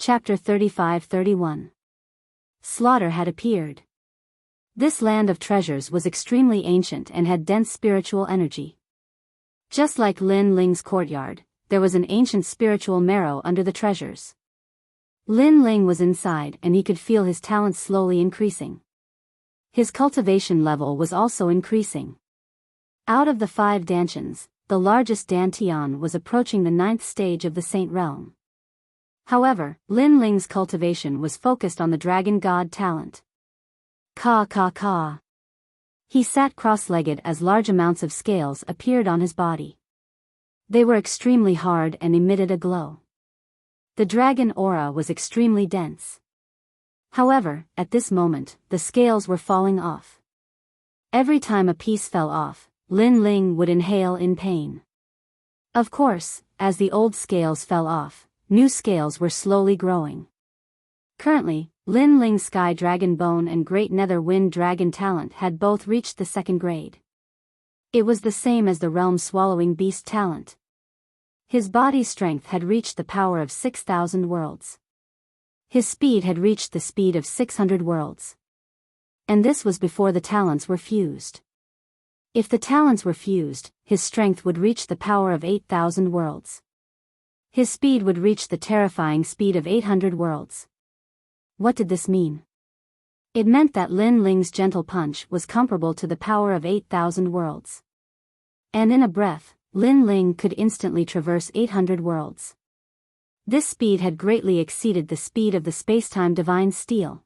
Chapter 35-31. Slaughter had appeared. This land of treasures was extremely ancient and had dense spiritual energy. Just like Lin Ling's courtyard, there was an ancient spiritual marrow under the treasures. Lin Ling was inside and he could feel his talents slowly increasing. His cultivation level was also increasing. Out of the 5 dantians, the largest dantian was approaching the 9th stage of the Saint Realm. However, Lin Ling's cultivation was focused on the Dragon God talent. Ka. He sat cross-legged as large amounts of scales appeared on his body. They were extremely hard and emitted a glow. The dragon aura was extremely dense. However, at this moment, the scales were falling off. Every time a piece fell off, Lin Ling would inhale in pain. Of course, as the old scales fell off, new scales were slowly growing. Currently, Lin Ling's Sky Dragon Bone and Great Nether Wind Dragon talent had both reached the 2nd grade. It was the same as the Realm Swallowing Beast talent. His body's strength had reached the power of 6,000 worlds. His speed had reached the speed of 600 worlds. And this was before the talents were fused. If the talents were fused, his strength would reach the power of 8,000 worlds. His speed would reach the terrifying speed of 800 worlds. What did this mean? It meant that Lin Ling's gentle punch was comparable to the power of 8,000 worlds. And in a breath, Lin Ling could instantly traverse 800 worlds. This speed had greatly exceeded the speed of the Spacetime Divine Steel.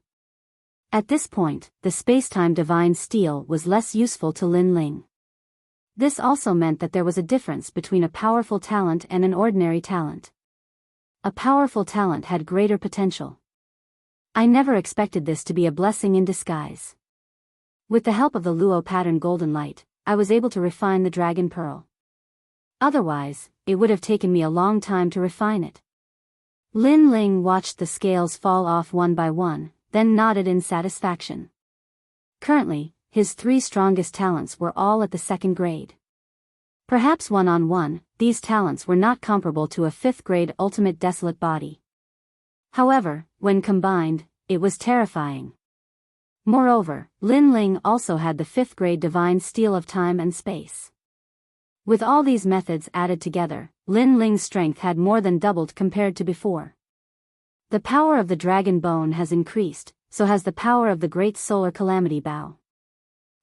At this point, the Spacetime Divine Steel was less useful to Lin Ling. This also meant that there was a difference between a powerful talent and an ordinary talent. A powerful talent had greater potential. I never expected this to be a blessing in disguise. With the help of the Luo pattern golden light, I was able to refine the Dragon Pearl. Otherwise, it would have taken me a long time to refine it. Lin Ling watched the scales fall off one by one, then nodded in satisfaction. Currently, his 3 strongest talents were all at the 2nd grade. Perhaps one-on-one, these talents were not comparable to a 5th grade ultimate desolate body. However, when combined, it was terrifying. Moreover, Lin Ling also had the 5th grade divine steel of time and space. With all these methods added together, Lin Ling's strength had more than doubled compared to before. The power of the Dragon Bone has increased, so has the power of the Great Solar Calamity Bow.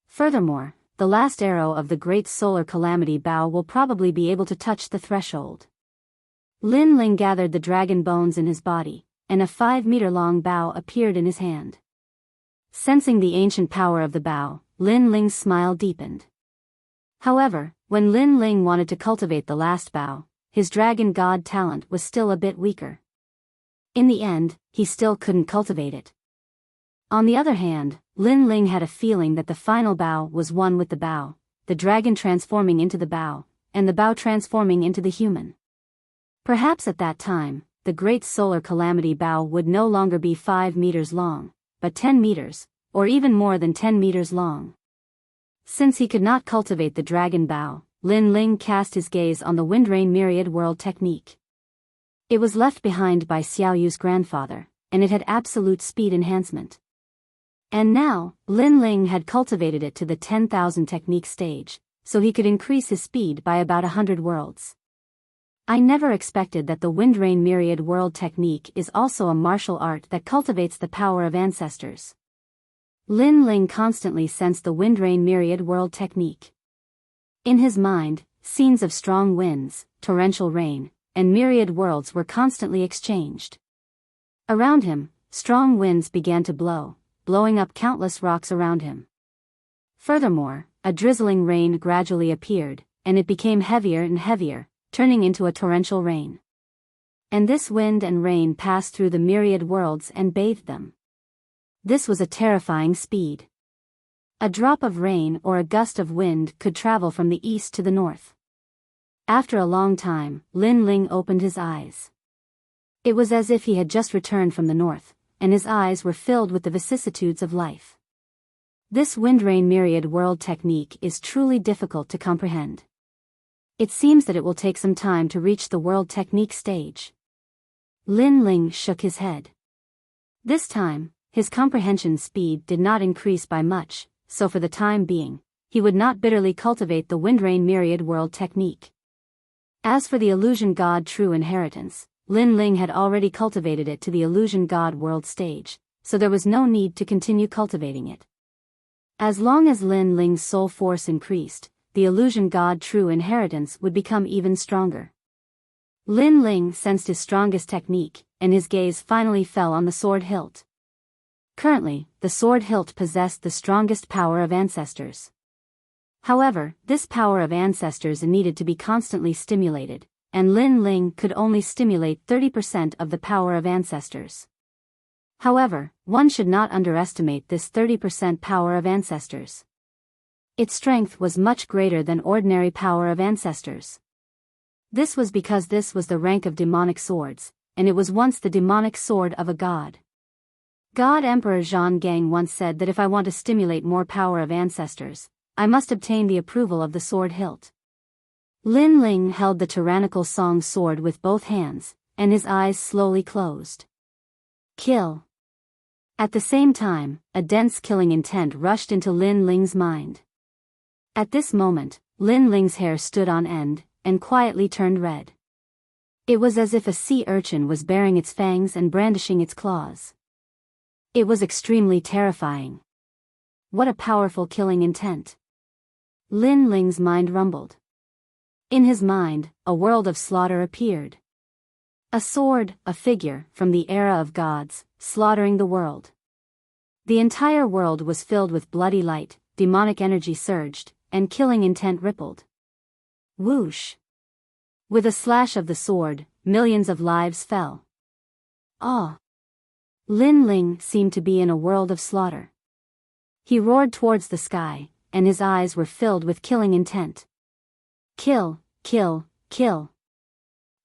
Furthermore, the last arrow of the Great Solar Calamity Bow will probably be able to touch the threshold. Lin Ling gathered the dragon bones in his body, and a 5-meter-long bow appeared in his hand. Sensing the ancient power of the bow, Lin Ling's smile deepened. However, when Lin Ling wanted to cultivate the last bow, his Dragon God talent was still a bit weaker. In the end, he still couldn't cultivate it. On the other hand, Lin Ling had a feeling that the final bow was one with the bow, the dragon transforming into the bow, and the bow transforming into the human. Perhaps at that time, the Great Solar Calamity Bow would no longer be 5 meters long, but 10 meters, or even more than 10 meters long. Since he could not cultivate the dragon bow, Lin Ling cast his gaze on the Windrain Myriad World technique. It was left behind by Xiao Yu's grandfather, and it had absolute speed enhancement. And now, Lin Ling had cultivated it to the 10,000 technique stage, so he could increase his speed by about 100 worlds. I never expected that the Windrain Myriad World technique is also a martial art that cultivates the power of ancestors. Lin Ling constantly sensed the Windrain Myriad World technique. In his mind, scenes of strong winds, torrential rain, and myriad worlds were constantly exchanged. Around him, strong winds began to blow, blowing up countless rocks around him. Furthermore, a drizzling rain gradually appeared, and it became heavier and heavier, turning into a torrential rain. And this wind and rain passed through the myriad worlds and bathed them. This was a terrifying speed. A drop of rain or a gust of wind could travel from the east to the north. After a long time, Lin Ling opened his eyes. It was as if he had just returned from the north, and his eyes were filled with the vicissitudes of life. This Windrain Myriad World technique is truly difficult to comprehend. It seems that it will take some time to reach the World Technique stage. Lin Ling shook his head. This time, his comprehension speed did not increase by much, so for the time being, he would not bitterly cultivate the Windrain Myriad World technique. As for the Illusion God True Inheritance, Lin Ling had already cultivated it to the Illusion God World stage, so there was no need to continue cultivating it. As long as Lin Ling's soul force increased, the Illusion God True Inheritance would become even stronger. Lin Ling sensed his strongest technique, and his gaze finally fell on the sword hilt. Currently, the sword hilt possessed the strongest power of ancestors. However, this power of ancestors needed to be constantly stimulated, and Lin Ling could only stimulate 30% of the power of ancestors. However, one should not underestimate this 30% power of ancestors. Its strength was much greater than ordinary power of ancestors. This was because this was the rank of demonic swords, and it was once the demonic sword of a god. God Emperor Zhang Gang once said that if I want to stimulate more power of ancestors, I must obtain the approval of the sword hilt. Lin Ling held the tyrannical Song sword with both hands, and his eyes slowly closed. Kill. At the same time, a dense killing intent rushed into Lin Ling's mind. At this moment, Lin Ling's hair stood on end, and quietly turned red. It was as if a sea urchin was baring its fangs and brandishing its claws. It was extremely terrifying. What a powerful killing intent. Lin Ling's mind rumbled. In his mind, a world of slaughter appeared. A sword, a figure, from the era of gods, slaughtering the world. The entire world was filled with bloody light, demonic energy surged, and killing intent rippled. Whoosh! With a slash of the sword, millions of lives fell. Ah! Lin Ling seemed to be in a world of slaughter. He roared towards the sky, and his eyes were filled with killing intent. Kill, kill, kill.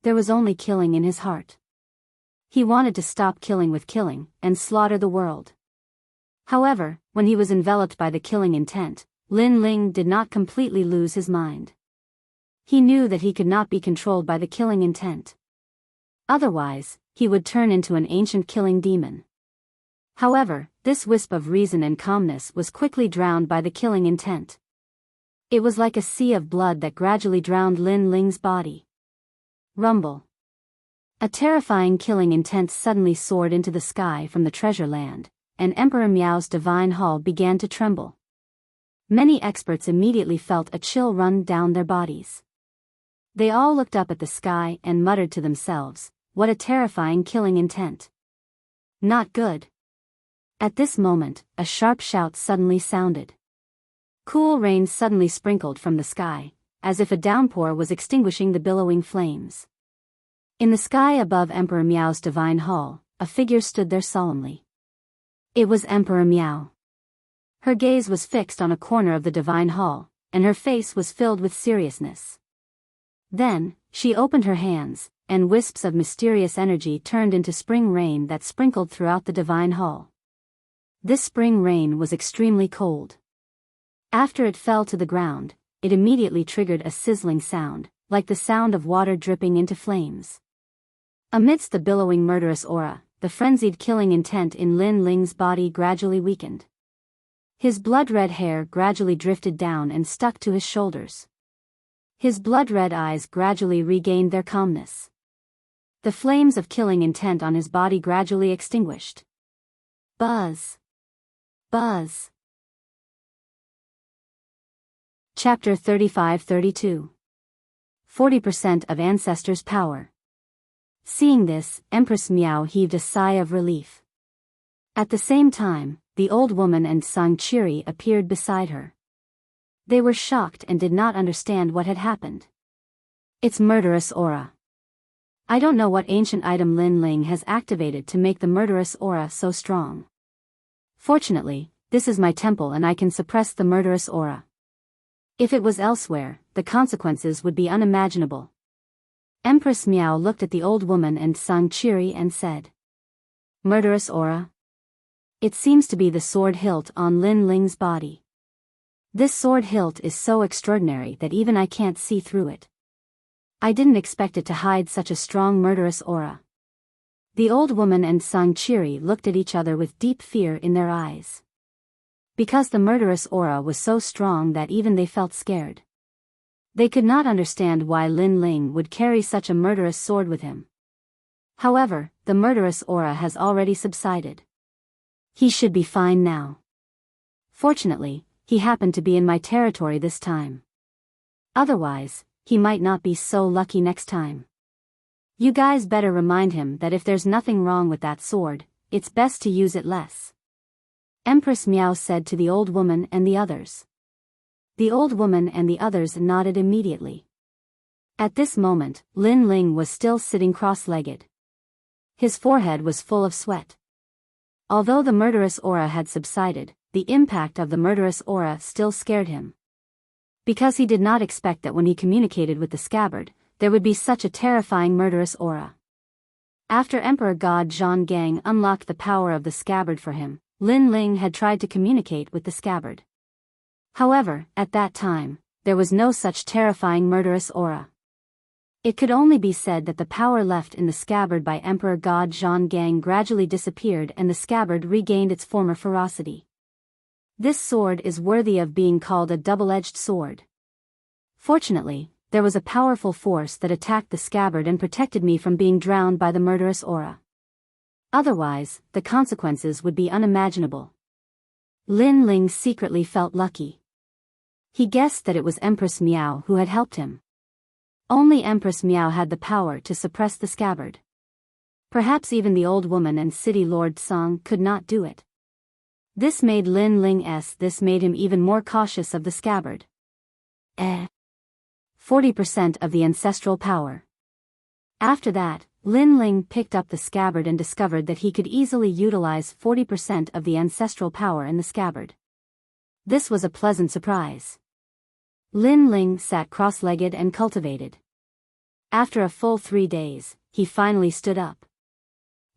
There was only killing in his heart. He wanted to stop killing with killing, and slaughter the world. However, when he was enveloped by the killing intent, Lin Ling did not completely lose his mind. He knew that he could not be controlled by the killing intent. Otherwise, he would turn into an ancient killing demon. However, this wisp of reason and calmness was quickly drowned by the killing intent. It was like a sea of blood that gradually drowned Lin Ling's body. Rumble. A terrifying killing intent suddenly soared into the sky from the treasure land, and Emperor Miao's divine hall began to tremble. Many experts immediately felt a chill run down their bodies. They all looked up at the sky and muttered to themselves, "What a terrifying killing intent. Not good." At this moment, a sharp shout suddenly sounded. Cool rain suddenly sprinkled from the sky, as if a downpour was extinguishing the billowing flames. In the sky above Emperor Miao's divine hall, a figure stood there solemnly. It was Emperor Miao. Her gaze was fixed on a corner of the divine hall, and her face was filled with seriousness. Then, she opened her hands, and wisps of mysterious energy turned into spring rain that sprinkled throughout the divine hall. This spring rain was extremely cold. After it fell to the ground, it immediately triggered a sizzling sound, like the sound of water dripping into flames. Amidst the billowing murderous aura, the frenzied killing intent in Lin Ling's body gradually weakened. His blood-red hair gradually drifted down and stuck to his shoulders. His blood-red eyes gradually regained their calmness. The flames of killing intent on his body gradually extinguished. Buzz. Buzz. Chapter 35-32. 40% of Ancestors' Power. Seeing this, Empress Miao heaved a sigh of relief. At the same time, the old woman and Sang Chiri appeared beside her. They were shocked and did not understand what had happened. It's murderous aura. I don't know what ancient item Lin Ling has activated to make the murderous aura so strong. Fortunately, this is my temple and I can suppress the murderous aura. If it was elsewhere, the consequences would be unimaginable. Empress Miao looked at the old woman and Sang Chiri and said, "Murderous aura? It seems to be the sword hilt on Lin Ling's body. This sword hilt is so extraordinary that even I can't see through it. I didn't expect it to hide such a strong murderous aura. The old woman and Sang Chiri looked at each other with deep fear in their eyes. Because the murderous aura was so strong that even they felt scared. They could not understand why Lin Ling would carry such a murderous sword with him. However, the murderous aura has already subsided. He should be fine now. Fortunately, he happened to be in my territory this time. Otherwise, he might not be so lucky next time. You guys better remind him that if there's nothing wrong with that sword, it's best to use it less. Empress Miao said to the old woman and the others. The old woman and the others nodded immediately. At this moment, Lin Ling was still sitting cross-legged. His forehead was full of sweat. Although the murderous aura had subsided, the impact of the murderous aura still scared him. Because he did not expect that when he communicated with the scabbard, there would be such a terrifying murderous aura. After Emperor God Zhang Gang unlocked the power of the scabbard for him, Lin Ling had tried to communicate with the scabbard. However, at that time, there was no such terrifying murderous aura. It could only be said that the power left in the scabbard by Emperor God Zhang Gang gradually disappeared and the scabbard regained its former ferocity. This sword is worthy of being called a double-edged sword. Fortunately, there was a powerful force that attacked the scabbard and protected me from being drowned by the murderous aura. Otherwise, the consequences would be unimaginable. Lin Ling secretly felt lucky. He guessed that it was Empress Miao who had helped him. Only Empress Miao had the power to suppress the scabbard. Perhaps even the old woman and city lord Song could not do it. This made him even more cautious of the scabbard. 40% of the ancestral power. After that, Lin Ling picked up the scabbard and discovered that he could easily utilize 40% of the ancestral power in the scabbard. This was a pleasant surprise. Lin Ling sat cross-legged and cultivated. After a full 3 days, he finally stood up.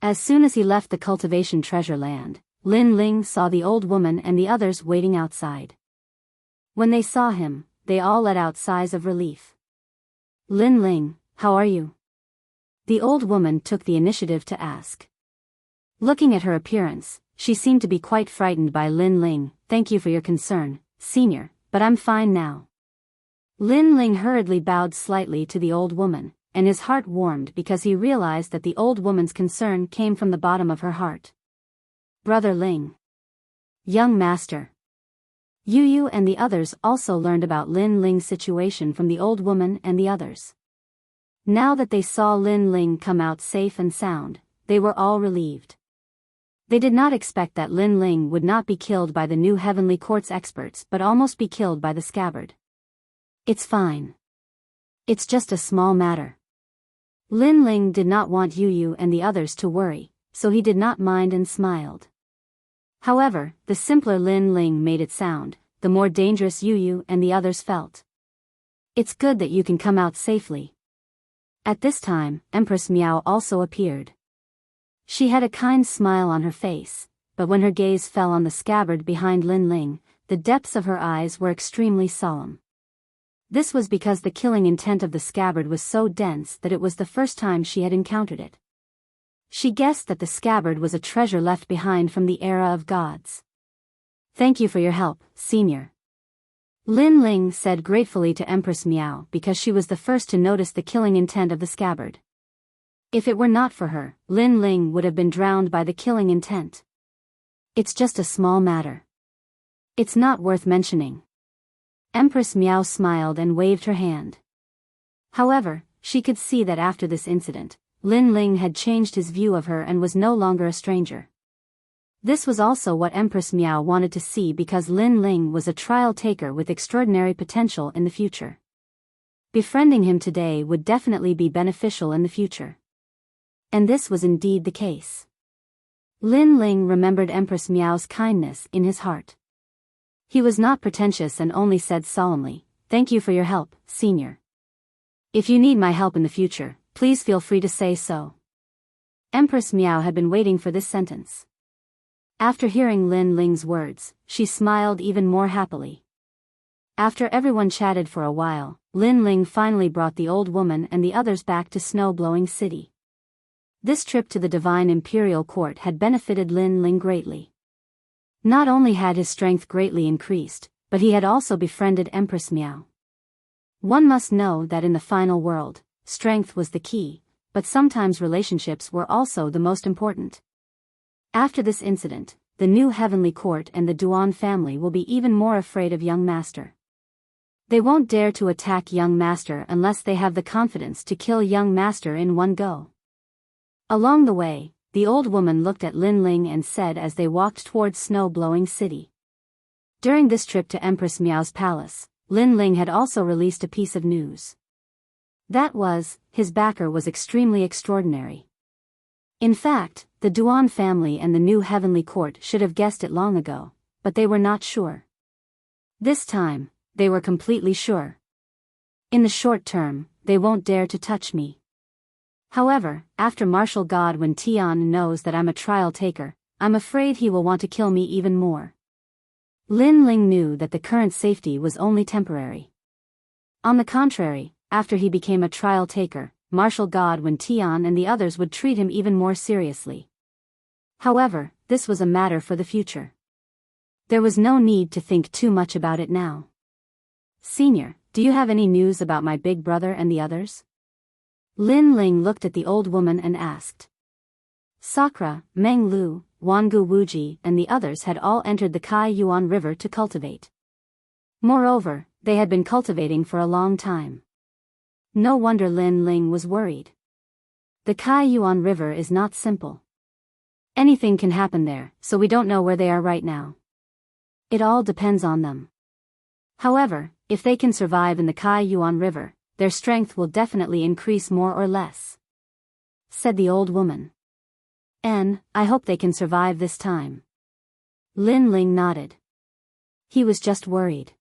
As soon as he left the cultivation treasure land, Lin Ling saw the old woman and the others waiting outside. When they saw him, they all let out sighs of relief. Lin Ling, how are you? The old woman took the initiative to ask. Looking at her appearance, she seemed to be quite frightened by Lin Ling. Thank you for your concern, senior, but I'm fine now. Lin Ling hurriedly bowed slightly to the old woman, and his heart warmed because he realized that the old woman's concern came from the bottom of her heart. Brother Ling. Young master. Yu and the others also learned about Lin Ling's situation from the old woman and the others. Now that they saw Lin Ling come out safe and sound, they were all relieved. They did not expect that Lin Ling would not be killed by the new Heavenly Court's experts but almost be killed by the scabbard. It's fine. It's just a small matter. Lin Ling did not want Yu and the others to worry, so he did not mind and smiled. However, the simpler Lin Ling made it sound, the more dangerous Yu and the others felt. It's good that you can come out safely. At this time, Empress Miao also appeared. She had a kind smile on her face, but when her gaze fell on the scabbard behind Lin Ling, the depths of her eyes were extremely solemn. This was because the killing intent of the scabbard was so dense that it was the first time she had encountered it. She guessed that the scabbard was a treasure left behind from the era of gods. Thank you for your help, senior. Lin Ling said gratefully to Empress Miao because she was the first to notice the killing intent of the scabbard. If it were not for her, Lin Ling would have been drowned by the killing intent. It's just a small matter. It's not worth mentioning. Empress Miao smiled and waved her hand. However, she could see that after this incident, Lin Ling had changed his view of her and was no longer a stranger. This was also what Empress Miao wanted to see because Lin Ling was a trial taker with extraordinary potential in the future. Befriending him today would definitely be beneficial in the future. And this was indeed the case. Lin Ling remembered Empress Miao's kindness in his heart. He was not pretentious and only said solemnly, "Thank you for your help, senior. If you need my help in the future, please feel free to say so." Empress Miao had been waiting for this sentence. After hearing Lin Ling's words, she smiled even more happily. After everyone chatted for a while, Lin Ling finally brought the old woman and the others back to Snow Blowing City. This trip to the divine imperial court had benefited Lin Ling greatly. Not only had his strength greatly increased, but he had also befriended Empress Miao. One must know that in the final world, strength was the key, but sometimes relationships were also the most important. After this incident, the new heavenly court and the Duan family will be even more afraid of young master. They won't dare to attack young master unless they have the confidence to kill young master in one go. Along the way, the old woman looked at Lin Ling and said as they walked towards snow-blowing city. During this trip to Empress Miao's palace, Lin Ling had also released a piece of news. That was, his backer was extremely extraordinary. In fact, the Duan family and the new heavenly court should have guessed it long ago, but they were not sure. This time, they were completely sure. In the short term, they won't dare to touch me. However, after Martial God when Tian knows that I'm a trial taker, I'm afraid he will want to kill me even more. Lin Ling knew that the current safety was only temporary. On the contrary, after he became a trial taker, Martial God when Tian and the others would treat him even more seriously. However, this was a matter for the future. There was no need to think too much about it now. Senior, do you have any news about my big brother and the others? Lin Ling looked at the old woman and asked. Sakura, Meng Lu, Wangu Wuji and the others had all entered the Kai Yuan River to cultivate. Moreover, they had been cultivating for a long time. No wonder Lin Ling was worried. The Kai Yuan River is not simple. Anything can happen there, so we don't know where they are right now. It all depends on them. However, if they can survive in the Kai Yuan River, their strength will definitely increase more or less, said the old woman. I hope they can survive this time. Lin Ling nodded. He was just worried.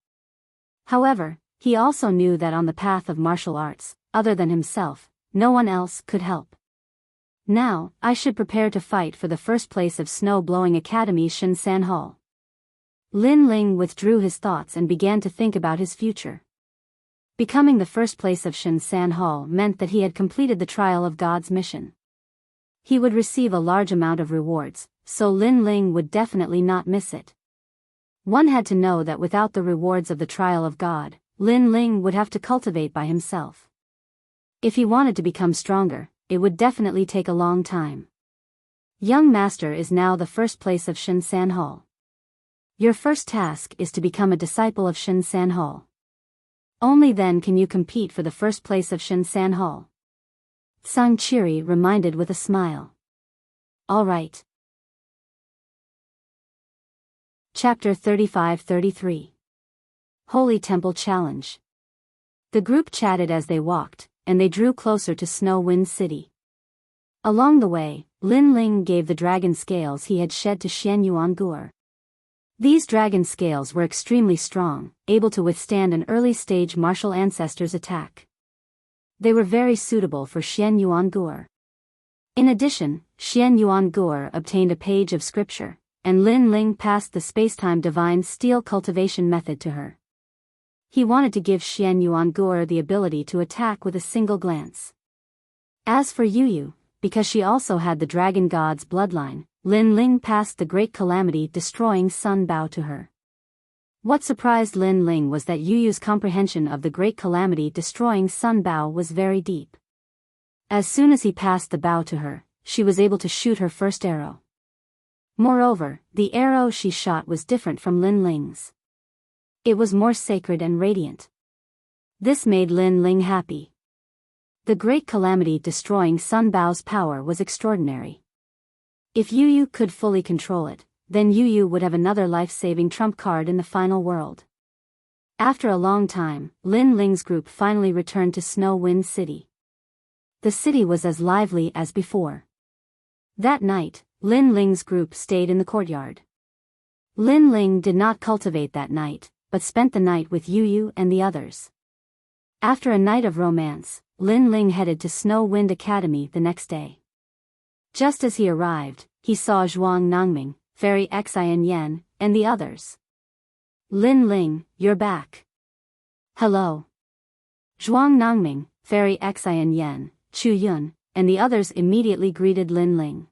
However, he also knew that on the path of martial arts, other than himself, no one else could help. Now, I should prepare to fight for the first place of Snow Blowing Academy Shinsan Hall. Lin Ling withdrew his thoughts and began to think about his future. Becoming the first place of Shinsan Hall meant that he had completed the trial of God's mission. He would receive a large amount of rewards, so Lin Ling would definitely not miss it. One had to know that without the rewards of the trial of God, Lin Ling would have to cultivate by himself. If he wanted to become stronger, it would definitely take a long time. Young Master is now the first place of Shinsan Hall. Your first task is to become a disciple of Shinsan Hall. Only then can you compete for the first place of Shinsan Hall. Sang Chiri reminded with a smile. All right. Chapter 35-33. Holy Temple Challenge. The group chatted as they walked, and they drew closer to Snow Wind City. Along the way, Lin Ling gave the dragon scales he had shed to Xian Yuan Guer. These dragon scales were extremely strong, able to withstand an early-stage martial ancestor's attack. They were very suitable for Xian Yuan Guer. In addition, Xian Yuan Guer obtained a page of scripture, and Lin Ling passed the spacetime divine steel cultivation method to her. He wanted to give Xian Yuan Guer the ability to attack with a single glance. As for Yu, because she also had the dragon god's bloodline, Lin Ling passed the great calamity destroying Sun Bao to her. What surprised Lin Ling was that Yu's comprehension of the great calamity destroying Sun Bao was very deep. As soon as he passed the Bao to her, she was able to shoot her first arrow. Moreover, the arrow she shot was different from Lin Ling's. It was more sacred and radiant. This made Lin Ling happy. The great calamity destroying Sun Bao's power was extraordinary. If Yu could fully control it, then Yu would have another life-saving trump card in the final world. After a long time, Lin Ling's group finally returned to Snow Wind City. The city was as lively as before. That night, Lin Ling's group stayed in the courtyard. Lin Ling did not cultivate that night, but spent the night with Yu and the others. After a night of romance, Lin Ling headed to Snow Wind Academy the next day. Just as he arrived, he saw Zhuang Nangming, Fairy Xian Yan, and the others. Lin Ling, you're back. Hello. Zhuang Nangming, Fairy Xian Yan, Chu Yun, and the others immediately greeted Lin Ling.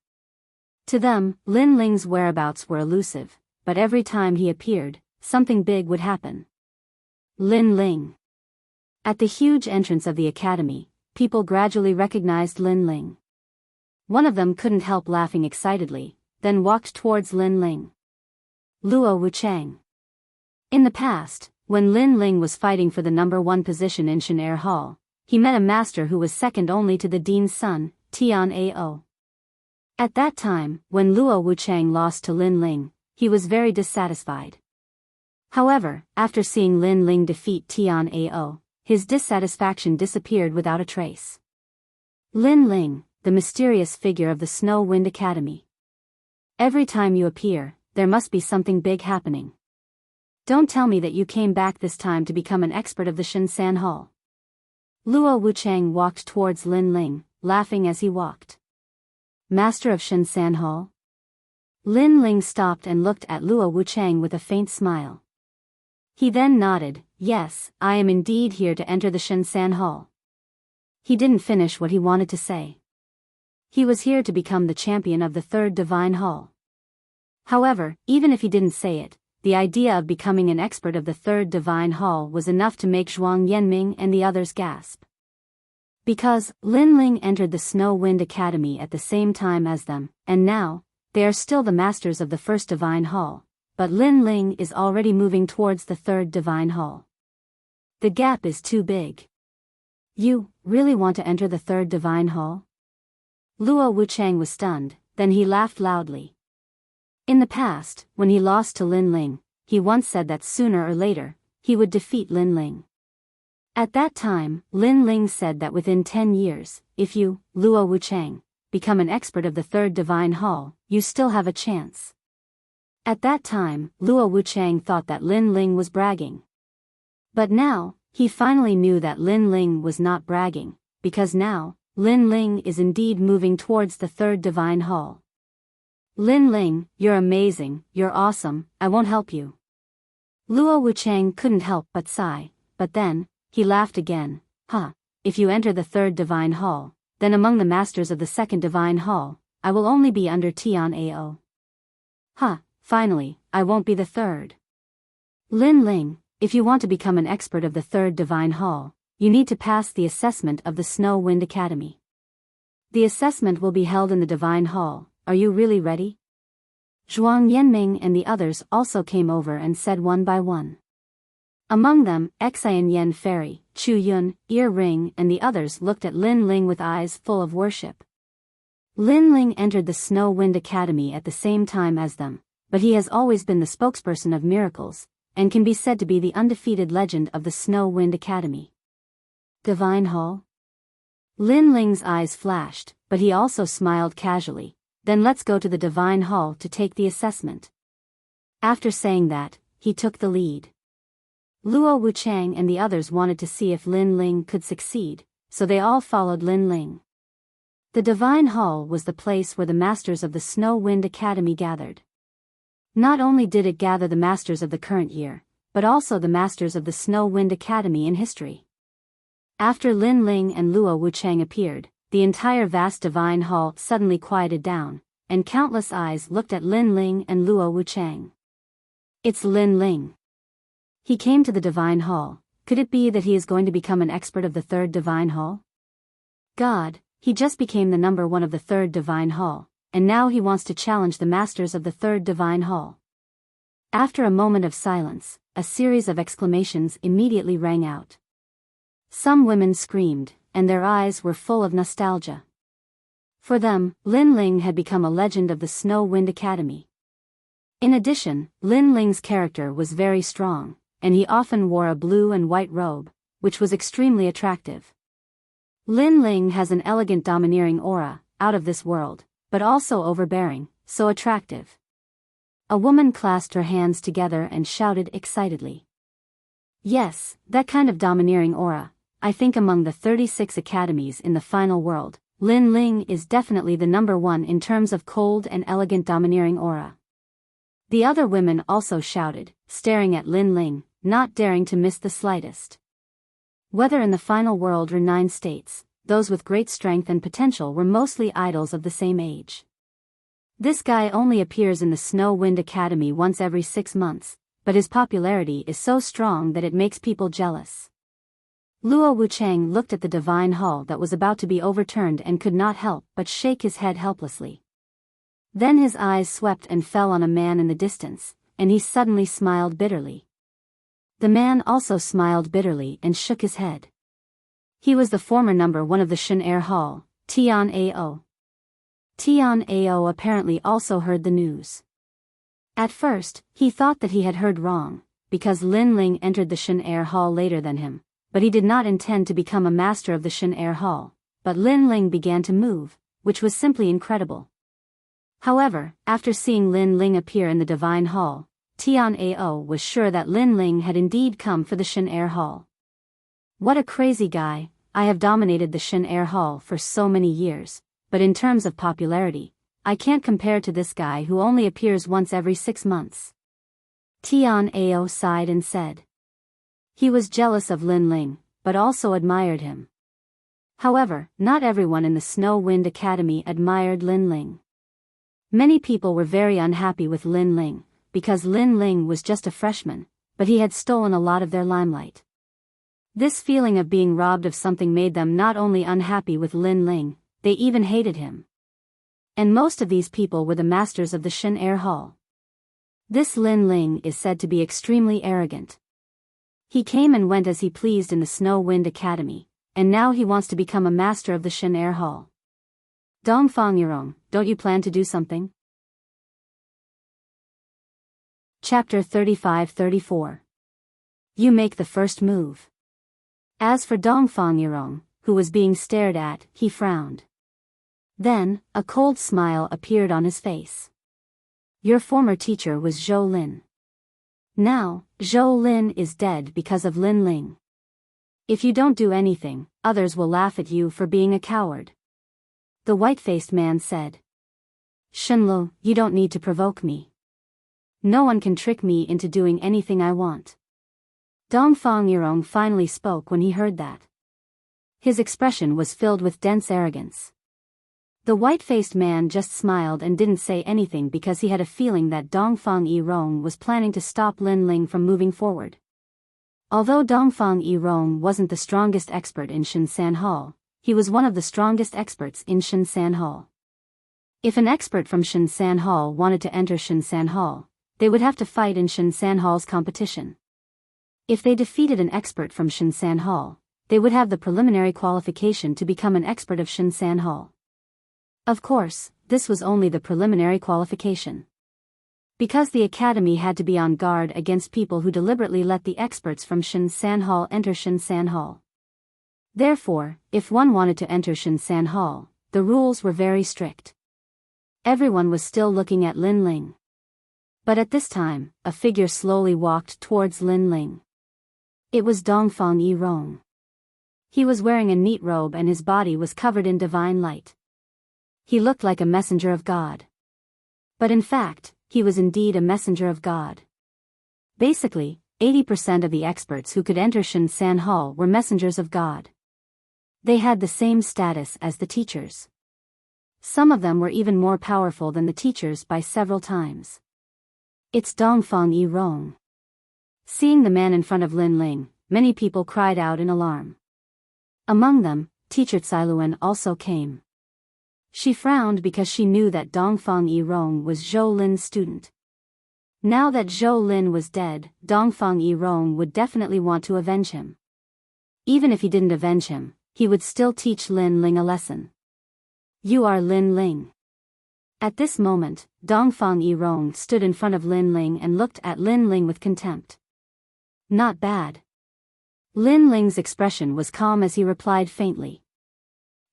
To them, Lin Ling's whereabouts were elusive, but every time he appeared, something big would happen. Lin Ling. At the huge entrance of the academy, people gradually recognized Lin Ling. One of them couldn't help laughing excitedly, then walked towards Lin Ling. Luo Wuchang. In the past, when Lin Ling was fighting for the #1 position in Shan Hall, he met a master who was second only to the dean's son, Tian Ao. At that time, when Luo Wuchang lost to Lin Ling, he was very dissatisfied. However, after seeing Lin Ling defeat Tian Ao, his dissatisfaction disappeared without a trace. Lin Ling, the mysterious figure of the Snow Wind Academy. Every time you appear, there must be something big happening. Don't tell me that you came back this time to become an expert of the Shan Hall. Luo Wuchang walked towards Lin Ling, laughing as he walked. Master of Shan Hall? Lin Ling stopped and looked at Luo Wuchang with a faint smile. He then nodded, yes, I am indeed here to enter the Shan Hall. He didn't finish what he wanted to say. He was here to become the champion of the Third Divine Hall. However, even if he didn't say it, the idea of becoming an expert of the Third Divine Hall was enough to make Zhuang Yanming and the others gasp. Because Lin Ling entered the Snow Wind Academy at the same time as them, and now, they are still the masters of the First Divine Hall, but Lin Ling is already moving towards the Third Divine Hall. The gap is too big. You really want to enter the Third Divine Hall? Luo Wuchang was stunned, then he laughed loudly. In the past, when he lost to Lin Ling, he once said that sooner or later, he would defeat Lin Ling. At that time, Lin Ling said that within 10 years, if you, Luo Wuchang, become an expert of the Third Divine Hall, you still have a chance. At that time, Luo Wuchang thought that Lin Ling was bragging. But now, he finally knew that Lin Ling was not bragging, because now, Lin Ling is indeed moving towards the Third Divine Hall. Lin Ling, you're amazing, you're awesome, I won't help you. Luo Wuchang couldn't help but sigh, but then, he laughed again, if you enter the Third Divine Hall, then among the masters of the Second Divine Hall, I will only be under Tian Ao. Finally, I won't be the third. Lin Ling, if you want to become an expert of the Third Divine Hall, you need to pass the assessment of the Snow Wind Academy. The assessment will be held in the Divine Hall. Are you really ready? Zhuang Yanming and the others also came over and said one by one. Among them, Xian Yan Fairy, Chu Yun, Ear Ring and the others looked at Lin Ling with eyes full of worship. Lin Ling entered the Snow Wind Academy at the same time as them, but he has always been the spokesperson of miracles, and can be said to be the undefeated legend of the Snow Wind Academy. Divine Hall? Lin Ling's eyes flashed, but he also smiled casually. Then let's go to the Divine Hall to take the assessment. After saying that, he took the lead. Luo Wuchang and the others wanted to see if Lin Ling could succeed, so they all followed Lin Ling. The Divine Hall was the place where the masters of the Snow Wind Academy gathered. Not only did it gather the masters of the current year, but also the masters of the Snow Wind Academy in history. After Lin Ling and Luo Wuchang appeared, the entire vast Divine Hall suddenly quieted down, and countless eyes looked at Lin Ling and Luo Wuchang. It's Lin Ling. He came to the Divine Hall. Could it be that he is going to become an expert of the Third Divine Hall? God, he just became the #1 of the Third Divine Hall, and now he wants to challenge the masters of the Third Divine Hall. After a moment of silence, a series of exclamations immediately rang out. Some women screamed, and their eyes were full of nostalgia. For them, Lin Ling had become a legend of the Snow Wind Academy. In addition, Lin Ling's character was very strong, and he often wore a blue and white robe, which was extremely attractive. Lin Ling has an elegant domineering aura, out of this world, but also overbearing, so attractive. A woman clasped her hands together and shouted excitedly. Yes, that kind of domineering aura. I think among the 36 academies in the final world, Lin Ling is definitely the #1 in terms of cold and elegant domineering aura. The other women also shouted, staring at Lin Ling, not daring to miss the slightest. Whether in the final world or 9 states, those with great strength and potential were mostly idols of the same age. This guy only appears in the Snow Wind Academy once every 6 months, but his popularity is so strong that it makes people jealous. Luo Wuchang looked at the divine hall that was about to be overturned and could not help but shake his head helplessly. Then his eyes swept and fell on a man in the distance, and he suddenly smiled bitterly. The man also smiled bitterly and shook his head. He was the former number 1 of the Shen Air Hall, Tian Ao. Tian Ao apparently also heard the news. At first, he thought that he had heard wrong, because Lin Ling entered the Shen Air Hall later than him, but he did not intend to become a master of the Shen Air Hall. But Lin Ling began to move, which was simply incredible. However, after seeing Lin Ling appear in the Divine Hall, Tian Ao was sure that Lin Ling had indeed come for the Shen Air Hall. What a crazy guy! I have dominated the Shen Air Hall for so many years, but in terms of popularity, I can't compare to this guy who only appears once every 6 months. Tian Ao sighed and said. He was jealous of Lin Ling, but also admired him. However, not everyone in the Snow Wind Academy admired Lin Ling. Many people were very unhappy with Lin Ling, because Lin Ling was just a freshman, but he had stolen a lot of their limelight. This feeling of being robbed of something made them not only unhappy with Lin Ling, they even hated him. And most of these people were the masters of the Shen Air Hall. This Lin Ling is said to be extremely arrogant. He came and went as he pleased in the Snow Wind Academy, and now he wants to become a master of the Shen Air Hall. Dongfang Yurong, don't you plan to do something? Chapter 35-34. You make the first move. As for Dongfang Yurong, who was being stared at, he frowned. Then, a cold smile appeared on his face. Your former teacher was Zhou Lin. Now, Zhou Lin is dead because of Lin Ling. If you don't do anything, others will laugh at you for being a coward. The white-faced man said. Shenlu, you don't need to provoke me. No one can trick me into doing anything I want. Dongfang Yurong finally spoke when he heard that. His expression was filled with dense arrogance. The white-faced man just smiled and didn't say anything because he had a feeling that Dongfang Yurong was planning to stop Lin Ling from moving forward. Although Dongfang Yurong wasn't the strongest expert in Shensan Hall, he was one of the strongest experts in Shensan Hall. If an expert from Shensan Hall wanted to enter Shensan Hall, they would have to fight in Shensan Hall's competition. If they defeated an expert from Shensan Hall, they would have the preliminary qualification to become an expert of Shensan Hall. Of course, this was only the preliminary qualification. Because the academy had to be on guard against people who deliberately let the experts from Shensan Hall enter Shensan Hall. Therefore, if one wanted to enter Shensan Hall, the rules were very strict. Everyone was still looking at Lin Ling. But at this time, a figure slowly walked towards Lin Ling. It was Dongfang Yurong. He was wearing a neat robe and his body was covered in divine light. He looked like a messenger of God. But in fact, he was indeed a messenger of God. Basically, 80% of the experts who could enter Shensan Hall were messengers of God. They had the same status as the teachers. Some of them were even more powerful than the teachers by several times. It's Dongfang Yurong. Seeing the man in front of Lin Ling, many people cried out in alarm. Among them, teacher Cailuan also came. She frowned because she knew that Dongfang Yurong was Zhou Lin's student. Now that Zhou Lin was dead, Dongfang Yurong would definitely want to avenge him. Even if he didn't avenge him, he would still teach Lin Ling a lesson. You are Lin Ling. At this moment, Dongfang Yurong stood in front of Lin Ling and looked at Lin Ling with contempt. Not bad. Lin Ling's expression was calm as he replied faintly.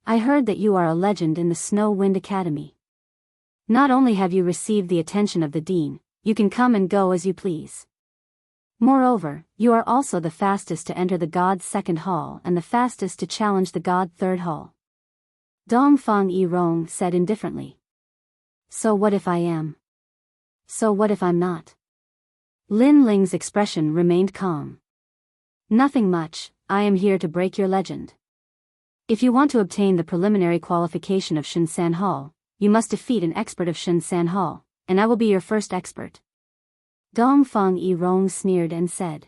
I heard that you are a legend in the Snow Wind Academy. Not only have you received the attention of the dean, you can come and go as you please. Moreover, you are also the fastest to enter the God's second hall and the fastest to challenge the God third hall. Dongfang Yurong said indifferently. So what if I am? So what if I'm not? Lin Ling's expression remained calm. Nothing much, I am here to break your legend. If you want to obtain the preliminary qualification of Shinsan Hall, you must defeat an expert of Shinsan Hall, and I will be your first expert. Dongfang Yirong sneered and said.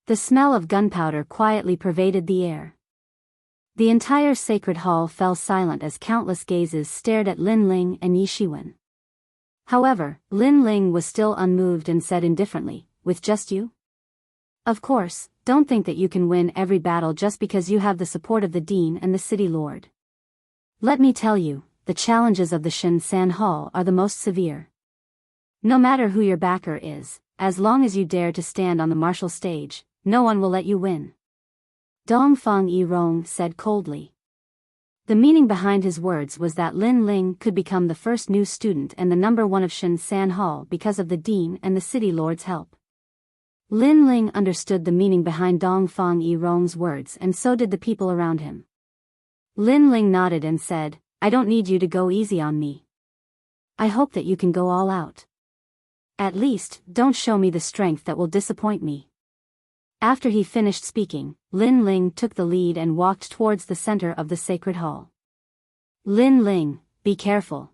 The smell of gunpowder quietly pervaded the air. The entire sacred hall fell silent as countless gazes stared at Lin Ling and Yi Shiwen. However, Lin Ling was still unmoved and said indifferently, with just you? Of course, don't think that you can win every battle just because you have the support of the Dean and the City Lord. Let me tell you, the challenges of the Shinsan Hall are the most severe. No matter who your backer is, as long as you dare to stand on the martial stage, no one will let you win. Dongfang Yirong said coldly. The meaning behind his words was that Lin Ling could become the first new student and the number one of Shinsan Hall because of the Dean and the City Lord's help. Lin Ling understood the meaning behind Dongfang Yirong's words, and so did the people around him. Lin Ling nodded and said, I don't need you to go easy on me. I hope that you can go all out. At least, don't show me the strength that will disappoint me. After he finished speaking, Lin Ling took the lead and walked towards the center of the sacred hall. Lin Ling, be careful.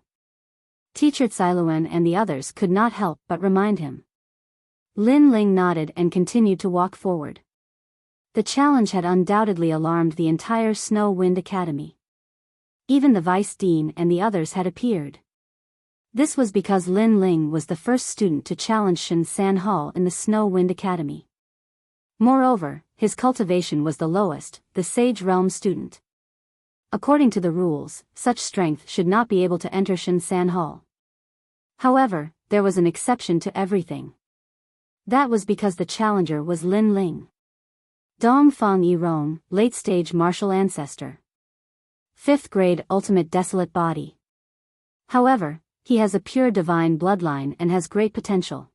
Teacher Cailuan and the others could not help but remind him. Lin Ling nodded and continued to walk forward. The challenge had undoubtedly alarmed the entire Snow Wind Academy. Even the Vice Dean and the others had appeared. This was because Lin Ling was the first student to challenge Shinsan Hall in the Snow Wind Academy. Moreover, his cultivation was the lowest, the Sage Realm student. According to the rules, such strength should not be able to enter Shinsan Hall. However, there was an exception to everything. That was because the challenger was Lin Ling. Dongfang Yirong, late-stage martial ancestor. 5th grade ultimate desolate body. However, he has a pure divine bloodline and has great potential.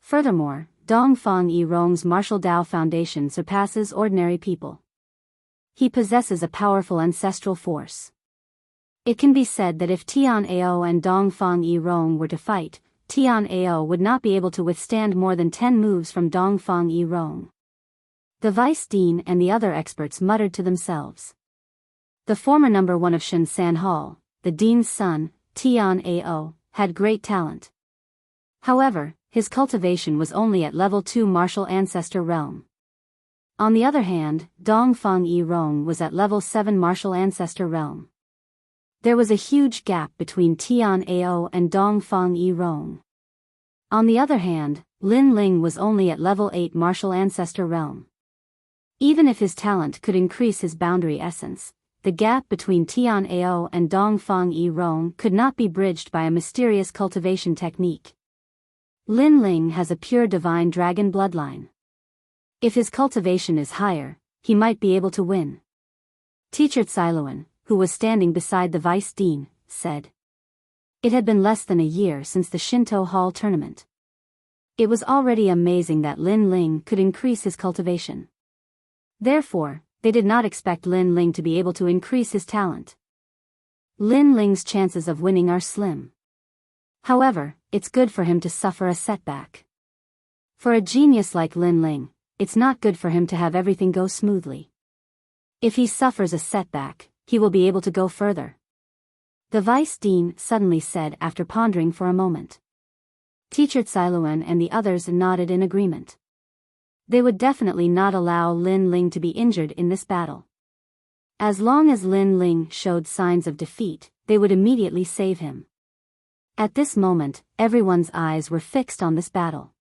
Furthermore, Dongfang Yirong's martial Dao foundation surpasses ordinary people. He possesses a powerful ancestral force. It can be said that if Tian Ao and Dongfang Yirong were to fight, Tian Ao would not be able to withstand more than 10 moves from Dongfang Yirong. The Vice Dean and the other experts muttered to themselves. The former number one of Shinsan Hall, the Dean's son, Tian Ao, had great talent. However, his cultivation was only at level 2 martial ancestor realm. On the other hand, Dongfang Yirong was at level 7 martial ancestor realm. There was a huge gap between Tian Ao and Dongfang Yirong. On the other hand, Lin Ling was only at level 8 martial ancestor realm. Even if his talent could increase his boundary essence, the gap between Tian Ao and Dongfang Yirong could not be bridged by a mysterious cultivation technique. Lin Ling has a pure divine dragon bloodline. If his cultivation is higher, he might be able to win. Teacher Cailuan, who was standing beside the Vice Dean, said. It had been less than a year since the Shinto Hall tournament. It was already amazing that Lin Ling could increase his cultivation. Therefore, they did not expect Lin Ling to be able to increase his talent. Lin Ling's chances of winning are slim. However, it's good for him to suffer a setback. For a genius like Lin Ling, it's not good for him to have everything go smoothly. If he suffers a setback, he will be able to go further. The Vice Dean suddenly said after pondering for a moment. Teacher Cailuan and the others nodded in agreement. They would definitely not allow Lin Ling to be injured in this battle. As long as Lin Ling showed signs of defeat, they would immediately save him. At this moment, everyone's eyes were fixed on this battle.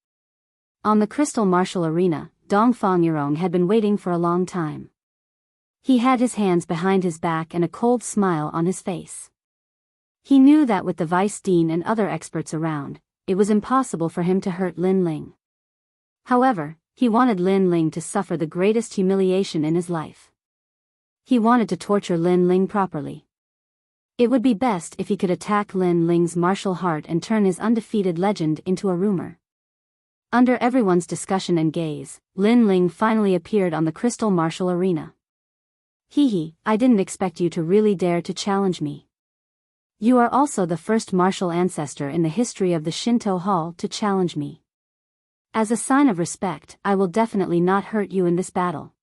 On the Crystal Martial Arena, Dongfang Yirong had been waiting for a long time. He had his hands behind his back and a cold smile on his face. He knew that with the Vice Dean and other experts around, it was impossible for him to hurt Lin Ling. However, he wanted Lin Ling to suffer the greatest humiliation in his life. He wanted to torture Lin Ling properly. It would be best if he could attack Lin Ling's martial heart and turn his undefeated legend into a rumor. Under everyone's discussion and gaze, Lin Ling finally appeared on the Crystal Martial Arena. Hee, I didn't expect you to really dare to challenge me. You are also the first martial ancestor in the history of the Shinto Hall to challenge me. As a sign of respect, I will definitely not hurt you in this battle.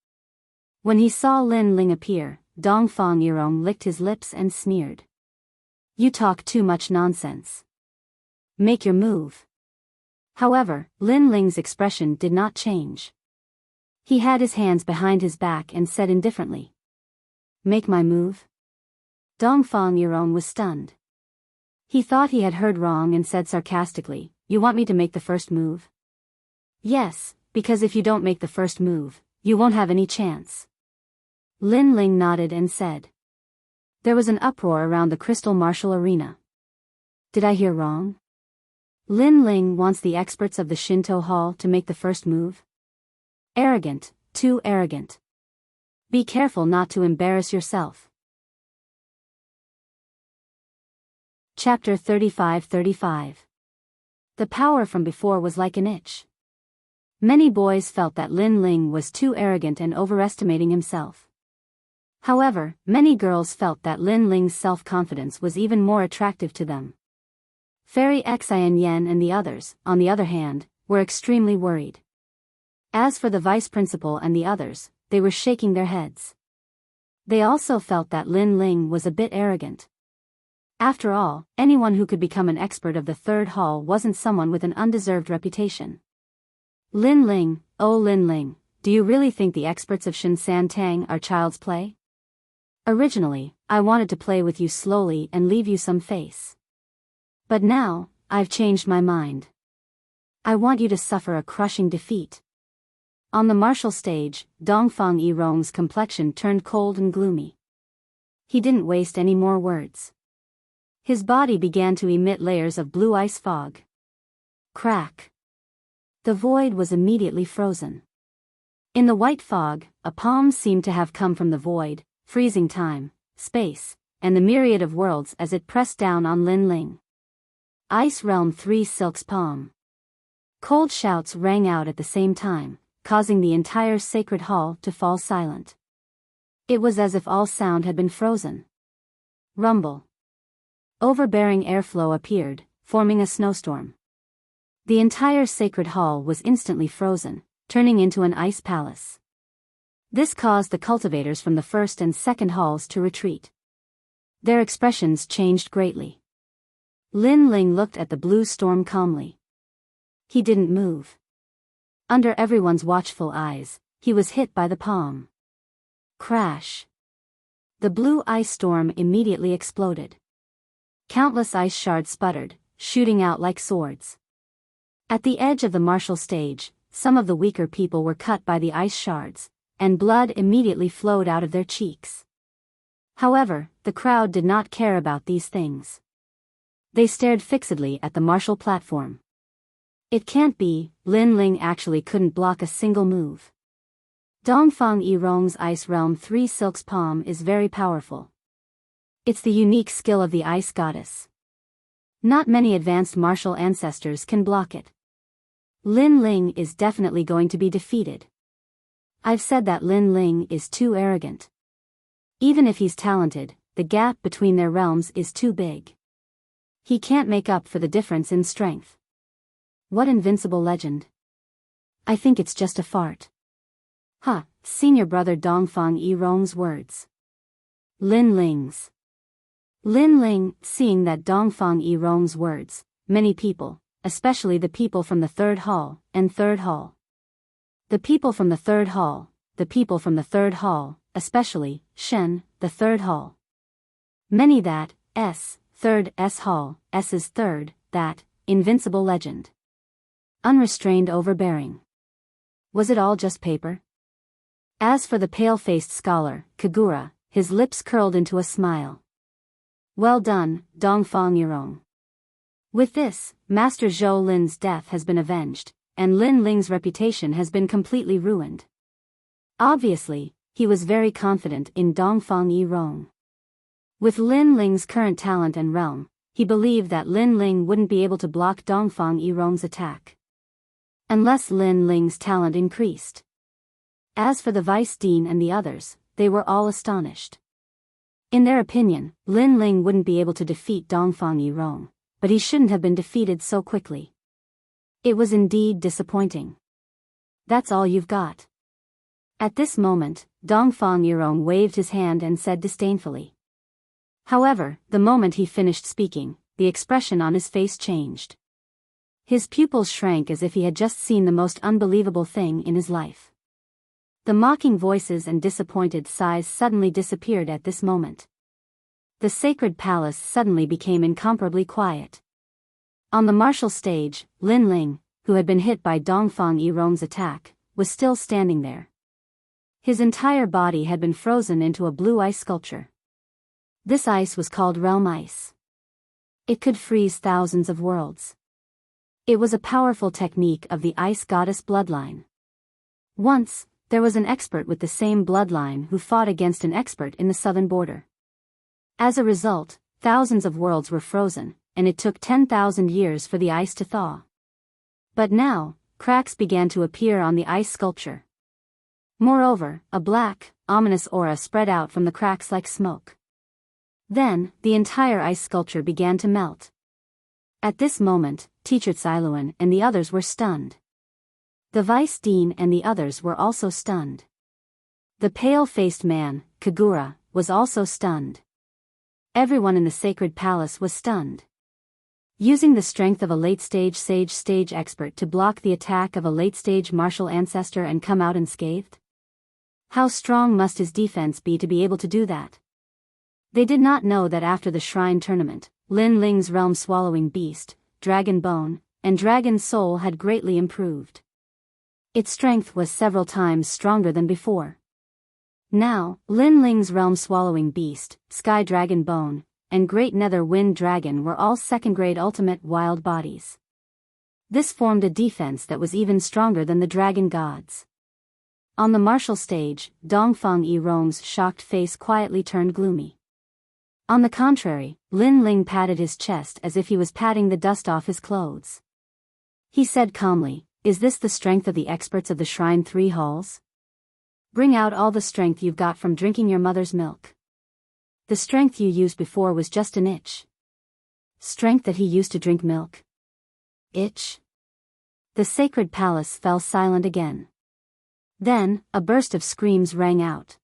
When he saw Lin Ling appear, Dongfang Yirong licked his lips and sneered. You talk too much nonsense. Make your move. However, Lin Ling's expression did not change. He had his hands behind his back and said indifferently. Make my move? Dongfang Yirong was stunned. He thought he had heard wrong and said sarcastically, You want me to make the first move? Yes, because if you don't make the first move, you won't have any chance. Lin Ling nodded and said. There was an uproar around the crystal martial arena. Did I hear wrong? Lin Ling wants the experts of the Shinto Hall to make the first move? Arrogant, too arrogant. Be careful not to embarrass yourself. Chapter 35-35. The power from before was like an itch. Many boys felt that Lin Ling was too arrogant and overestimating himself. However, many girls felt that Lin Ling's self-confidence was even more attractive to them. Fairy Xian Yen and the others, on the other hand, were extremely worried. As for the vice principal and the others, they were shaking their heads. They also felt that Lin Ling was a bit arrogant. After all, anyone who could become an expert of the third hall wasn't someone with an undeserved reputation. Lin Ling, oh Lin Ling, do you really think the experts of Shinsan Tang are child's play? Originally, I wanted to play with you slowly and leave you some face. But now, I've changed my mind. I want you to suffer a crushing defeat. On the martial stage, Dongfang Yirong's complexion turned cold and gloomy. He didn't waste any more words. His body began to emit layers of blue ice fog. Crack. The void was immediately frozen. In the white fog, a palm seemed to have come from the void, freezing time, space, and the myriad of worlds as it pressed down on Lin Ling. Ice Realm 3 Silk's palm. Cold shouts rang out at the same time, causing the entire sacred hall to fall silent. It was as if all sound had been frozen. Rumble. Overbearing airflow appeared, forming a snowstorm. The entire sacred hall was instantly frozen, turning into an ice palace. This caused the cultivators from the first and second halls to retreat. Their expressions changed greatly. Lin Ling looked at the blue storm calmly. He didn't move. Under everyone's watchful eyes, he was hit by the palm. Crash. The blue ice storm immediately exploded. Countless ice shards sputtered, shooting out like swords. At the edge of the martial stage, some of the weaker people were cut by the ice shards, and blood immediately flowed out of their cheeks. However, the crowd did not care about these things. They stared fixedly at the martial platform. It can't be, Lin Ling actually couldn't block a single move. Dongfang Yirong's Ice Realm 3 Silk's palm is very powerful. It's the unique skill of the ice goddess. Not many advanced martial ancestors can block it. Lin Ling is definitely going to be defeated. I've said that Lin Ling is too arrogant. Even if he's talented, the gap between their realms is too big. He can't make up for the difference in strength. What invincible legend. I think it's just a fart. Senior brother Dongfang Yirong's words. Lin Ling's. Lin Ling, seeing that Dongfang Yirong's words, many people, especially the people from the third hall, and third hall. The people from the third hall, the people from the third hall, especially, Shen, the third hall. Many that, third hall, S's third, that, invincible legend. Unrestrained overbearing. Was it all just paper? As for the pale-faced scholar, Kagura, his lips curled into a smile. Well done, Dongfang Yirong. With this, Master Zhou Lin's death has been avenged, and Lin Ling's reputation has been completely ruined. Obviously, he was very confident in Dongfang Yirong. With Lin Ling's current talent and realm, he believed that Lin Ling wouldn't be able to block Dongfang Yirong's attack. Unless Lin Ling's talent increased. As for the Vice Dean and the others, they were all astonished. In their opinion, Lin Ling wouldn't be able to defeat Dongfang Yirong, but he shouldn't have been defeated so quickly. It was indeed disappointing. That's all you've got? At this moment, Dongfang Yirong waved his hand and said disdainfully. However, the moment he finished speaking, the expression on his face changed. His pupils shrank as if he had just seen the most unbelievable thing in his life. The mocking voices and disappointed sighs suddenly disappeared at this moment. The sacred palace suddenly became incomparably quiet. On the martial stage, Lin Ling, who had been hit by Dongfang Yirong's attack, was still standing there. His entire body had been frozen into a blue ice sculpture. This ice was called realm ice. It could freeze thousands of worlds. It was a powerful technique of the ice goddess bloodline. Once, there was an expert with the same bloodline who fought against an expert in the southern border. As a result, thousands of worlds were frozen, and it took 10,000 years for the ice to thaw. But now, cracks began to appear on the ice sculpture. Moreover, a black, ominous aura spread out from the cracks like smoke. Then, the entire ice sculpture began to melt. At this moment, Teacher Cailuan and the others were stunned. The vice dean and the others were also stunned. The pale-faced man, Kagura, was also stunned. Everyone in the sacred palace was stunned. Using the strength of a late-stage stage expert to block the attack of a late-stage martial ancestor and come out unscathed? How strong must his defense be to be able to do that? They did not know that after the shrine tournament, Lin Ling's realm-swallowing beast, Dragon Bone, and Dragon Soul had greatly improved. Its strength was several times stronger than before. Now, Lin Ling's realm-swallowing beast, Sky Dragon Bone, and Great Nether Wind Dragon were all second-grade ultimate wild bodies. This formed a defense that was even stronger than the dragon gods. On the martial stage, Dongfang Yirong's shocked face quietly turned gloomy. On the contrary, Lin Ling patted his chest as if he was patting the dust off his clothes. He said calmly, "Is this the strength of the experts of the Shrine 3 halls? Bring out all the strength you've got from drinking your mother's milk. The strength you used before was just an itch." Strength that he used to drink milk? Itch? The sacred palace fell silent again. Then, a burst of screams rang out.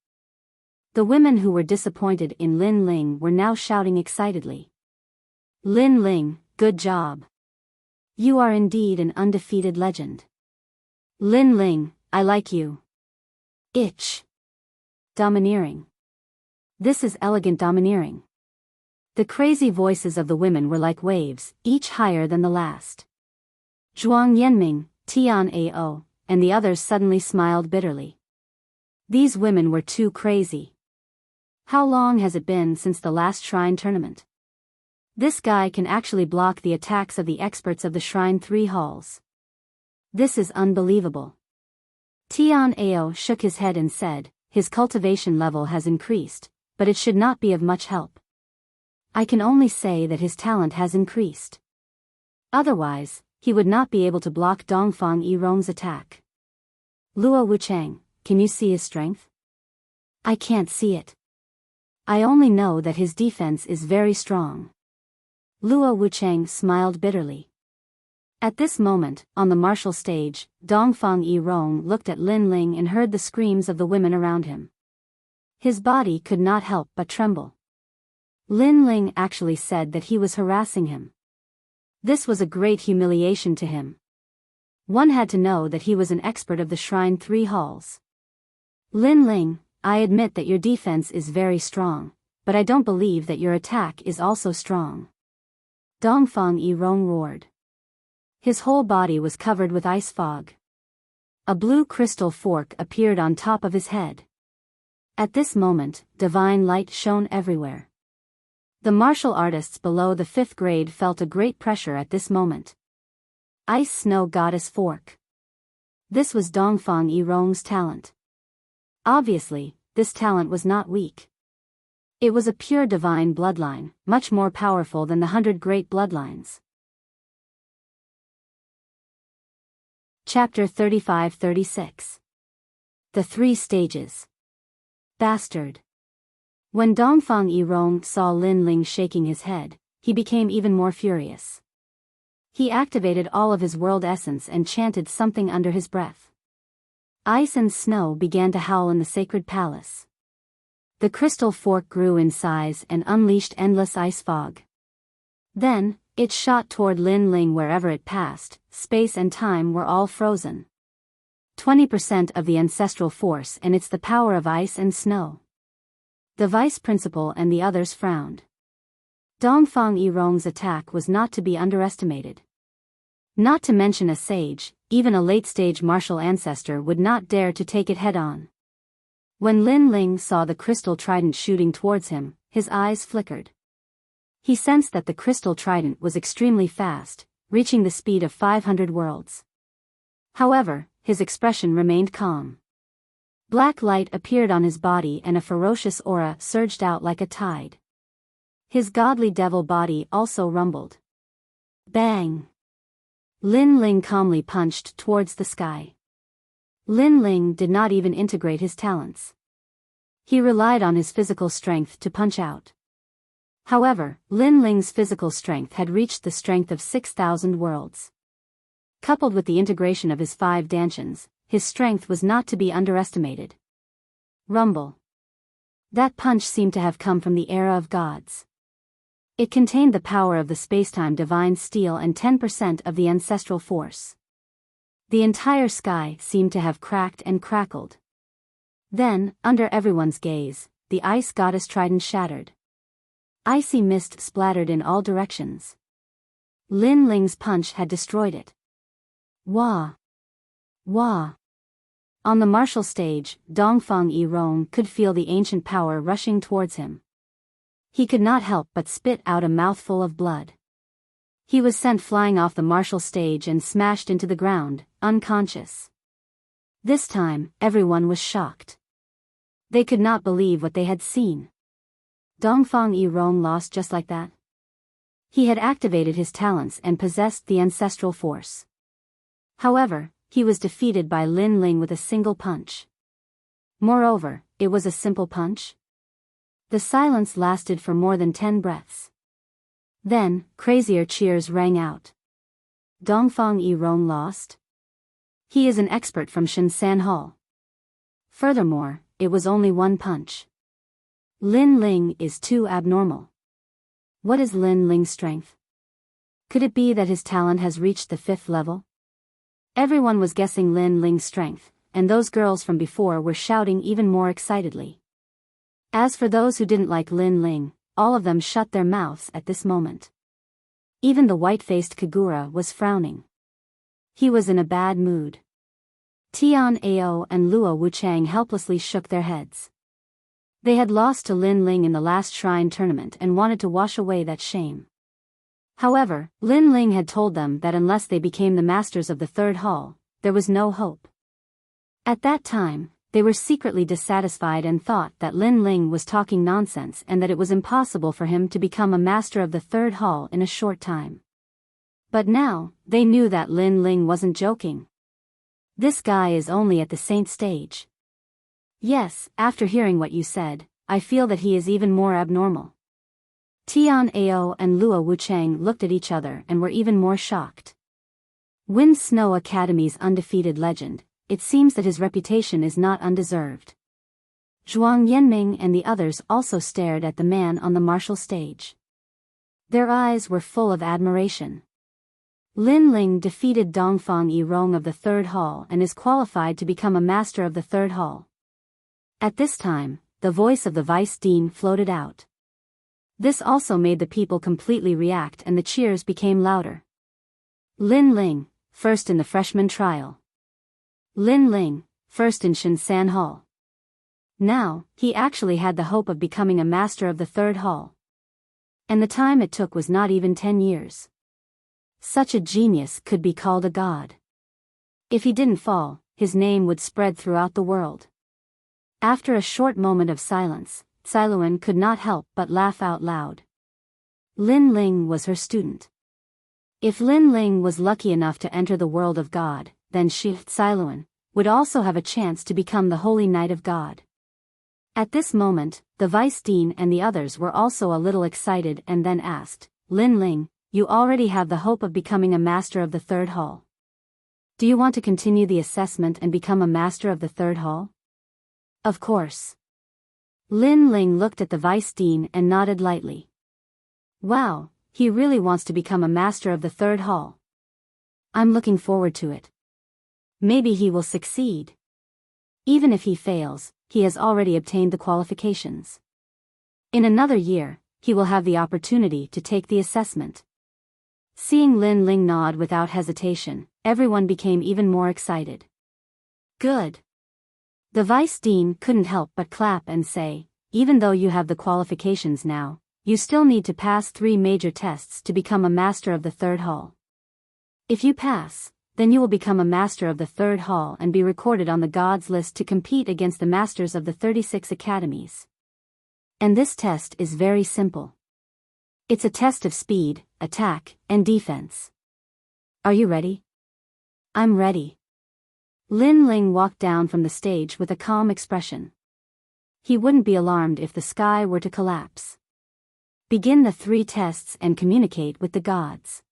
The women who were disappointed in Lin Ling were now shouting excitedly. "Lin Ling, good job. You are indeed an undefeated legend. Lin Ling, I like you. Itch. Domineering. This is elegant domineering." The crazy voices of the women were like waves, each higher than the last. Zhuang Yanming, Tian Ao, and the others suddenly smiled bitterly. These women were too crazy. How long has it been since the last shrine tournament? This guy can actually block the attacks of the experts of the Shrine 3 halls. This is unbelievable. Tian Ao shook his head and said, "His cultivation level has increased, but it should not be of much help. I can only say that his talent has increased. Otherwise, he would not be able to block Dongfang Yirong's attack." "Luo Wuchang, can you see his strength?" "I can't see it. I only know that his defense is very strong." Luo Wuchang smiled bitterly. At this moment, on the martial stage, Dongfang Yirong looked at Lin Ling and heard the screams of the women around him. His body could not help but tremble. Lin Ling actually said that he was harassing him. This was a great humiliation to him. One had to know that he was an expert of the Shrine 3 halls. "Lin Ling, I admit that your defense is very strong, but I don't believe that your attack is also strong." Dongfang Yirong roared. His whole body was covered with ice fog. A blue crystal fork appeared on top of his head. At this moment, divine light shone everywhere. The martial artists below the 5th grade felt a great pressure at this moment. Ice Snow Goddess Fork. This was Dongfang Yirong's talent. Obviously, this talent was not weak. It was a pure divine bloodline, much more powerful than the 100 great bloodlines. Chapter 35-36. The 3 Stages. Bastard. When Dongfang Yirong saw Lin Ling shaking his head, he became even more furious. He activated all of his world essence and chanted something under his breath. Ice and snow began to howl in the sacred palace. The crystal fork grew in size and unleashed endless ice fog. Then, it shot toward Lin Ling. Wherever it passed, space and time were all frozen. 20% of the ancestral force, and it's the power of ice and snow. The vice principal and the others frowned. Dongfang Yirong's attack was not to be underestimated. Not to mention a sage, even a late-stage martial ancestor would not dare to take it head-on. When Lin Ling saw the crystal trident shooting towards him, his eyes flickered. He sensed that the crystal trident was extremely fast, reaching the speed of 500 worlds. However, his expression remained calm. Black light appeared on his body and a ferocious aura surged out like a tide. His godly devil body also rumbled. Bang! Lin Ling calmly punched towards the sky. Lin Ling did not even integrate his talents. He relied on his physical strength to punch out. However, Lin Ling's physical strength had reached the strength of 6,000 worlds. Coupled with the integration of his 5 dantians, his strength was not to be underestimated. Rumble. That punch seemed to have come from the era of gods. It contained the power of the spacetime divine steel and 10% of the ancestral force. The entire sky seemed to have cracked and crackled. Then, under everyone's gaze, the ice goddess trident shattered. Icy mist splattered in all directions. Lin Ling's punch had destroyed it. Wah! Wah! On the martial stage, Dongfang Yirong could feel the ancient power rushing towards him. He could not help but spit out a mouthful of blood. He was sent flying off the martial stage and smashed into the ground, unconscious. This time, everyone was shocked. They could not believe what they had seen. Dongfang Yirong lost just like that. He had activated his talents and possessed the ancestral force. However, he was defeated by Lin Ling with a single punch. Moreover, it was a simple punch. The silence lasted for more than 10 breaths. Then, crazier cheers rang out. Dongfang Yirong lost? He is an expert from Shinsan Hall. Furthermore, it was only one punch. Lin Ling is too abnormal. What is Lin Ling's strength? Could it be that his talent has reached the 5th level? Everyone was guessing Lin Ling's strength, and those girls from before were shouting even more excitedly. As for those who didn't like Lin Ling, all of them shut their mouths at this moment. Even the white-faced Kagura was frowning. He was in a bad mood. Tian Ao and Luo Wuchang helplessly shook their heads. They had lost to Lin Ling in the last shrine tournament and wanted to wash away that shame. However, Lin Ling had told them that unless they became the masters of the 3rd hall, there was no hope. At that time, they were secretly dissatisfied and thought that Lin Ling was talking nonsense and that it was impossible for him to become a master of the 3rd hall in a short time. But now, they knew that Lin Ling wasn't joking. This guy is only at the saint stage. Yes, after hearing what you said, I feel that he is even more abnormal. Tian Ao and Luo Wuchang looked at each other and were even more shocked. Wind Snow Academy's undefeated legend, it seems that his reputation is not undeserved. Zhuang Yanming and the others also stared at the man on the martial stage. Their eyes were full of admiration. Lin Ling defeated Dongfang Yirong of the 3rd hall and is qualified to become a master of the 3rd hall. At this time, the voice of the vice dean floated out. This also made the people completely react and the cheers became louder. Lin Ling, first in the freshman trial. Lin Ling, first in Shinsan Hall. Now, he actually had the hope of becoming a master of the 3rd hall. And the time it took was not even 10 years. Such a genius could be called a god. If he didn't fall, his name would spread throughout the world. After a short moment of silence, Xiluan could not help but laugh out loud. Lin Ling was her student. If Lin Ling was lucky enough to enter the world of God, then she, Xiluan, would also have a chance to become the Holy Knight of God. At this moment, the Vice Dean and the others were also a little excited and then asked, Lin Ling, you already have the hope of becoming a master of the 3rd hall. Do you want to continue the assessment and become a master of the third hall? Of course. Lin Ling looked at the vice dean and nodded lightly. Wow, he really wants to become a master of the third hall. I'm looking forward to it. Maybe he will succeed. Even if he fails, he has already obtained the qualifications. In another year, he will have the opportunity to take the assessment. Seeing Lin Ling nod without hesitation, everyone became even more excited. Good. The vice dean couldn't help but clap and say, even though you have the qualifications now, you still need to pass 3 major tests to become a master of the third hall. If you pass, then you will become a master of the third hall and be recorded on the gods list to compete against the masters of the 36 academies. And this test is very simple. It's a test of speed, attack, and defense. Are you ready? I'm ready. Lin Ling walked down from the stage with a calm expression. He wouldn't be alarmed if the sky were to collapse. Begin the 3 tests and communicate with the gods.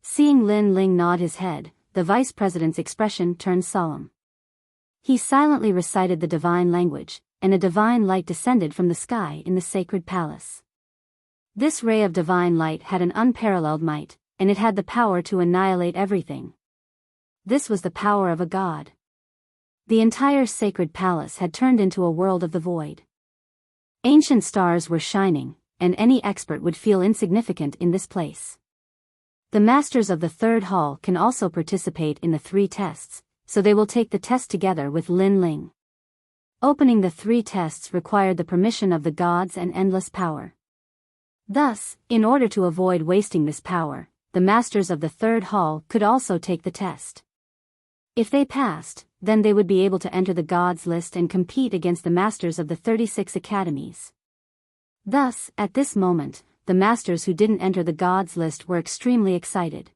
Seeing Lin Ling nod his head, the vice president's expression turned solemn. He silently recited the divine language, and a divine light descended from the sky in the sacred palace. This ray of divine light had an unparalleled might, and it had the power to annihilate everything. This was the power of a god. The entire sacred palace had turned into a world of the void. Ancient stars were shining, and any expert would feel insignificant in this place. The masters of the third hall can also participate in the 3 tests, so they will take the test together with Lin Ling. Opening the 3 tests required the permission of the gods and endless power. Thus, in order to avoid wasting this power, the masters of the third hall could also take the test. If they passed, then they would be able to enter the gods list and compete against the masters of the 36 academies. Thus, at this moment, the masters who didn't enter the gods list were extremely excited.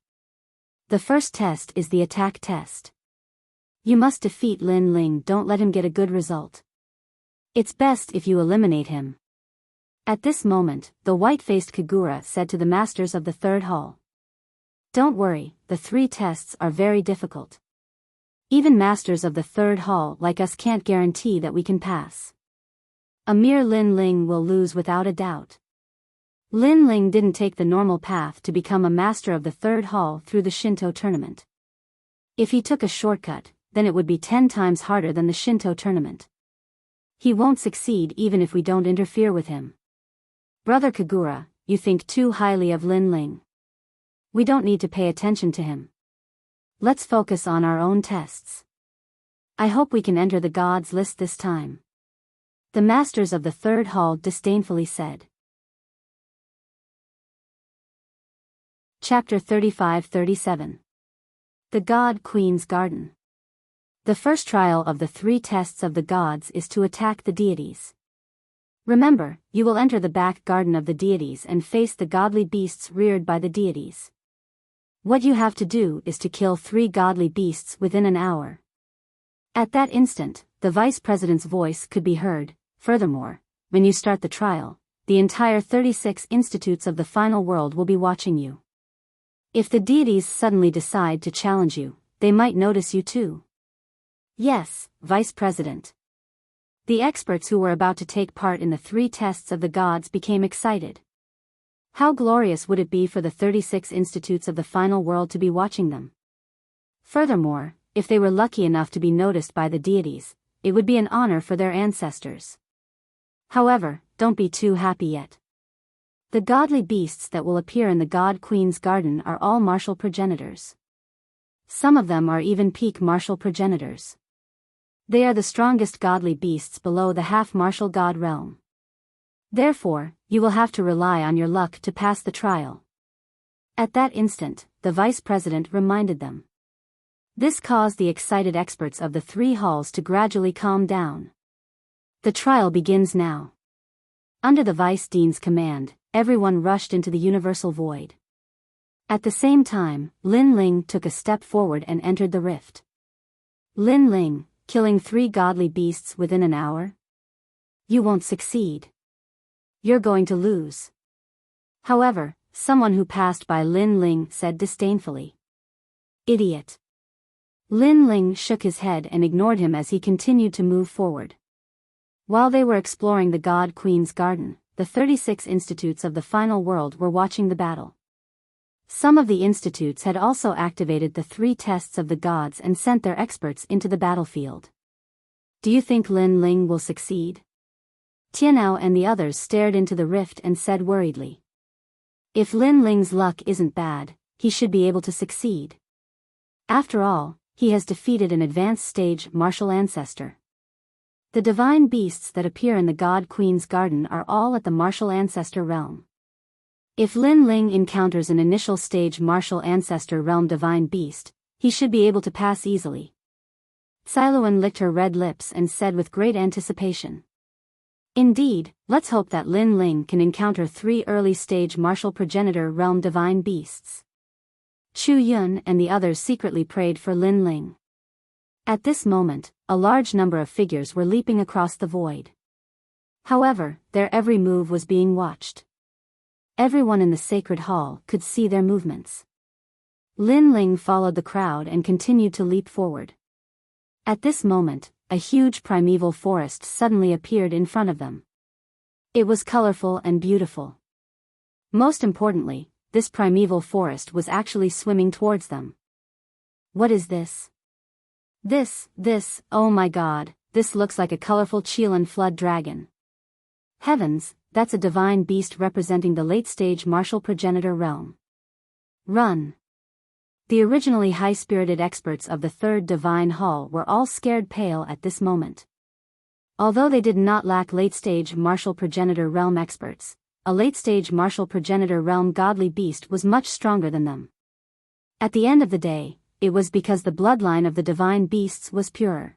The first test is the attack test. You must defeat Lin Ling, don't let him get a good result. It's best if you eliminate him. At this moment, the white-faced Kagura said to the masters of the third hall. Don't worry, the 3 tests are very difficult. Even masters of the third hall like us can't guarantee that we can pass. A mere Lin Ling will lose without a doubt. Lin Ling didn't take the normal path to become a master of the third hall through the Shinto tournament. If he took a shortcut, then it would be 10 times harder than the Shinto tournament. He won't succeed even if we don't interfere with him. Brother Kagura, you think too highly of Lin Ling. We don't need to pay attention to him. Let's focus on our own tests. I hope we can enter the gods list this time. The masters of the third hall disdainfully said. Chapter 35-37. The God Queen's Garden. The first trial of the 3 tests of the gods is to attack the deities. Remember, you will enter the back garden of the deities and face the godly beasts reared by the deities. What you have to do is to kill 3 godly beasts within an hour. At that instant, the vice president's voice could be heard. Furthermore, when you start the trial, the entire 36 institutes of the final world will be watching you. If the deities suddenly decide to challenge you, they might notice you too. Yes, Vice President. The experts who were about to take part in the 3 tests of the gods became excited. How glorious would it be for the 36 institutes of the final world to be watching them? Furthermore, if they were lucky enough to be noticed by the deities, it would be an honor for their ancestors. However, don't be too happy yet. The godly beasts that will appear in the God Queen's Garden are all martial progenitors. Some of them are even peak martial progenitors. They are the strongest godly beasts below the half-martial god realm. Therefore, you will have to rely on your luck to pass the trial. At that instant, the vice president reminded them. This caused the excited experts of the 3 halls to gradually calm down. The trial begins now. Under the vice dean's command, everyone rushed into the universal void. At the same time, Lin Ling took a step forward and entered the rift. Lin Ling, killing 3 godly beasts within an hour? You won't succeed. You're going to lose. However, someone who passed by Lin Ling said disdainfully. Idiot. Lin Ling shook his head and ignored him as he continued to move forward. While they were exploring the God Queen's garden, the 36 institutes of the final world were watching the battle. Some of the institutes had also activated the 3 tests of the gods and sent their experts into the battlefield. Do you think Lin Ling will succeed? Tianao and the others stared into the rift and said worriedly. If Lin Ling's luck isn't bad, he should be able to succeed. After all, he has defeated an advanced stage martial ancestor. The divine beasts that appear in the God Queen's garden are all at the martial ancestor realm. If Lin Ling encounters an initial stage martial ancestor realm divine beast, he should be able to pass easily. Cailuan licked her red lips and said with great anticipation. Indeed, let's hope that Lin Ling can encounter 3 early stage martial progenitor realm divine beasts. Chu Yun and the others secretly prayed for Lin Ling. At this moment, a large number of figures were leaping across the void. However, their every move was being watched. Everyone in the sacred hall could see their movements. Lin Ling followed the crowd and continued to leap forward. At this moment, a huge primeval forest suddenly appeared in front of them. It was colorful and beautiful. Most importantly, this primeval forest was actually swimming towards them. What is this? This, oh my god, this looks like a colorful Chilan flood dragon. Heavens, that's a divine beast representing the late-stage martial progenitor realm. Run! The originally high-spirited experts of the Third Divine Hall were all scared pale at this moment. Although they did not lack late-stage martial progenitor realm experts, a late-stage martial progenitor realm godly beast was much stronger than them. At the end of the day, it was because the bloodline of the divine beasts was purer.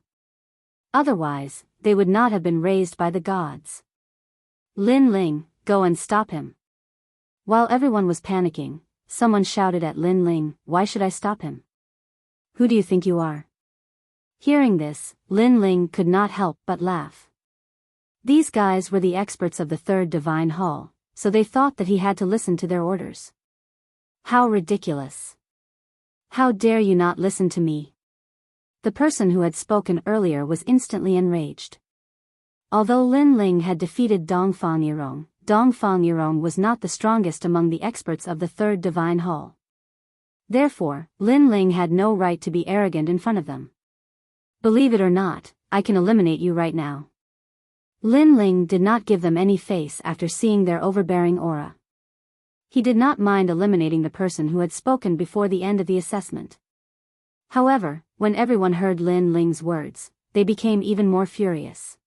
Otherwise, they would not have been raised by the gods. Lin Ling, go and stop him. While everyone was panicking, someone shouted at Lin Ling, why should I stop him? Who do you think you are? Hearing this, Lin Ling could not help but laugh. These guys were the experts of the Third Divine Hall, so they thought that he had to listen to their orders. How ridiculous! How dare you not listen to me? The person who had spoken earlier was instantly enraged. Although Lin Ling had defeated Dongfang Yirong was not the strongest among the experts of the Third Divine Hall. Therefore, Lin Ling had no right to be arrogant in front of them. Believe it or not, I can eliminate you right now. Lin Ling did not give them any face after seeing their overbearing aura. He did not mind eliminating the person who had spoken before the end of the assessment. However, when everyone heard Lin Ling's words, they became even more furious.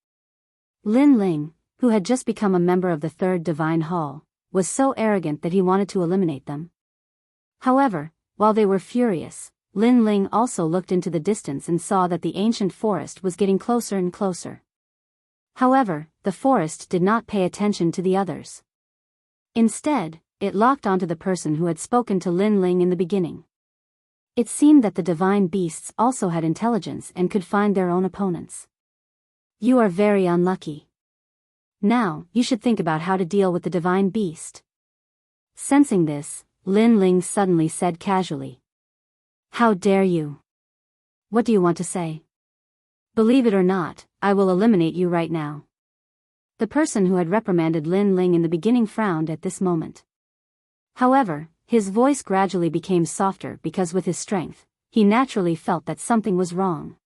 Lin Ling, who had just become a member of the Third Divine Hall, was so arrogant that he wanted to eliminate them. However, while they were furious, Lin Ling also looked into the distance and saw that the ancient forest was getting closer and closer. However, the forest did not pay attention to the others. Instead, it locked onto the person who had spoken to Lin Ling in the beginning. It seemed that the divine beasts also had intelligence and could find their own opponents. You are very unlucky. Now, you should think about how to deal with the divine beast. Sensing this, Lin Ling suddenly said casually. How dare you? What do you want to say? Believe it or not, I will eliminate you right now. The person who had reprimanded Lin Ling in the beginning frowned at this moment. However, his voice gradually became softer because with his strength, he naturally felt that something was wrong.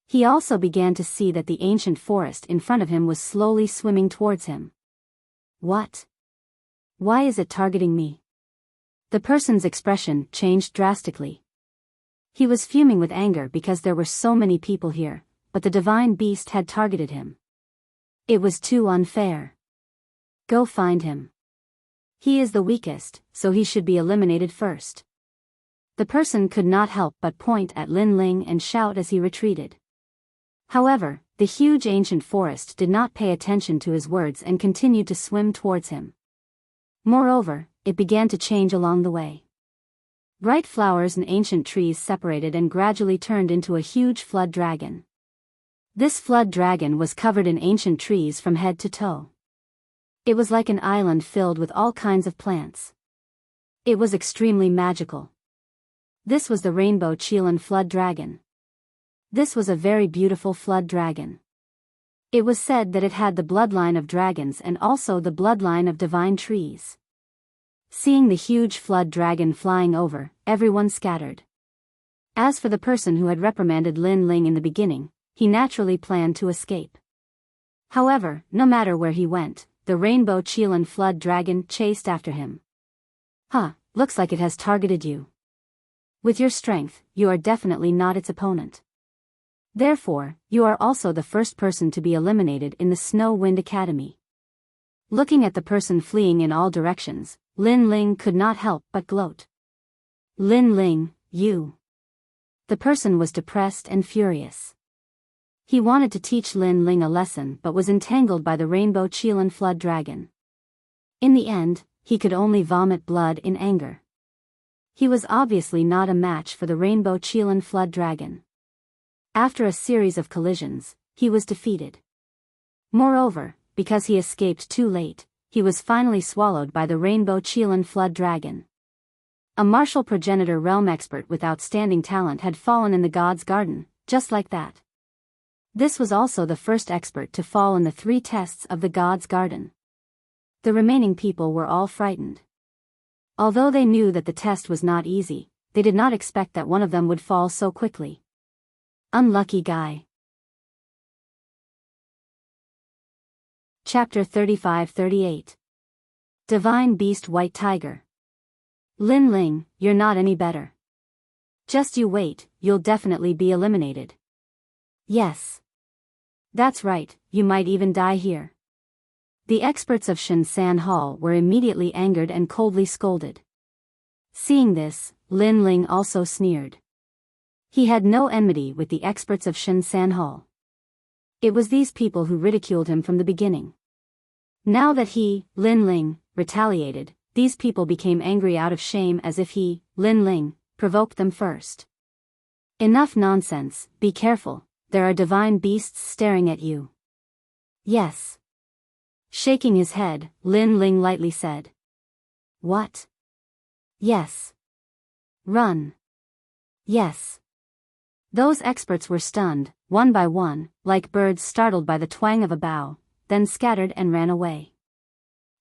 He also began to see that the ancient forest in front of him was slowly swimming towards him. What? Why is it targeting me? The person's expression changed drastically. He was fuming with anger because there were so many people here, but the divine beast had targeted him. It was too unfair. Go find him. He is the weakest, so he should be eliminated first. The person could not help but point at Lin Ling and shout as he retreated. However, the huge ancient forest did not pay attention to his words and continued to swim towards him. Moreover, it began to change along the way. Bright flowers and ancient trees separated and gradually turned into a huge flood dragon. This flood dragon was covered in ancient trees from head to toe. It was like an island filled with all kinds of plants. It was extremely magical. This was the rainbow Qilin flood dragon. This was a very beautiful flood dragon. It was said that it had the bloodline of dragons and also the bloodline of divine trees. Seeing the huge flood dragon flying over, everyone scattered. As for the person who had reprimanded Lin Ling in the beginning, he naturally planned to escape. However, no matter where he went, the rainbow Qilin flood dragon chased after him. Looks like it has targeted you. With your strength, you are definitely not its opponent. Therefore, you are also the first person to be eliminated in the Snow Wind Academy. Looking at the person fleeing in all directions, Lin Ling could not help but gloat. Lin Ling, you. The person was depressed and furious. He wanted to teach Lin Ling a lesson but was entangled by the rainbow Qilin flood dragon. In the end, he could only vomit blood in anger. He was obviously not a match for the rainbow Qilin flood dragon. After a series of collisions, he was defeated. Moreover, because he escaped too late, he was finally swallowed by the rainbow Qilin flood dragon. A martial progenitor realm expert with outstanding talent had fallen in the God's Garden, just like that. This was also the first expert to fall in the 3 tests of the God's Garden. The remaining people were all frightened. Although they knew that the test was not easy, they did not expect that one of them would fall so quickly. Unlucky guy. Chapter 35-38. Divine Beast White Tiger. Lin Ling, you're not any better. Just you wait, you'll definitely be eliminated. Yes. That's right, you might even die here. The experts of Shinsan Hall were immediately angered and coldly scolded. Seeing this, Lin Ling also sneered. He had no enmity with the experts of Shinsan Hall. It was these people who ridiculed him from the beginning. Now that he, Lin Ling, retaliated, these people became angry out of shame as if he, Lin Ling, provoked them first. Enough nonsense, be careful, there are divine beasts staring at you. Yes. Shaking his head, Lin Ling lightly said. What? Yes. Run. Yes. Those experts were stunned, one by one, like birds startled by the twang of a bow, then scattered and ran away.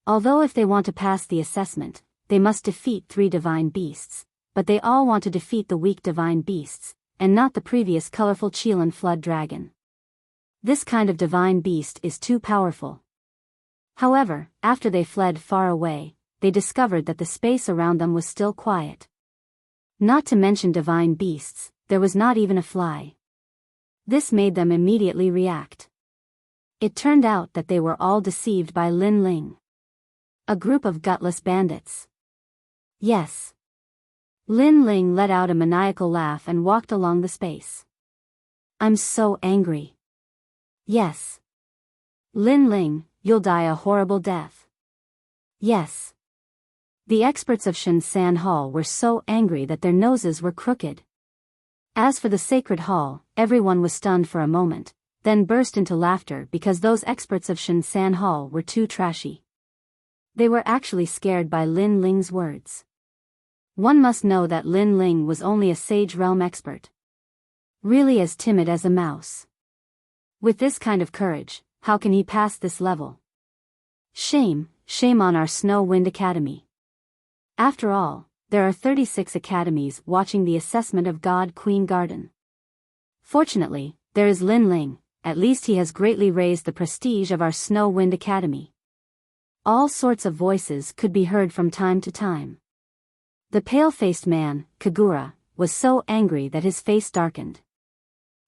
Although if they want to pass the assessment, they must defeat 3 divine beasts, but they all want to defeat the weak divine beasts, and not the previous colorful Qilin flood dragon. This kind of divine beast is too powerful. However, after they fled far away, they discovered that the space around them was still quiet. Not to mention divine beasts, there was not even a fly. This made them immediately react. It turned out that they were all deceived by Lin Ling. A group of gutless bandits. Yes. Lin Ling let out a maniacal laugh and walked along the space. I'm so angry. Yes. Lin Ling, you'll die a horrible death. Yes. The experts of Shinsan Hall were so angry that their noses were crooked. As for the sacred hall, everyone was stunned for a moment, then burst into laughter because those experts of Shinsan Hall were too trashy. They were actually scared by Lin Ling's words. One must know that Lin Ling was only a sage realm expert. Really as timid as a mouse. With this kind of courage, how can he pass this level? Shame, shame on our Snow Wind Academy. After all, there are 36 academies watching the assessment of God Queen Garden. Fortunately, there is Lin Ling, at least he has greatly raised the prestige of our Snow Wind Academy. All sorts of voices could be heard from time to time. The pale-faced man, Kagura, was so angry that his face darkened.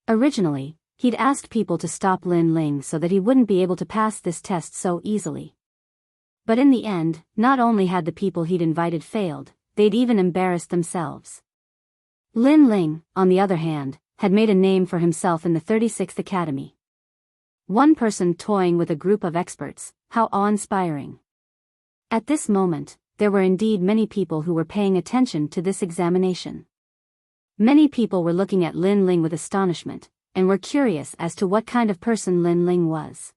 Originally, he'd asked people to stop Lin Ling so that he wouldn't be able to pass this test so easily. But in the end, not only had the people he'd invited failed, they'd even embarrassed themselves. Lin Ling, on the other hand, had made a name for himself in the 36th Academy. One person toying with a group of experts, how awe-inspiring. At this moment, there were indeed many people who were paying attention to this examination. Many people were looking at Lin Ling with astonishment, and were curious as to what kind of person Lin Ling was.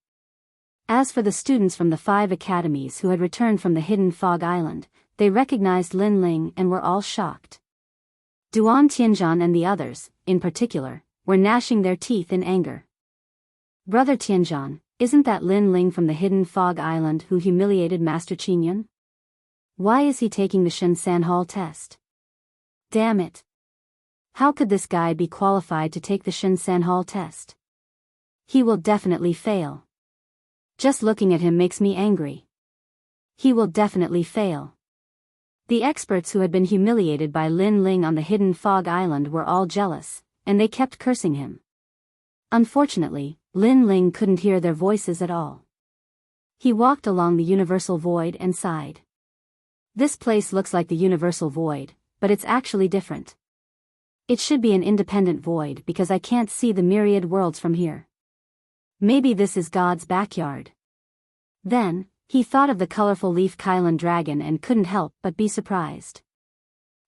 As for the students from the 5 academies who had returned from the hidden Fog Island, they recognized Lin Ling and were all shocked. Duan Tianzhan and the others, in particular, were gnashing their teeth in anger. Brother Tianzhan, isn't that Lin Ling from the Hidden Fog Island who humiliated Master Qingyun? Why is he taking the Shensan Hall test? Damn it. How could this guy be qualified to take the Shensan Hall test? He will definitely fail. Just looking at him makes me angry. He will definitely fail. The experts who had been humiliated by Lin Ling on the Hidden Fog Island were all jealous, and they kept cursing him. Unfortunately, Lin Ling couldn't hear their voices at all. He walked along the universal void and sighed. This place looks like the universal void, but it's actually different. It should be an independent void because I can't see the myriad worlds from here. Maybe this is God's backyard. Then, he thought of the colorful leaf Kylan dragon and couldn't help but be surprised.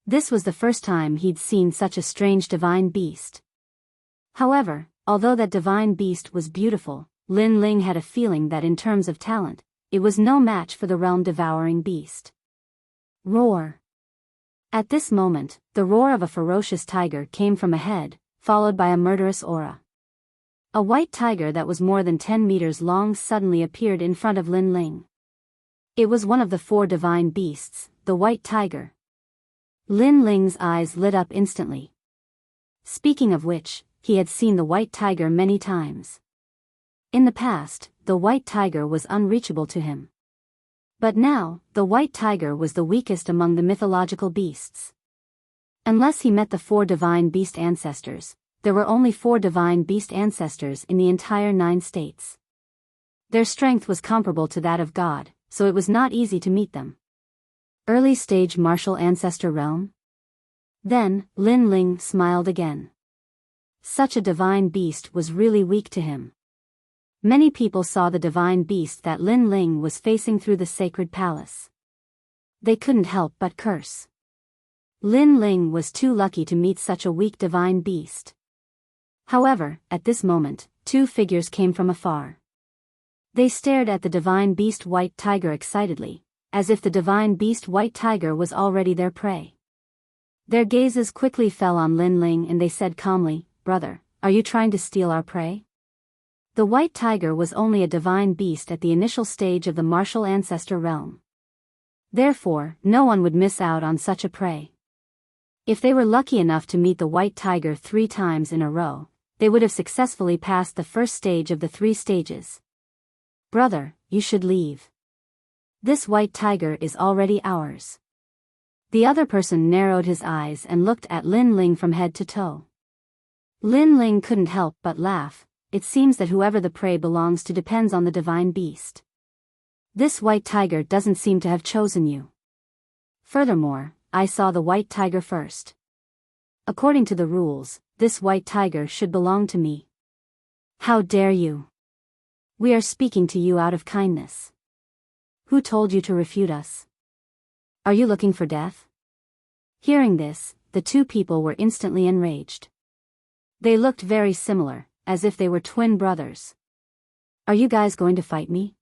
This was the first time he'd seen such a strange divine beast. However, although that divine beast was beautiful, Lin Ling had a feeling that in terms of talent, it was no match for the realm-devouring beast. Roar. At this moment, the roar of a ferocious tiger came from ahead, followed by a murderous aura. A white tiger that was more than 10 meters long suddenly appeared in front of Lin Ling. It was one of the 4 divine beasts, the white tiger. Lin Ling's eyes lit up instantly. Speaking of which, he had seen the white tiger many times. In the past, the white tiger was unreachable to him. But now, the white tiger was the weakest among the mythological beasts. Unless he met the 4 divine beast ancestors, there were only 4 divine beast ancestors in the entire 9 states. Their strength was comparable to that of God, so it was not easy to meet them. Early stage martial ancestor realm? Then, Lin Ling smiled again. Such a divine beast was really weak to him. Many people saw the divine beast that Lin Ling was facing through the sacred palace. They couldn't help but curse. Lin Ling was too lucky to meet such a weak divine beast. However, at this moment, 2 figures came from afar. They stared at the divine beast white tiger excitedly, as if the divine beast white tiger was already their prey. Their gazes quickly fell on Lin Ling and they said calmly, "Brother, are you trying to steal our prey?" The white tiger was only a divine beast at the initial stage of the martial ancestor realm. Therefore, no one would miss out on such a prey. If they were lucky enough to meet the white tiger 3 times in a row, they would have successfully passed the first stage of the 3 stages. "Brother, you should leave. This white tiger is already ours." The other person narrowed his eyes and looked at Lin Ling from head to toe. Lin Ling couldn't help but laugh. It seems that whoever the prey belongs to depends on the divine beast. This white tiger doesn't seem to have chosen you. Furthermore, I saw the white tiger first. According to the rules, this white tiger should belong to me. How dare you? We are speaking to you out of kindness. Who told you to refute us? Are you looking for death? Hearing this, the 2 people were instantly enraged. They looked very similar, as if they were twin brothers. Are you guys going to fight me?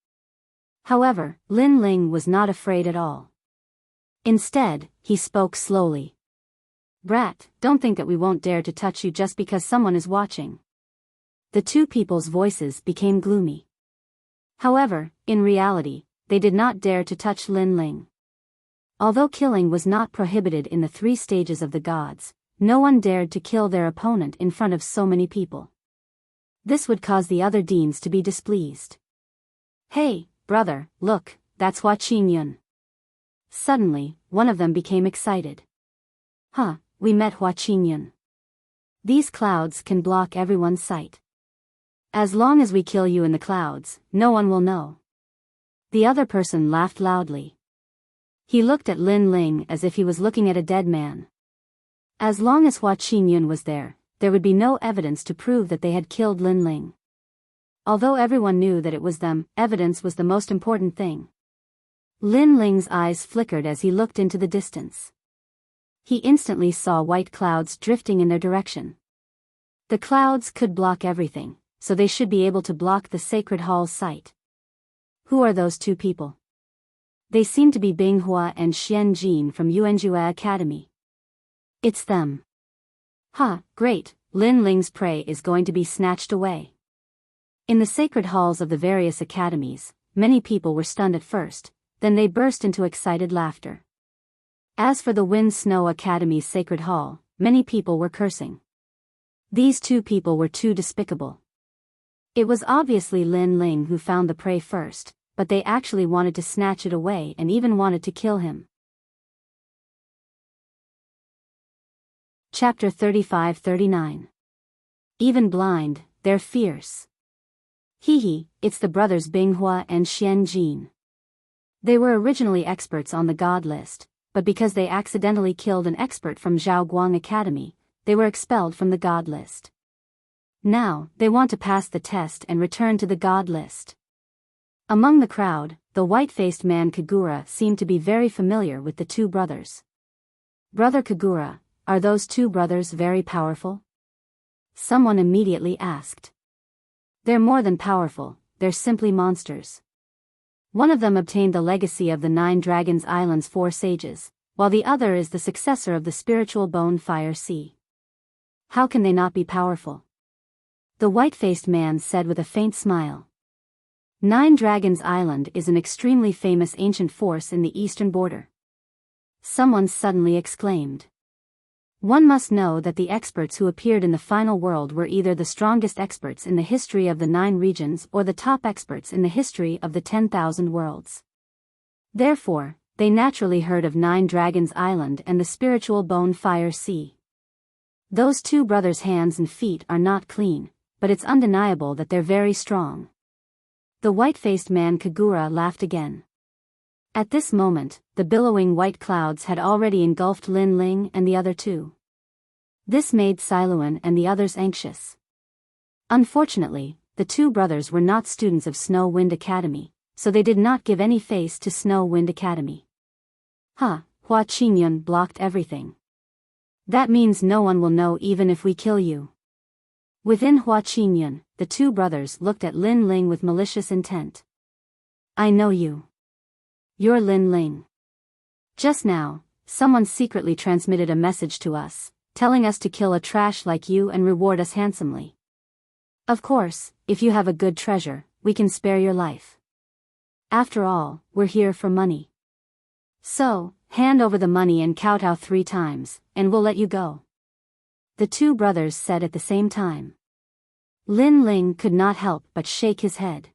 However, Lin Ling was not afraid at all. Instead, he spoke slowly. "Brat, don't think that we won't dare to touch you just because someone is watching." The 2 people's voices became gloomy. However, in reality, they did not dare to touch Lin Ling. Although killing was not prohibited in the 3 stages of the gods, no one dared to kill their opponent in front of so many people. This would cause the other deans to be displeased. "Hey, brother, look, that's Hua Qingyun." Suddenly, one of them became excited. "Huh, we met Hua Qingyun. These clouds can block everyone's sight. As long as we kill you in the clouds, no one will know." The other person laughed loudly. He looked at Lin Ling as if he was looking at a dead man. As long as Hua Qingyun was there would be no evidence to prove that they had killed Lin Ling. Although everyone knew that it was them, evidence was the most important thing. Lin Ling's eyes flickered as he looked into the distance. He instantly saw white clouds drifting in their direction. The clouds could block everything, so they should be able to block the sacred hall's sight. Who are those 2 people? They seem to be Bing Hua and Xian Jin from Yuanjue Academy. It's them. Ha, great, Lin Ling's prey is going to be snatched away. In the sacred halls of the various academies, many people were stunned at first, then they burst into excited laughter. As for the Wind Snow Academy's sacred hall, many people were cursing. These two people were too despicable. It was obviously Lin Ling who found the prey first, but they actually wanted to snatch it away and even wanted to kill him. Chapter 35-39. Even blind, they're fierce. Hee, it's the brothers Binghua and Xian Jin. They were originally experts on the god list, but because they accidentally killed an expert from Zhaoguang Academy, they were expelled from the god list. Now, they want to pass the test and return to the god list. Among the crowd, the white-faced man Kagura seemed to be very familiar with the two brothers. Brother Kagura, are those two brothers very powerful? Someone immediately asked. They're more than powerful, they're simply monsters. One of them obtained the legacy of the 9 Dragons Island's 4 sages, while the other is the successor of the spiritual bone fire sea. How can they not be powerful? The white-faced man said with a faint smile. 9 Dragons Island is an extremely famous ancient force in the eastern border. Someone suddenly exclaimed. One must know that the experts who appeared in the final world were either the strongest experts in the history of the 9 regions or the top experts in the history of the 10,000 worlds. Therefore, they naturally heard of 9 Dragons Island and the spiritual bone fire sea. Those two brothers' hands and feet are not clean, but it's undeniable that they're very strong. The white-faced man Kagura laughed again. At this moment, the billowing white clouds had already engulfed Lin Ling and the other two. This made Siluan and the others anxious. Unfortunately, the two brothers were not students of Snow Wind Academy, so they did not give any face to Snow Wind Academy. Hua Qingyun blocked everything. That means no one will know even if we kill you. Within Hua Qingyun, the two brothers looked at Lin Ling with malicious intent. I know you. You're Lin Ling. Just now, someone secretly transmitted a message to us, telling us to kill a trash like you and reward us handsomely. Of course, if you have a good treasure, we can spare your life. After all, we're here for money. So, hand over the money and kowtow 3 times, and we'll let you go. The two brothers said at the same time. Lin Ling could not help but shake his head.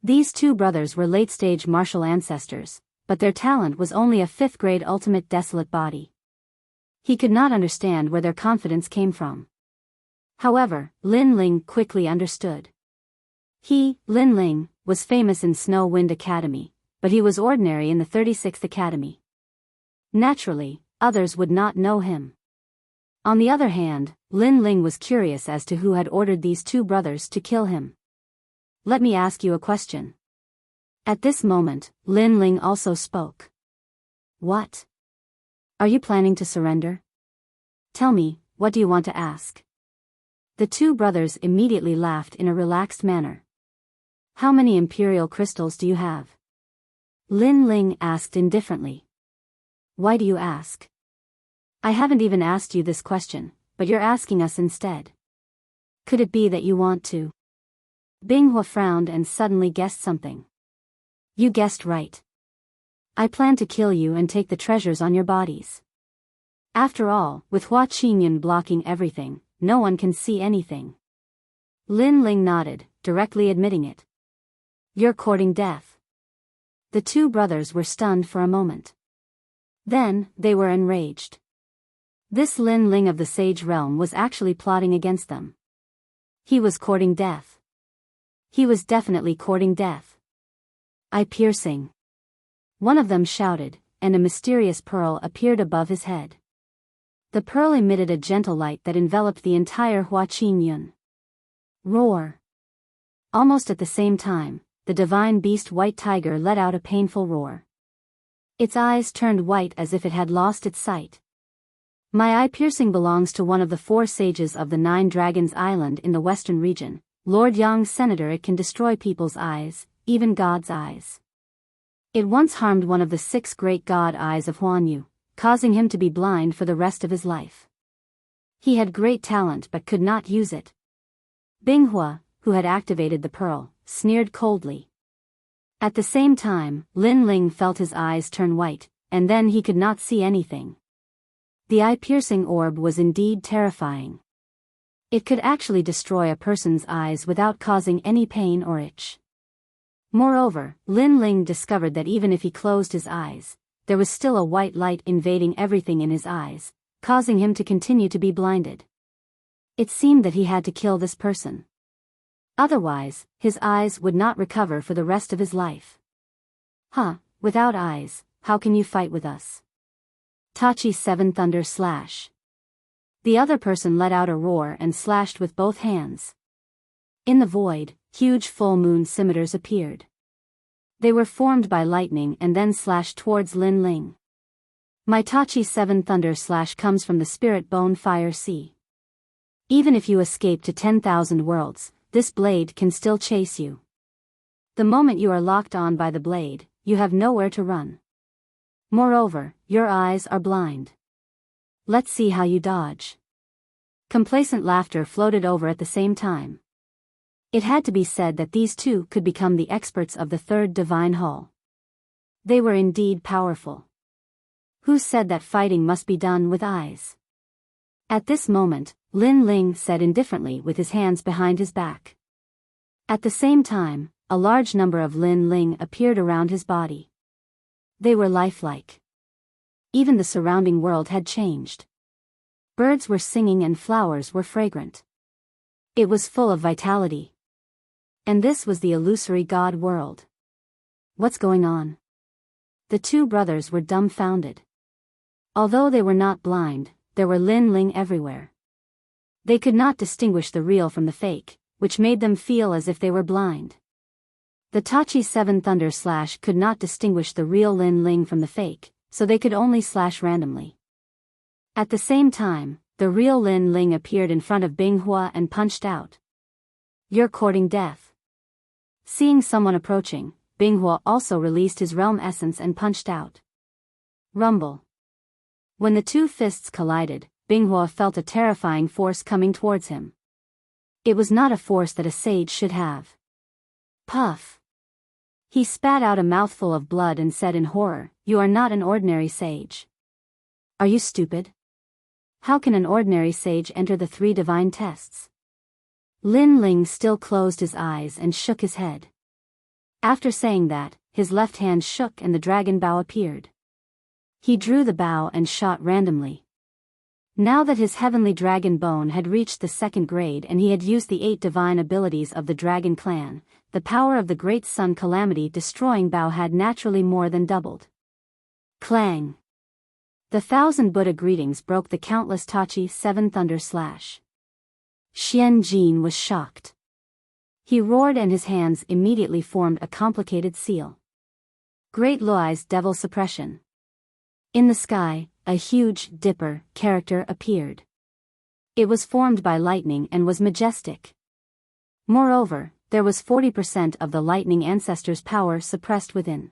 These two brothers were late-stage martial ancestors, but their talent was only a 5th-grade ultimate desolate body. He could not understand where their confidence came from. However, Lin Ling quickly understood. He, Lin Ling, was famous in Snow Wind Academy, but he was ordinary in the 36th Academy. Naturally, others would not know him. On the other hand, Lin Ling was curious as to who had ordered these two brothers to kill him. Let me ask you a question. At this moment, Lin Ling also spoke. What? Are you planning to surrender? Tell me, what do you want to ask? The two brothers immediately laughed in a relaxed manner. How many imperial crystals do you have? Lin Ling asked indifferently. Why do you ask? I haven't even asked you this question, but you're asking us instead. Could it be that you want to? Binghua frowned and suddenly guessed something. You guessed right. I plan to kill you and take the treasures on your bodies. After all, with Hua Qingyun blocking everything, no one can see anything. Lin Ling nodded, directly admitting it. You're courting death. The two brothers were stunned for a moment. Then, they were enraged. This Lin Ling of the Sage Realm was actually plotting against them. He was courting death. He was definitely courting death. Eye-piercing. One of them shouted, and a mysterious pearl appeared above his head. The pearl emitted a gentle light that enveloped the entire Hua Qingyun. Roar. Almost at the same time, the divine beast White Tiger let out a painful roar. Its eyes turned white as if it had lost its sight. My eye-piercing belongs to one of the 4 sages of the 9 Dragons Island in the western region, Lord Yang's senator. It can destroy people's eyes, even God's eyes. It once harmed one of the 6 great god eyes of Huan Yu, causing him to be blind for the rest of his life. He had great talent but could not use it. Binghua, who had activated the pearl, sneered coldly. At the same time, Lin Ling felt his eyes turn white, and then he could not see anything. The eye-piercing orb was indeed terrifying. It could actually destroy a person's eyes without causing any pain or itch. Moreover, Lin Ling discovered that even if he closed his eyes, there was still a white light invading everything in his eyes, causing him to continue to be blinded. It seemed that he had to kill this person. Otherwise, his eyes would not recover for the rest of his life. Without eyes, how can you fight with us? Tachi 7 Thunder Slash. The other person let out a roar and slashed with both hands. In the void, huge full moon scimitars appeared. They were formed by lightning and then slashed towards Lin Ling. My Tachi 7 Thunder Slash comes from the Spirit Bone Fire Sea. Even if you escape to 10,000 worlds, this blade can still chase you. The moment you are locked on by the blade, you have nowhere to run. Moreover, your eyes are blind. Let's see how you dodge. Complacent laughter floated over at the same time. It had to be said that these two could become the experts of the third divine hall. They were indeed powerful. Who said that fighting must be done with eyes? At this moment, Lin Ling said indifferently with his hands behind his back. At the same time, a large number of Lin Ling appeared around his body. They were lifelike. Even the surrounding world had changed. Birds were singing and flowers were fragrant. It was full of vitality. And this was the illusory god world. What's going on? The two brothers were dumbfounded. Although they were not blind, there were Lin Ling everywhere. They could not distinguish the real from the fake, which made them feel as if they were blind. The Tachi 7 Thunder Slash could not distinguish the real Lin Ling from the fake, so they could only slash randomly. At the same time, the real Lin Ling appeared in front of Binghua and punched out. You're courting death. Seeing someone approaching, Binghua also released his realm essence and punched out. Rumble. When the two fists collided, Binghua felt a terrifying force coming towards him. It was not a force that a sage should have. Puff. He spat out a mouthful of blood and said in horror, "You are not an ordinary sage. Are you stupid? How can an ordinary sage enter the three divine tests?" Lin Ling still closed his eyes and shook his head. After saying that, his left hand shook and the dragon bow appeared. He drew the bow and shot randomly. Now that his heavenly dragon bone had reached the 2nd grade and he had used the 8 divine abilities of the dragon clan, the power of the great sun calamity destroying bow had naturally more than doubled. Clang! The 1,000 Buddha greetings broke the countless Tachi 7 Thunder Slash. Xian Jin was shocked. He roared and his hands immediately formed a complicated seal. Great Luai's Devil Suppression. In the sky, a huge dipper character appeared. It was formed by lightning and was majestic. Moreover, there was 40% of the lightning ancestor's power suppressed within.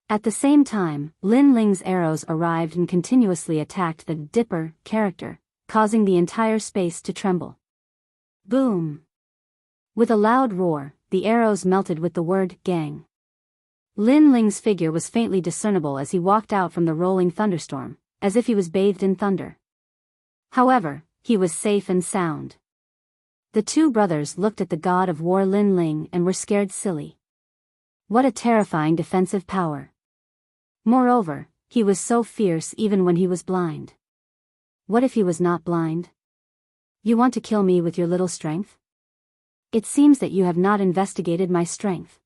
At the same time, Lin Ling's arrows arrived and continuously attacked the dipper character, causing the entire space to tremble. Boom! With a loud roar, the arrows melted with the word gang. Lin Ling's figure was faintly discernible as he walked out from the rolling thunderstorm, as if he was bathed in thunder. However, he was safe and sound. The two brothers looked at the god of war Lin Ling and were scared silly. What a terrifying defensive power. Moreover, he was so fierce even when he was blind. What if he was not blind? You want to kill me with your little strength? It seems that you have not investigated my strength.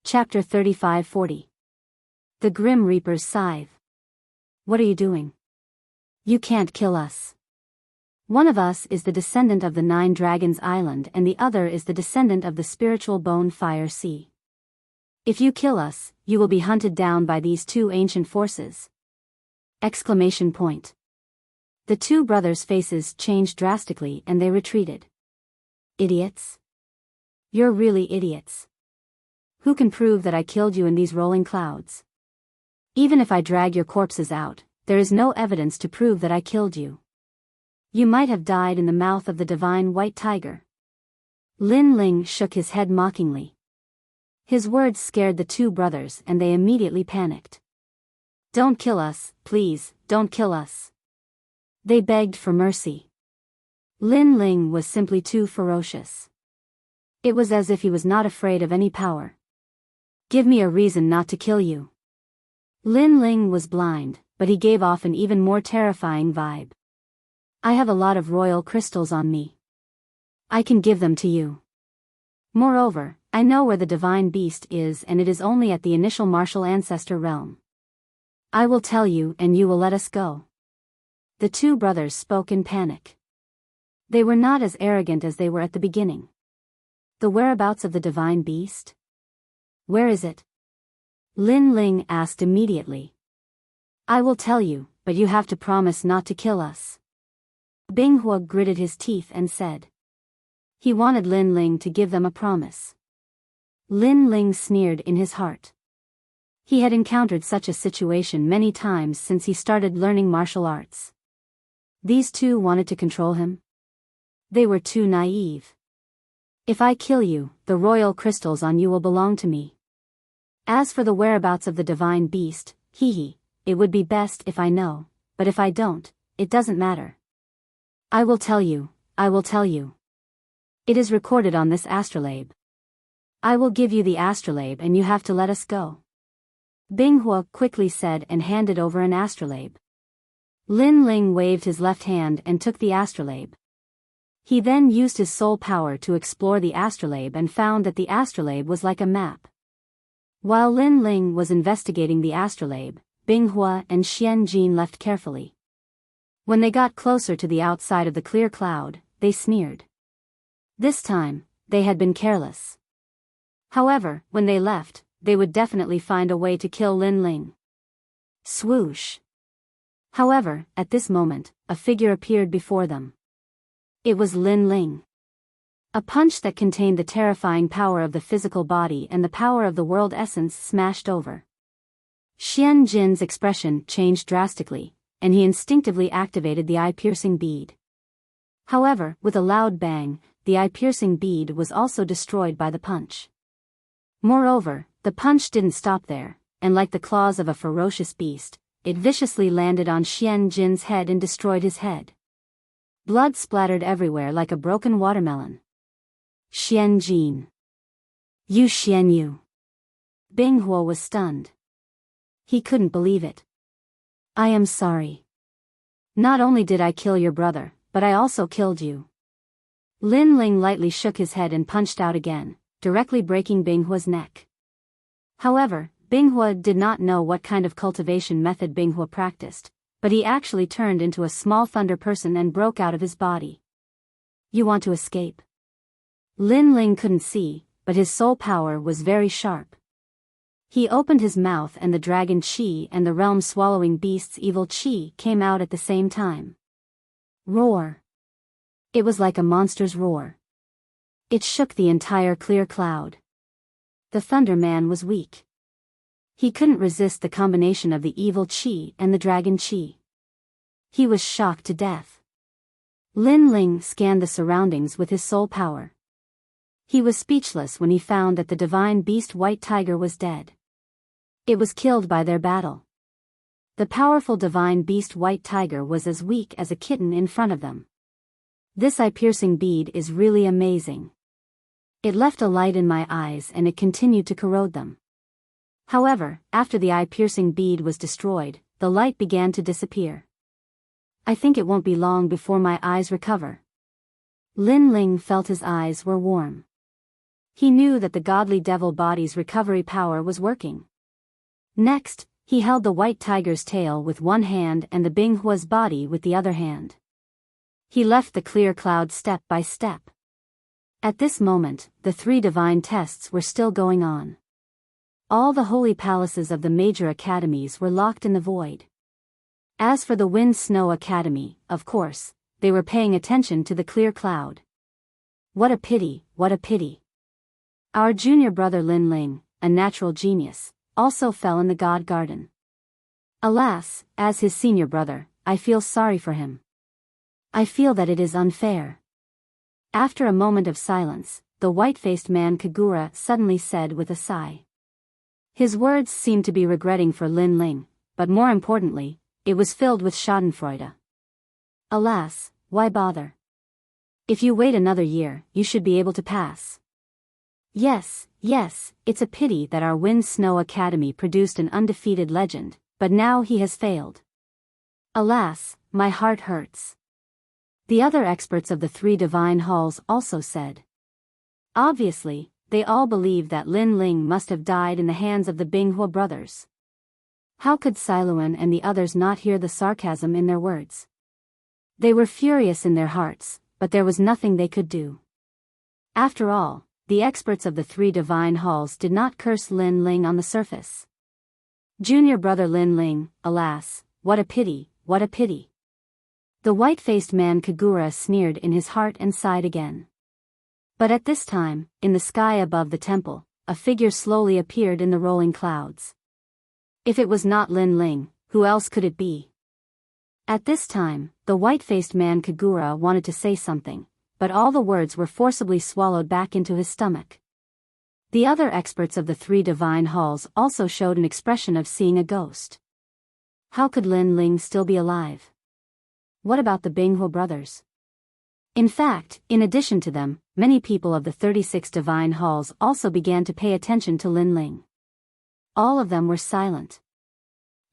Chapter 35-40. The Grim Reaper's Scythe. What are you doing? You can't kill us. One of us is the descendant of the 9 Dragons Island and the other is the descendant of the spiritual bone fire sea. If you kill us, you will be hunted down by these 2 ancient forces. Exclamation point. The two brothers' faces changed drastically and they retreated. Idiots. You're really idiots. Who can prove that I killed you in these rolling clouds? Even if I drag your corpses out, there is no evidence to prove that I killed you. You might have died in the mouth of the divine white tiger. Lin Ling shook his head mockingly. His words scared the two brothers and they immediately panicked. Don't kill us, please, don't kill us. They begged for mercy. Lin Ling was simply too ferocious. It was as if he was not afraid of any power. Give me a reason not to kill you. Lin Ling was blind, but he gave off an even more terrifying vibe. I have a lot of royal crystals on me. I can give them to you. Moreover, I know where the divine beast is and it is only at the initial martial ancestor realm. I will tell you and you will let us go. The two brothers spoke in panic. They were not as arrogant as they were at the beginning. The whereabouts of the divine beast? Where is it? Lin Ling asked immediately. I will tell you, but you have to promise not to kill us. Binghua gritted his teeth and said. He wanted Lin Ling to give them a promise. Lin Ling sneered in his heart. He had encountered such a situation many times since he started learning martial arts. These two wanted to control him. They were too naive. If I kill you, the royal crystals on you will belong to me. As for the whereabouts of the divine beast, it would be best if I know, but if I don't, it doesn't matter. I will tell you, I will tell you. It is recorded on this astrolabe. I will give you the astrolabe and you have to let us go. Binghua quickly said and handed over an astrolabe. Lin Ling waved his left hand and took the astrolabe. He then used his soul power to explore the astrolabe and found that the astrolabe was like a map. While Lin Ling was investigating the astrolabe, Binghua and Xian Jin left carefully. When they got closer to the outside of the clear cloud, they sneered. This time, they had been careless. However, when they left, they would definitely find a way to kill Lin Ling. Swoosh. However, at this moment, a figure appeared before them. It was Lin Ling. A punch that contained the terrifying power of the physical body and the power of the world essence smashed over. Xian Jin's expression changed drastically, and he instinctively activated the eye-piercing bead. However, with a loud bang, the eye-piercing bead was also destroyed by the punch. Moreover, the punch didn't stop there, and like the claws of a ferocious beast, it viciously landed on Xian Jin's head and destroyed his head. Blood splattered everywhere like a broken watermelon. Xian Jin. You Xian Yu. Binghua was stunned. He couldn't believe it. I am sorry. Not only did I kill your brother, but I also killed you. Lin Ling lightly shook his head and punched out again, directly breaking Binghua's neck. However, Binghua did not know what kind of cultivation method Binghua practiced, but he actually turned into a small thunder person and broke out of his body. You want to escape? Lin Ling couldn't see, but his soul power was very sharp. He opened his mouth and the dragon chi and the realm-swallowing beast's evil chi came out at the same time. Roar. It was like a monster's roar. It shook the entire clear cloud. The Thunder Man was weak. He couldn't resist the combination of the evil chi and the dragon chi. He was shocked to death. Lin Ling scanned the surroundings with his soul power. He was speechless when he found that the divine beast White Tiger was dead. It was killed by their battle. The powerful divine beast White Tiger was as weak as a kitten in front of them. This eye-piercing bead is really amazing. It left a light in my eyes and it continued to corrode them. However, after the eye-piercing bead was destroyed, the light began to disappear. I think it won't be long before my eyes recover. Lin Ling felt his eyes were warm. He knew that the godly devil body's recovery power was working. Next, he held the white tiger's tail with one hand and the Binghua's body with the other hand. He left the clear cloud step by step. At this moment, the three divine tests were still going on. All the holy palaces of the major academies were locked in the void. As for the Wind Snow Academy, of course, they were paying attention to the clear cloud. What a pity, what a pity. Our junior brother Lin Ling, a natural genius, also fell in the God Garden. Alas, as his senior brother, I feel sorry for him. I feel that it is unfair. After a moment of silence, the white-faced man Kagura suddenly said with a sigh. His words seemed to be regretting for Lin Ling, but more importantly, it was filled with schadenfreude. Alas, why bother? If you wait another year, you should be able to pass. Yes, it's a pity that our Wind Snow Academy produced an undefeated legend, but now he has failed. Alas, my heart hurts. The other experts of the 3 divine halls also said. Obviously, they all believed that Lin Ling must have died in the hands of the Binghua brothers. How could Siluan and the others not hear the sarcasm in their words? They were furious in their hearts, but there was nothing they could do. After all, the experts of the 3 divine halls did not curse Lin Ling on the surface. Junior brother Lin Ling, alas, what a pity, what a pity. The white-faced man Kagura sneered in his heart and sighed again. But at this time, in the sky above the temple, a figure slowly appeared in the rolling clouds. If it was not Lin Ling, who else could it be? At this time, the white-faced man Kagura wanted to say something, but all the words were forcibly swallowed back into his stomach. The other experts of the 3 divine halls also showed an expression of seeing a ghost. How could Lin Ling still be alive? What about the Binghua brothers? In fact, in addition to them, many people of the 36 divine halls also began to pay attention to Lin Ling. All of them were silent.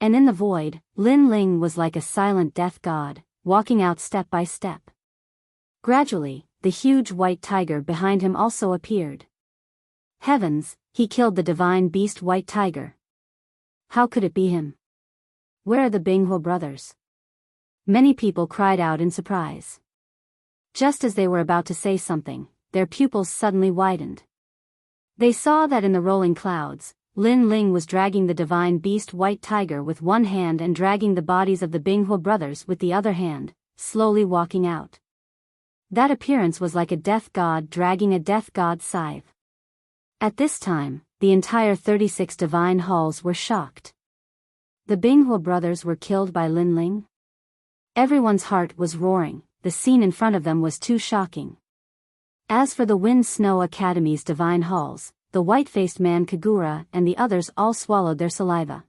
And in the void, Lin Ling was like a silent death god, walking out step by step. Gradually, the huge white tiger behind him also appeared. Heavens, he killed the divine beast white tiger. How could it be him? Where are the Binghua brothers? Many people cried out in surprise. Just as they were about to say something, their pupils suddenly widened. They saw that in the rolling clouds, Lin Ling was dragging the divine beast white tiger with one hand and dragging the bodies of the Binghua brothers with the other hand, slowly walking out. That appearance was like a death god dragging a death god's scythe. At this time, the entire 36 divine halls were shocked. The Binghua brothers were killed by Lin Ling? Everyone's heart was roaring, the scene in front of them was too shocking. As for the Wind Snow Academy's divine halls, the white-faced man Kagura and the others all swallowed their saliva.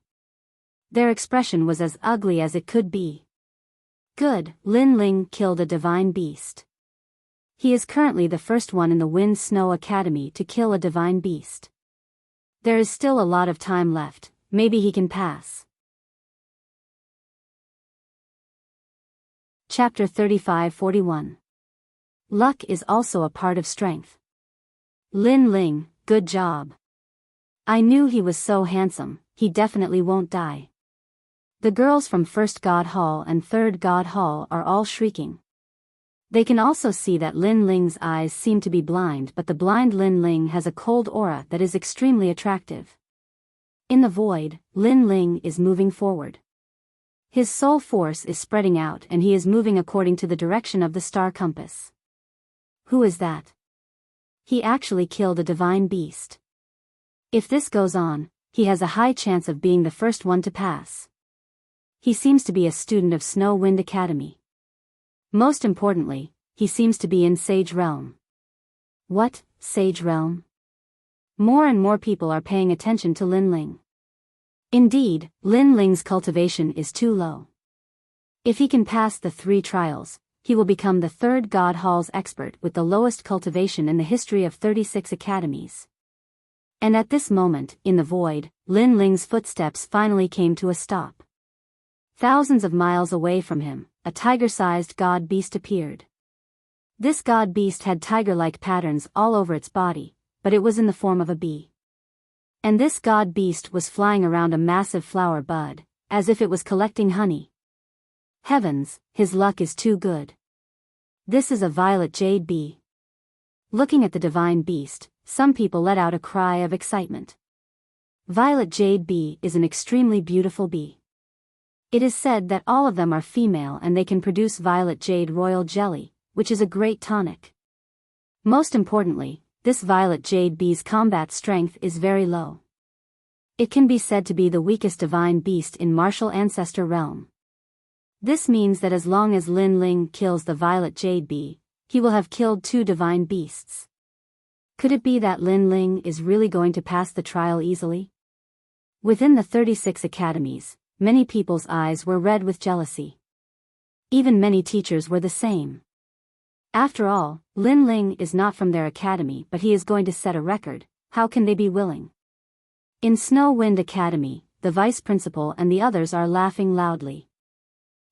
Their expression was as ugly as it could be. Good, Lin Ling killed a divine beast. He is currently the first one in the Wind Snow Academy to kill a divine beast. There is still a lot of time left, maybe he can pass. Chapter 35-41. Luck is also a part of strength. Lin Ling, good job. I knew he was so handsome, he definitely won't die. The girls from First God Hall and Third God Hall are all shrieking. They can also see that Lin Ling's eyes seem to be blind, but the blind Lin Ling has a cold aura that is extremely attractive. In the void, Lin Ling is moving forward. His soul force is spreading out and he is moving according to the direction of the star compass. Who is that? He actually killed a divine beast. If this goes on, he has a high chance of being the first one to pass. He seems to be a student of Snow Wind Academy. Most importantly, he seems to be in Sage Realm. What, Sage Realm? More and more people are paying attention to Lin Ling. Indeed, Lin Ling's cultivation is too low. If he can pass the 3 trials, he will become the Third God Hall's expert with the lowest cultivation in the history of 36 academies. And at this moment, in the void, Lin Ling's footsteps finally came to a stop. Thousands of miles away from him, a tiger-sized god beast appeared. This god beast had tiger-like patterns all over its body, but it was in the form of a bee. And this god beast was flying around a massive flower bud, as if it was collecting honey. Heavens, his luck is too good. This is a violet jade bee. Looking at the divine beast, some people let out a cry of excitement. Violet jade bee is an extremely beautiful bee. It is said that all of them are female and they can produce violet jade royal jelly, which is a great tonic. Most importantly, this violet jade bee's combat strength is very low. It can be said to be the weakest divine beast in martial ancestor realm. This means that as long as Lin Ling kills the violet jade bee, he will have killed 2 divine beasts. Could it be that Lin Ling is really going to pass the trial easily? Within the 36 academies, many people's eyes were red with jealousy. Even many teachers were the same. After all, Lin Ling is not from their academy, but he is going to set a record. How can they be willing? In Snow Wind Academy, the vice principal and the others are laughing loudly.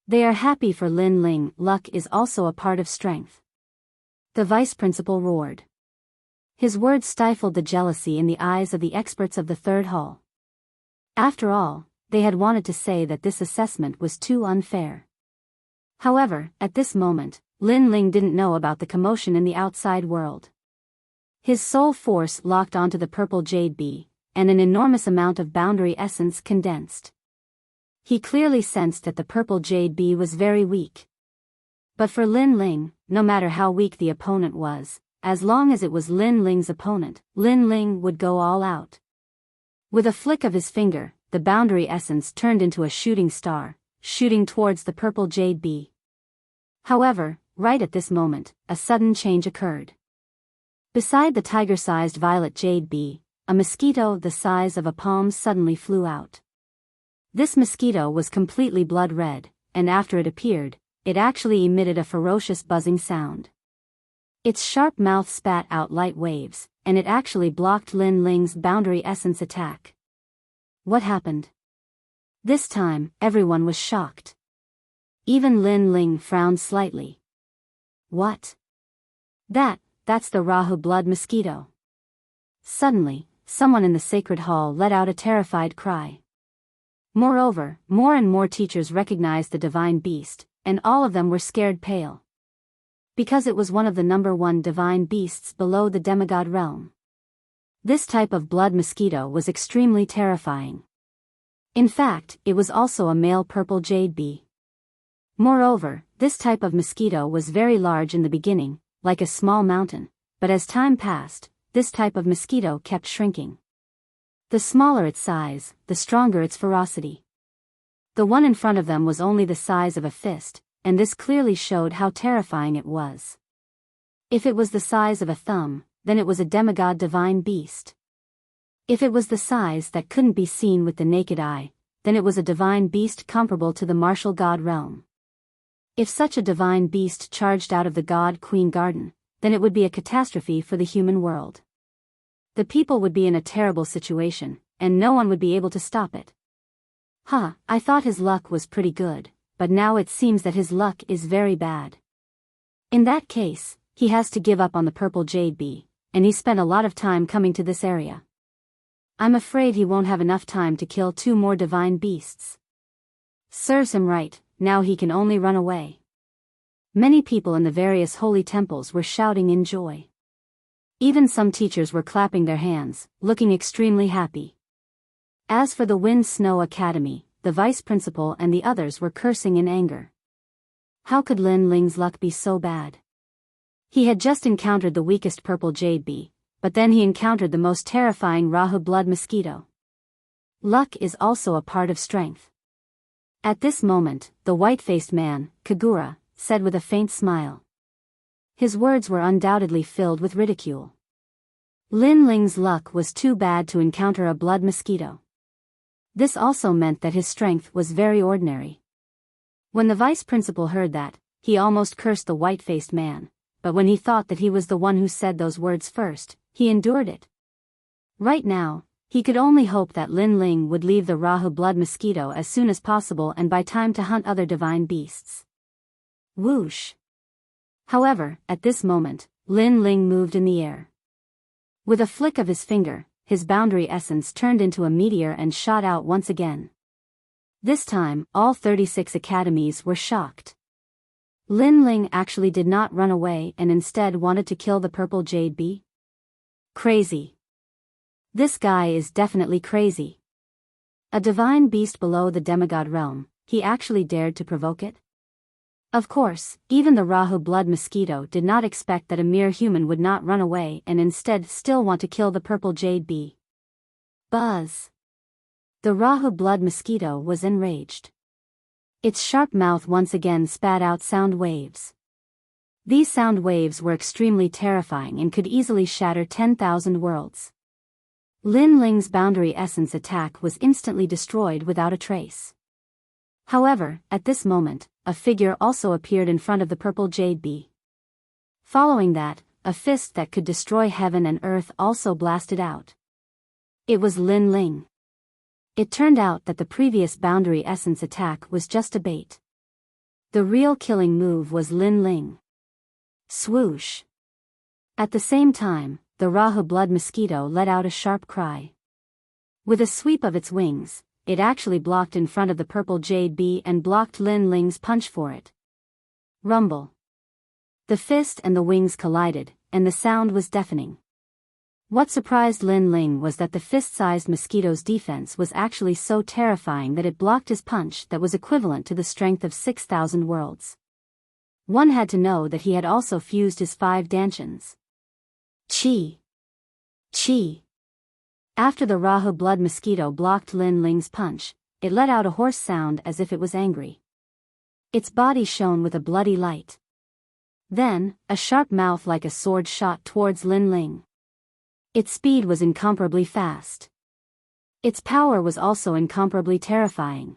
They are happy for Lin Ling. Luck is also a part of strength. The vice principal roared. His words stifled the jealousy in the eyes of the experts of the third hall. After all, they had wanted to say that this assessment was too unfair. However, at this moment, Lin Ling didn't know about the commotion in the outside world. His soul force locked onto the purple jade bee, and an enormous amount of boundary essence condensed. He clearly sensed that the purple jade bee was very weak. But for Lin Ling, no matter how weak the opponent was, as long as it was Lin Ling's opponent, Lin Ling would go all out. With a flick of his finger, the boundary essence turned into a shooting star, shooting towards the purple jade bee. However, right at this moment, a sudden change occurred. Beside the tiger-sized violet jade bee, a mosquito the size of a palm suddenly flew out. This mosquito was completely blood red, and after it appeared, it actually emitted a ferocious buzzing sound. Its sharp mouth spat out light waves, and it actually blocked Lin Ling's boundary essence attack. What happened? This time, everyone was shocked. Even Lin Ling frowned slightly. What? That's the Rahu blood mosquito. Suddenly, someone in the sacred hall let out a terrified cry. Moreover, more and more teachers recognized the divine beast, and all of them were scared pale. Because it was one of the number 1 divine beasts below the demigod realm. This type of blood mosquito was extremely terrifying. In fact, it was also a male purple jade bee. Moreover, this type of mosquito was very large in the beginning, like a small mountain, but as time passed, this type of mosquito kept shrinking. The smaller its size, the stronger its ferocity. The one in front of them was only the size of a fist, and this clearly showed how terrifying it was. If it was the size of a thumb, then it was a demigod divine beast. If it was the size that couldn't be seen with the naked eye, then it was a divine beast comparable to the martial god realm. If such a divine beast charged out of the god-queen garden, then it would be a catastrophe for the human world. The people would be in a terrible situation, and no one would be able to stop it. I thought his luck was pretty good, but now it seems that his luck is very bad. In that case, he has to give up on the purple jade bee, and he spent a lot of time coming to this area. I'm afraid he won't have enough time to kill 2 more divine beasts. Serves him right, now he can only run away. Many people in the various holy temples were shouting in joy. Even some teachers were clapping their hands, looking extremely happy. As for the Wind Snow Academy, the vice principal and the others were cursing in anger. How could Lin Ling's luck be so bad? He had just encountered the weakest purple jade bee, but then he encountered the most terrifying Rahu blood mosquito. Luck is also a part of strength. At this moment, the white-faced man, Kagura, said with a faint smile. His words were undoubtedly filled with ridicule. Lin Ling's luck was too bad to encounter a blood mosquito. This also meant that his strength was very ordinary. When the vice principal heard that, he almost cursed the white-faced man, but when he thought that he was the one who said those words first, he endured it. Right now, he could only hope that Lin Ling would leave the Rahu blood mosquito as soon as possible and buy time to hunt other divine beasts. Whoosh! However, at this moment, Lin Ling moved in the air. With a flick of his finger, his boundary essence turned into a meteor and shot out once again. This time, all 36 academies were shocked. Lin Ling actually did not run away and instead wanted to kill the purple jade bee? Crazy. This guy is definitely crazy. A divine beast below the demigod realm, he actually dared to provoke it? Of course, even the Rahu blood mosquito did not expect that a mere human would not run away and instead still want to kill the purple jade bee. Buzz. The Rahu blood mosquito was enraged. Its sharp mouth once again spat out sound waves. These sound waves were extremely terrifying and could easily shatter 10,000 worlds. Lin Ling's boundary essence attack was instantly destroyed without a trace. However, at this moment, a figure also appeared in front of the purple jade bee. Following that, a fist that could destroy heaven and earth also blasted out. It was Lin Ling. It turned out that the previous boundary essence attack was just a bait. The real killing move was Lin Ling. Swoosh! At the same time, the Rahu blood mosquito let out a sharp cry. With a sweep of its wings, it actually blocked in front of the purple jade bee and blocked Lin Ling's punch for it. Rumble! The fist and the wings collided, and the sound was deafening. What surprised Lin Ling was that the fist-sized mosquito's defense was actually so terrifying that it blocked his punch that was equivalent to the strength of 6,000 worlds. One had to know that he had also fused his 5 dantians. Chi! Chi! After the Rahu blood mosquito blocked Lin Ling's punch, it let out a hoarse sound as if it was angry. Its body shone with a bloody light. Then, a sharp mouth like a sword shot towards Lin Ling. Its speed was incomparably fast. Its power was also incomparably terrifying.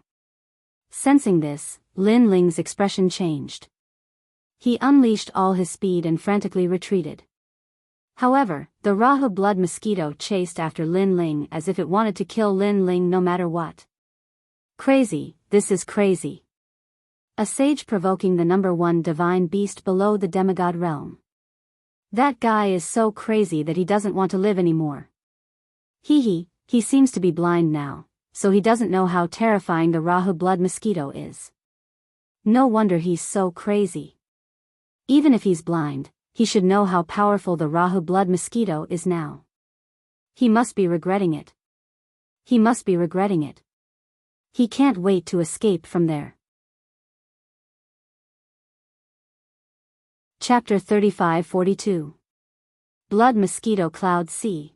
Sensing this, Lin Ling's expression changed. He unleashed all his speed and frantically retreated. However, the Rahu blood mosquito chased after Lin Ling as if it wanted to kill Lin Ling no matter what. Crazy, this is crazy. A sage provoking the #1 divine beast below the demigod realm. That guy is so crazy that he doesn't want to live anymore. He seems to be blind now, so he doesn't know how terrifying the Rahu blood mosquito is. No wonder he's so crazy. Even if he's blind, he should know how powerful the Rahu blood mosquito is now. He must be regretting it. He must be regretting it. He can't wait to escape from there. Chapter 35-42. Blood Mosquito Cloud C.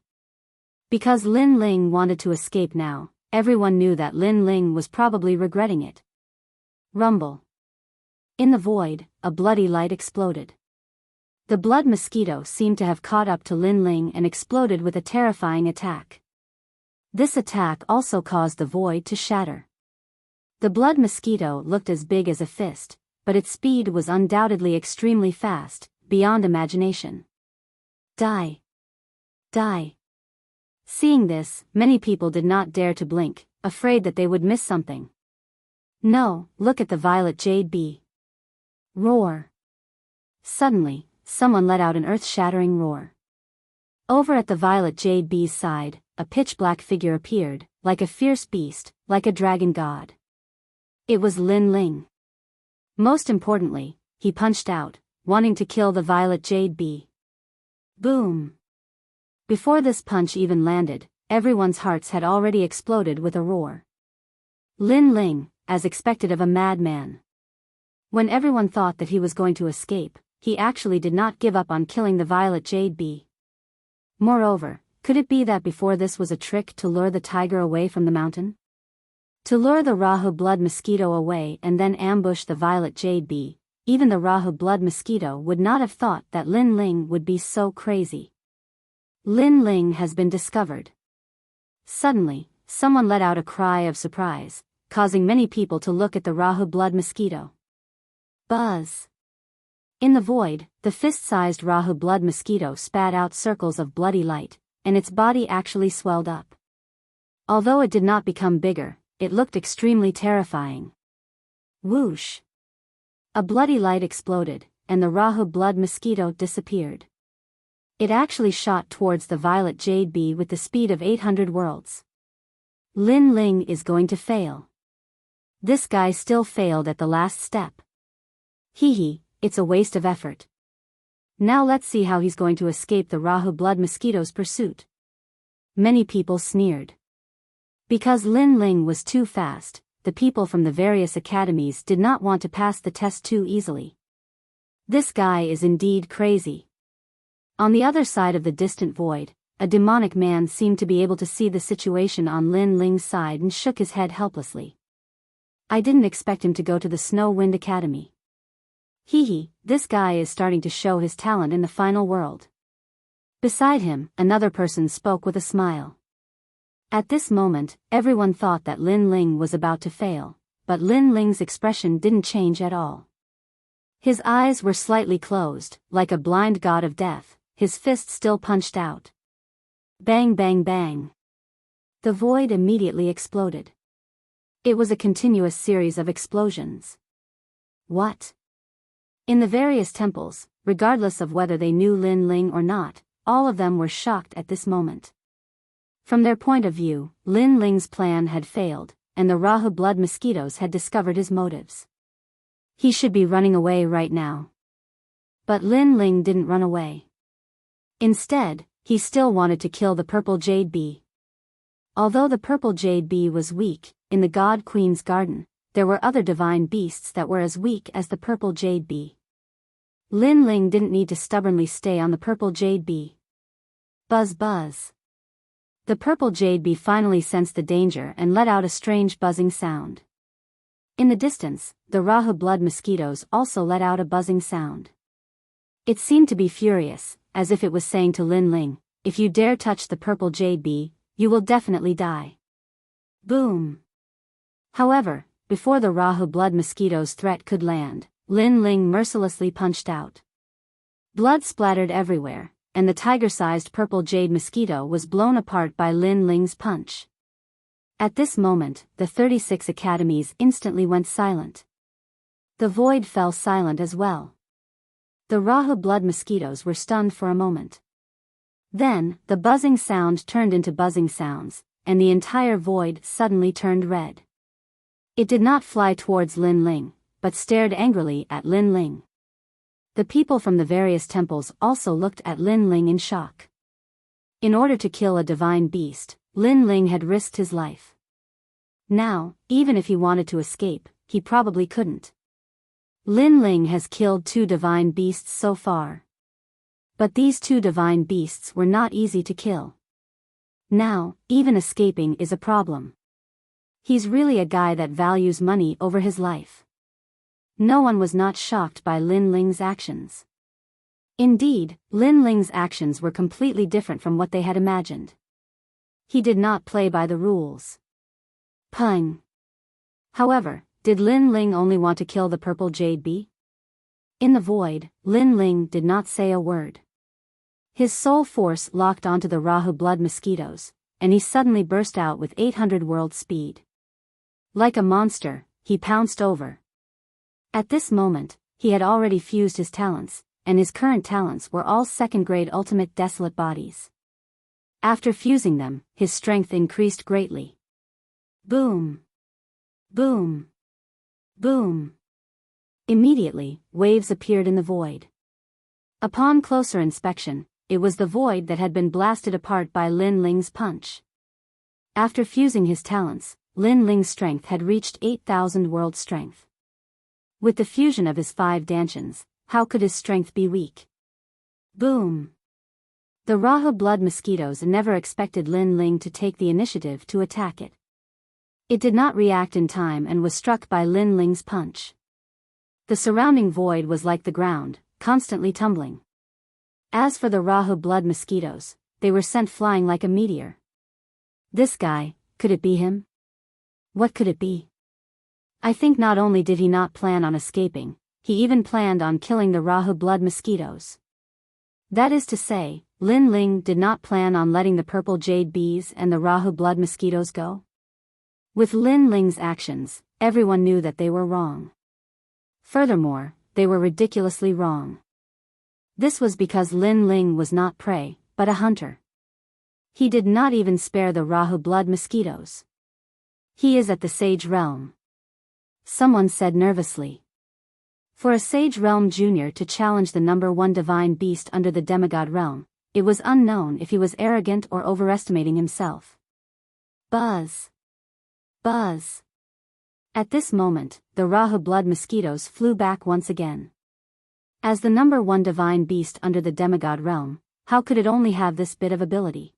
Because Lin Ling wanted to escape now, everyone knew that Lin Ling was probably regretting it. Rumble. In the void, a bloody light exploded. The blood mosquito seemed to have caught up to Lin Ling and exploded with a terrifying attack. This attack also caused the void to shatter. The blood mosquito looked as big as a fist, but its speed was undoubtedly extremely fast, beyond imagination. Die! Die! Seeing this, many people did not dare to blink, afraid that they would miss something. No, look at the violet jade bee. Roar! Suddenly, someone let out an earth-shattering roar. Over at the violet jade bee's side, a pitch-black figure appeared, like a fierce beast, like a dragon god. It was Lin Ling. Most importantly, he punched out, wanting to kill the violet jade bee. Boom! Before this punch even landed, everyone's hearts had already exploded with a roar. Lin Ling, as expected of a madman. When everyone thought that he was going to escape, he actually did not give up on killing the violet jade bee. Moreover, could it be that before this was a trick to lure the tiger away from the mountain? To lure the Rahu blood mosquito away and then ambush the violet jade bee, even the Rahu blood mosquito would not have thought that Lin Ling would be so crazy. Lin Ling has been discovered. Suddenly, someone let out a cry of surprise, causing many people to look at the Rahu blood mosquito. Buzz! In the void, the fist-sized Rahu blood mosquito spat out circles of bloody light, and its body actually swelled up. Although it did not become bigger, it looked extremely terrifying. Whoosh! A bloody light exploded, and the Rahu blood mosquito disappeared. It actually shot towards the violet jade bee with the speed of 800 worlds. Lin Ling is going to fail. This guy still failed at the last step. It's a waste of effort. Now let's see how he's going to escape the Rahu blood mosquito's pursuit. Many people sneered. Because Lin Ling was too fast, the people from the various academies did not want to pass the test too easily. This guy is indeed crazy. On the other side of the distant void, a demonic man seemed to be able to see the situation on Lin Ling's side and shook his head helplessly. I didn't expect him to go to the Snow Wind Academy. Hee, this guy is starting to show his talent in the final world. Beside him, another person spoke with a smile. At this moment, everyone thought that Lin Ling was about to fail, but Lin Ling's expression didn't change at all. His eyes were slightly closed, like a blind god of death, his fist still punched out. Bang bang bang. The void immediately exploded. It was a continuous series of explosions. What? In the various temples, regardless of whether they knew Lin Ling or not, all of them were shocked at this moment. From their point of view, Lin Ling's plan had failed, and the Rahu blood mosquitoes had discovered his motives. He should be running away right now. But Lin Ling didn't run away. Instead, he still wanted to kill the purple jade bee. Although the purple jade bee was weak, in the God Queen's garden, there were other divine beasts that were as weak as the purple jade bee. Lin Ling didn't need to stubbornly stay on the purple jade bee. Buzz buzz. The purple jade bee finally sensed the danger and let out a strange buzzing sound. In the distance, the Rahu blood mosquitoes also let out a buzzing sound. It seemed to be furious, as if it was saying to Lin Ling, if you dare touch the purple jade bee, you will definitely die. Boom. However, before the Rahu blood mosquito's threat could land, Lin Ling mercilessly punched out. Blood splattered everywhere, and the tiger-sized purple jade mosquito was blown apart by Lin Ling's punch. At this moment, the 36 academies instantly went silent. The void fell silent as well. The Rahu blood mosquitoes were stunned for a moment. Then, the buzzing sound turned into buzzing sounds, and the entire void suddenly turned red. It did not fly towards Lin Ling, but stared angrily at Lin Ling. The people from the various temples also looked at Lin Ling in shock. In order to kill a divine beast, Lin Ling had risked his life. Now, even if he wanted to escape, he probably couldn't. Lin Ling has killed 2 divine beasts so far. But these 2 divine beasts were not easy to kill. Now, even escaping is a problem. He's really a guy that values money over his life. No one was not shocked by Lin Ling's actions. Indeed, Lin Ling's actions were completely different from what they had imagined. He did not play by the rules. Pung. However, did Lin Ling only want to kill the purple jade bee? In the void, Lin Ling did not say a word. His soul force locked onto the Rahu blood mosquitoes, and he suddenly burst out with 800 world speed. Like a monster, he pounced over. At this moment, he had already fused his talents, and his current talents were all second-grade ultimate desolate bodies. After fusing them, his strength increased greatly. Boom. Boom. Boom. Immediately, waves appeared in the void. Upon closer inspection, it was the void that had been blasted apart by Lin Ling's punch. After fusing his talents, Lin Ling's strength had reached 8,000 world strength. With the fusion of his 5 dantians, how could his strength be weak? Boom. The Rahu blood mosquitoes never expected Lin Ling to take the initiative to attack it. It did not react in time and was struck by Lin Ling's punch. The surrounding void was like the ground, constantly tumbling. As for the Rahu blood mosquitoes, they were sent flying like a meteor. This guy, could it be him? What could it be? I think not only did he not plan on escaping, he even planned on killing the Rahu blood mosquitoes. That is to say, Lin Ling did not plan on letting the purple jade bees and the Rahu blood mosquitoes go. With Lin Ling's actions, everyone knew that they were wrong. Furthermore, they were ridiculously wrong. This was because Lin Ling was not prey, but a hunter. He did not even spare the Rahu blood mosquitoes. He is at the Sage Realm. Someone said nervously. For a Sage Realm Junior to challenge the #1 divine beast under the demigod realm, it was unknown if he was arrogant or overestimating himself. Buzz. Buzz. At this moment, the Rahu blood mosquitoes flew back once again. As the #1 divine beast under the demigod realm, how could it only have this bit of ability?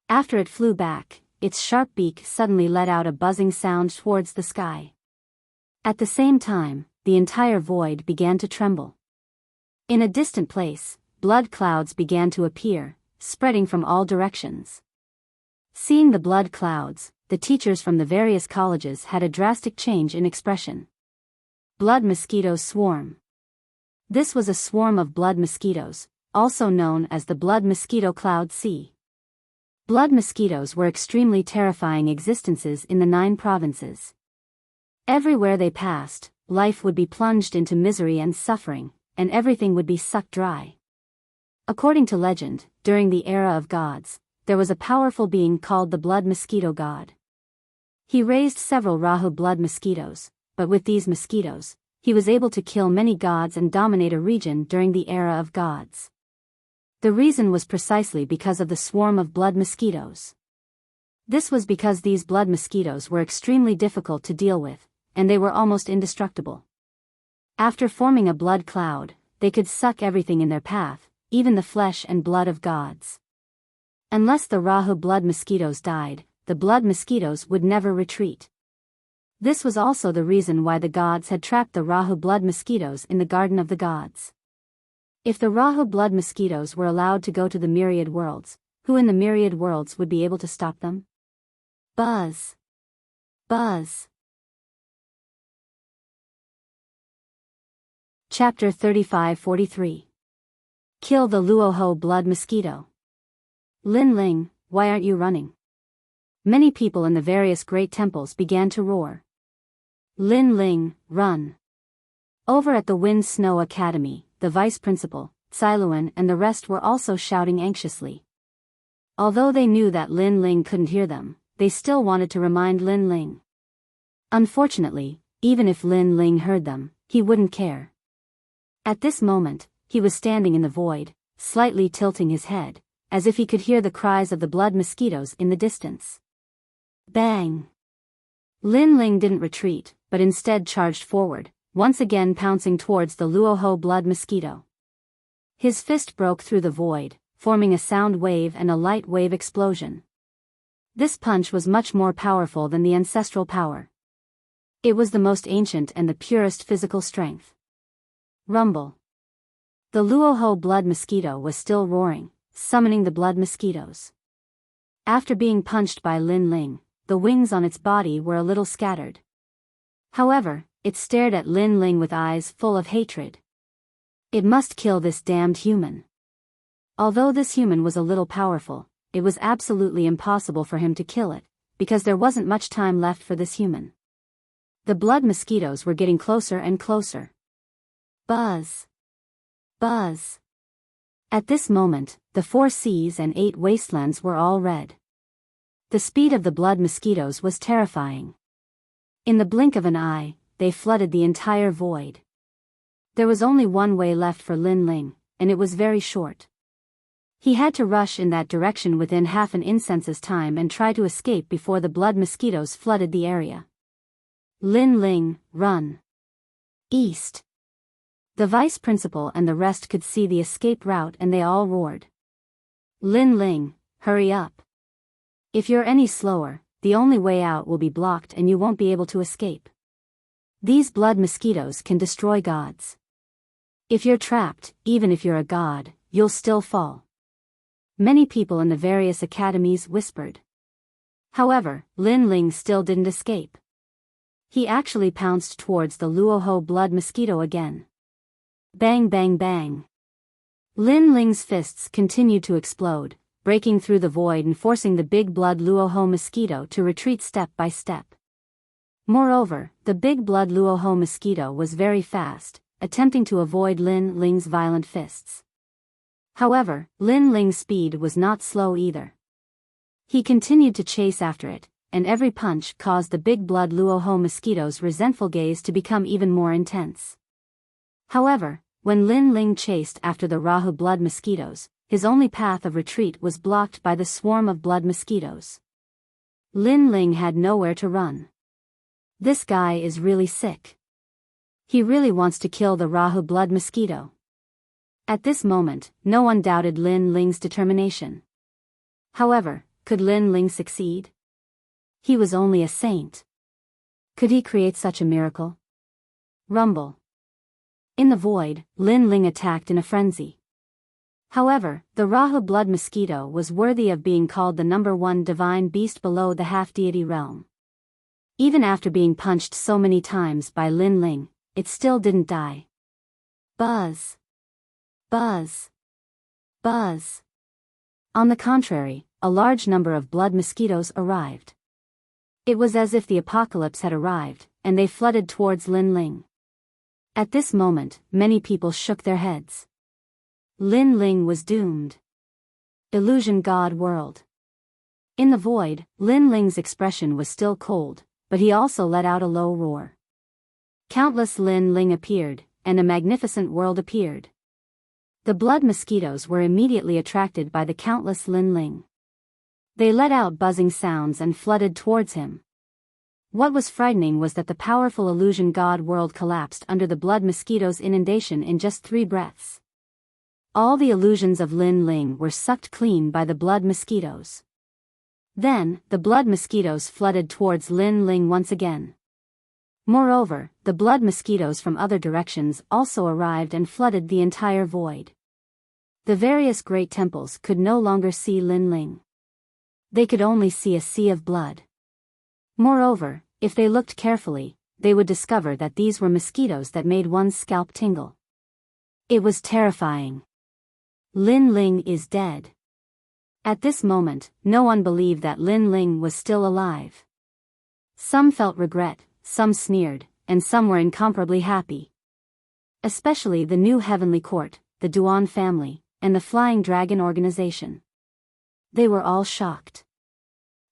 After it flew back, its sharp beak suddenly let out a buzzing sound towards the sky. At the same time, the entire void began to tremble. In a distant place, blood clouds began to appear, spreading from all directions. Seeing the blood clouds, the teachers from the various colleges had a drastic change in expression. Blood mosquitoes swarm. This was a swarm of blood mosquitoes, also known as the blood mosquito cloud sea. Blood mosquitoes were extremely terrifying existences in the 9 provinces. Everywhere they passed, life would be plunged into misery and suffering, and everything would be sucked dry. According to legend, during the era of gods, there was a powerful being called the blood mosquito god. He raised several Rahu blood mosquitoes, but with these mosquitoes, he was able to kill many gods and dominate a region during the era of gods. The reason was precisely because of the swarm of blood mosquitoes. This was because these blood mosquitoes were extremely difficult to deal with, and they were almost indestructible. After forming a blood cloud, they could suck everything in their path, even the flesh and blood of gods. Unless the Rahu blood mosquitoes died, the blood mosquitoes would never retreat. This was also the reason why the gods had trapped the Rahu blood mosquitoes in the Garden of the Gods. If the Rahu blood mosquitoes were allowed to go to the myriad worlds, who in the myriad worlds would be able to stop them? Buzz. Buzz. Chapter 35-43. Kill the Luoho blood mosquito. Lin Ling, why aren't you running? Many people in the various great temples began to roar. Lin Ling, run. Over at the Wind Snow Academy, the vice principal, Cailuan and the rest were also shouting anxiously. Although they knew that Lin Ling couldn't hear them, they still wanted to remind Lin Ling. Unfortunately, even if Lin Ling heard them, he wouldn't care. At this moment, he was standing in the void, slightly tilting his head, as if he could hear the cries of the blood mosquitoes in the distance. Bang! Lin Ling didn't retreat, but instead charged forward, once again pouncing towards the Luoho blood mosquito. His fist broke through the void, forming a sound wave and a light wave explosion. This punch was much more powerful than the ancestral power. It was the most ancient and the purest physical strength. Rumble. The Luoho blood mosquito was still roaring, summoning the blood mosquitoes. After being punched by Lin Ling, the wings on its body were a little scattered. However, it stared at Lin Ling with eyes full of hatred. It must kill this damned human. Although this human was a little powerful, it was absolutely impossible for him to kill it, because there wasn't much time left for this human. The blood mosquitoes were getting closer and closer. Buzz. Buzz. At this moment, the 4 seas and 8 wastelands were all red. The speed of the blood mosquitoes was terrifying. In the blink of an eye, they flooded the entire void. There was only one way left for Lin Ling, and it was very short. He had to rush in that direction within half an incense's time and try to escape before the blood mosquitoes flooded the area. Lin Ling, run. East. The vice principal and the rest could see the escape route and they all roared. Lin Ling, hurry up. If you're any slower, the only way out will be blocked and you won't be able to escape. These blood mosquitoes can destroy gods. If you're trapped, even if you're a god, you'll still fall. Many people in the various academies whispered. However, Lin Ling still didn't escape. He actually pounced towards the Luoho blood mosquito again. Bang bang bang. Lin Ling's fists continued to explode, breaking through the void and forcing the big blood Luoho mosquito to retreat step by step. Moreover, the big blood Luoho mosquito was very fast, attempting to avoid Lin Ling's violent fists. However, Lin Ling's speed was not slow either. He continued to chase after it, and every punch caused the big blood Luoho mosquito's resentful gaze to become even more intense. However, when Lin Ling chased after the Rahu blood mosquitoes, his only path of retreat was blocked by the swarm of blood mosquitoes. Lin Ling had nowhere to run. This guy is really sick. He really wants to kill the Rahu blood mosquito. At this moment, no one doubted Lin Ling's determination. However, could Lin Ling succeed? He was only a saint. Could he create such a miracle? Rumble. In the void, Lin Ling attacked in a frenzy. However, the Rahu blood mosquito was worthy of being called the #1 divine beast below the half-deity realm. Even after being punched so many times by Lin Ling, it still didn't die. Buzz. Buzz. Buzz. On the contrary, a large number of blood mosquitoes arrived. It was as if the apocalypse had arrived, and they flooded towards Lin Ling. At this moment, many people shook their heads. Lin Ling was doomed. Illusion God world. In the void, Lin Ling's expression was still cold, but he also let out a low roar. Countless Lin Ling appeared, and a magnificent world appeared. The blood mosquitoes were immediately attracted by the countless Lin Ling. They let out buzzing sounds and flooded towards him. What was frightening was that the powerful illusion God world collapsed under the blood mosquitoes' inundation in just 3 breaths. All the illusions of Lin Ling were sucked clean by the blood mosquitoes. Then, the blood mosquitoes flooded towards Lin Ling once again. Moreover, the blood mosquitoes from other directions also arrived and flooded the entire void. The various great temples could no longer see Lin Ling. They could only see a sea of blood. Moreover, if they looked carefully, they would discover that these were mosquitoes that made one's scalp tingle. It was terrifying. Lin Ling is dead. At this moment, no one believed that Lin Ling was still alive. Some felt regret, some sneered, and some were incomparably happy. Especially the new heavenly court, the Duan family, and the Flying Dragon organization. They were all shocked.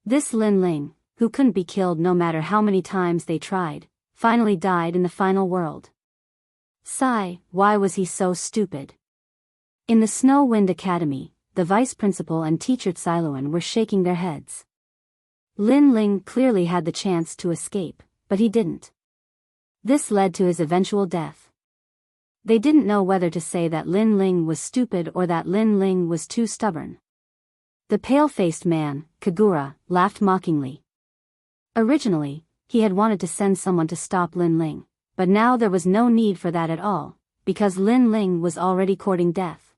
This Lin Ling, who couldn't be killed no matter how many times they tried, finally died in the final world. Sigh, why was he so stupid? In the Snow Wind Academy, the vice principal and teacher Xiluan were shaking their heads. Lin Ling clearly had the chance to escape, but he didn't. This led to his eventual death. They didn't know whether to say that Lin Ling was stupid or that Lin Ling was too stubborn. The pale-faced man, Kagura, laughed mockingly. Originally, he had wanted to send someone to stop Lin Ling, but now there was no need for that at all, because Lin Ling was already courting death.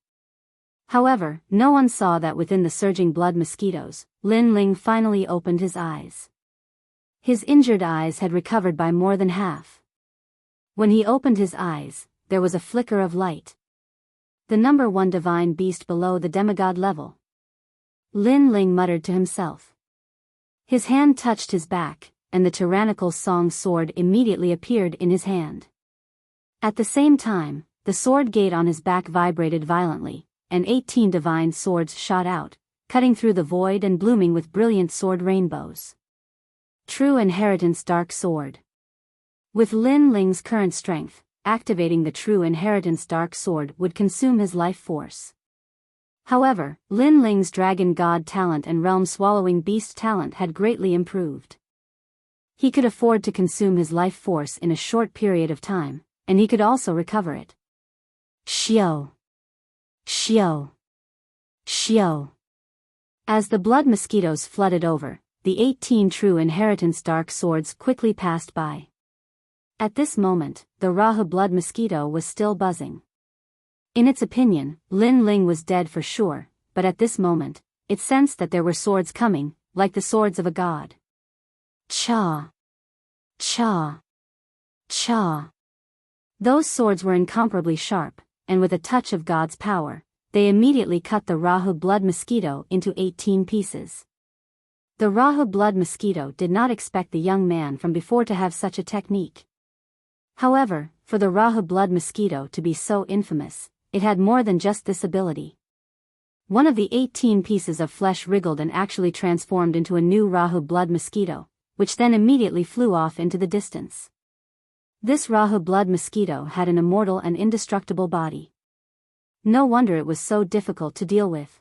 However, no one saw that within the surging blood mosquitoes, Lin Ling finally opened his eyes. His injured eyes had recovered by more than half. When he opened his eyes, there was a flicker of light. The #1 divine beast below the demigod level. Lin Ling muttered to himself. His hand touched his back, and the tyrannical song sword immediately appeared in his hand. At the same time, the sword gate on his back vibrated violently, and 18 divine swords shot out, cutting through the void and blooming with brilliant sword rainbows. True Inheritance Dark Sword. With Lin Ling's current strength, activating the True Inheritance Dark Sword would consume his life force. However, Lin Ling's Dragon God talent and Realm-Swallowing Beast talent had greatly improved. He could afford to consume his life force in a short period of time, and he could also recover it. Xiao. Xiao. Xiao. As the blood mosquitoes flooded over, the 18 True Inheritance Dark Swords quickly passed by. At this moment, the Rahu blood mosquito was still buzzing. In its opinion, Lin Ling was dead for sure, but at this moment, it sensed that there were swords coming, like the swords of a god. Cha. Cha. Cha. Those swords were incomparably sharp, and with a touch of God's power, they immediately cut the Rahu blood mosquito into 18 pieces. The Rahu blood mosquito did not expect the young man from before to have such a technique. However, for the Rahu blood mosquito to be so infamous, it had more than just this ability. One of the 18 pieces of flesh wriggled and actually transformed into a new Rahu blood mosquito, which then immediately flew off into the distance. This Rahu blood mosquito had an immortal and indestructible body. No wonder it was so difficult to deal with.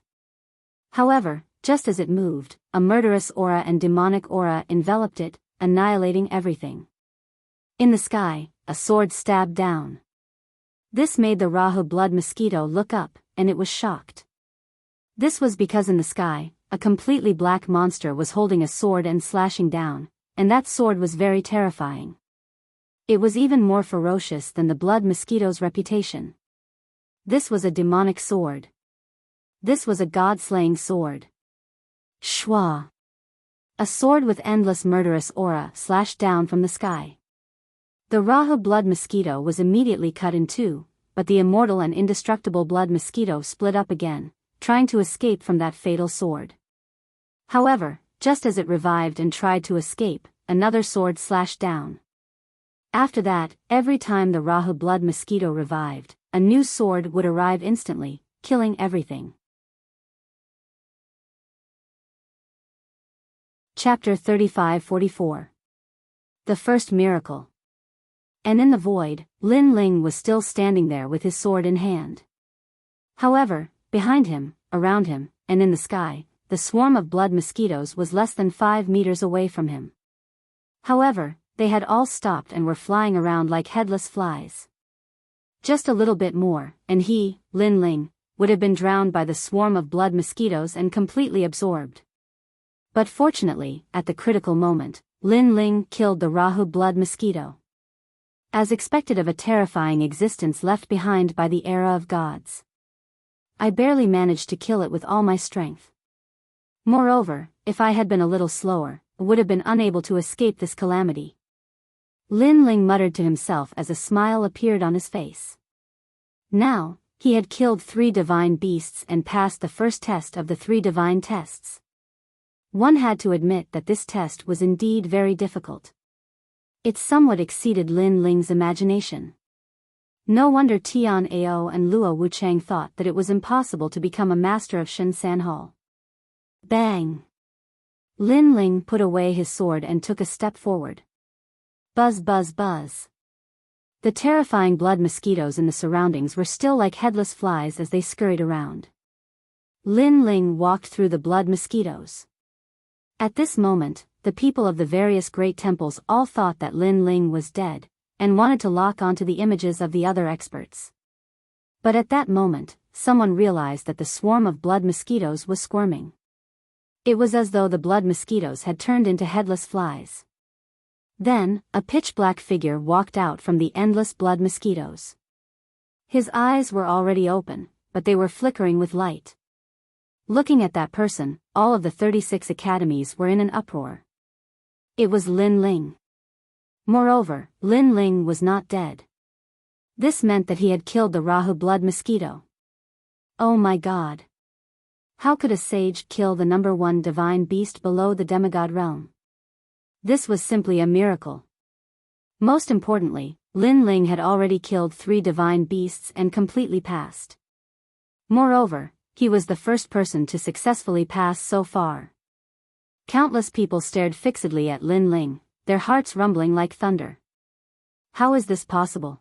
However, just as it moved, a murderous aura and demonic aura enveloped it, annihilating everything. In the sky, a sword stabbed down. This made the Rahu blood mosquito look up, and it was shocked. This was because in the sky, a completely black monster was holding a sword and slashing down, and that sword was very terrifying. It was even more ferocious than the blood mosquito's reputation. This was a demonic sword. This was a god-slaying sword. Shwa. A sword with endless murderous aura slashed down from the sky. The Rahu blood mosquito was immediately cut in two, but the immortal and indestructible blood mosquito split up again, trying to escape from that fatal sword. However, just as it revived and tried to escape, another sword slashed down. After that, every time the Rahu blood mosquito revived, a new sword would arrive instantly, killing everything. Chapter 35-44. The First Miracle. And in the void, Lin Ling was still standing there with his sword in hand. However, behind him, around him, and in the sky, the swarm of blood mosquitoes was less than 5 meters away from him. However, they had all stopped and were flying around like headless flies. Just a little bit more, and he, Lin Ling, would have been drowned by the swarm of blood mosquitoes and completely absorbed. But fortunately, at the critical moment, Lin Ling killed the Rahu blood mosquito. As expected of a terrifying existence left behind by the era of gods. I barely managed to kill it with all my strength. Moreover, if I had been a little slower, I would have been unable to escape this calamity. Lin Ling muttered to himself as a smile appeared on his face. Now, he had killed 3 divine beasts and passed the first test of the 3 divine tests. One had to admit that this test was indeed very difficult. It somewhat exceeded Lin Ling's imagination. No wonder Tian Ao and Luo Wuchang thought that it was impossible to become a master of Shen San Hall. Bang! Lin Ling put away his sword and took a step forward. Buzz buzz buzz. The terrifying blood mosquitoes in the surroundings were still like headless flies as they scurried around. Lin Ling walked through the blood mosquitoes. At this moment, the people of the various great temples all thought that Lin Ling was dead, and wanted to lock onto the images of the other experts. But at that moment, someone realized that the swarm of blood mosquitoes was squirming. It was as though the blood mosquitoes had turned into headless flies. Then, a pitch-black figure walked out from the endless blood mosquitoes. His eyes were already open, but they were flickering with light. Looking at that person, all of the 36 academies were in an uproar. It was Lin Ling. Moreover, Lin Ling was not dead. This meant that he had killed the Rahu blood mosquito. Oh my God! How could a sage kill the number 1 divine beast below the demigod realm? This was simply a miracle. Most importantly, Lin Ling had already killed 3 divine beasts and completely passed. Moreover, he was the first person to successfully pass so far. Countless people stared fixedly at Lin Ling, their hearts rumbling like thunder. How is this possible?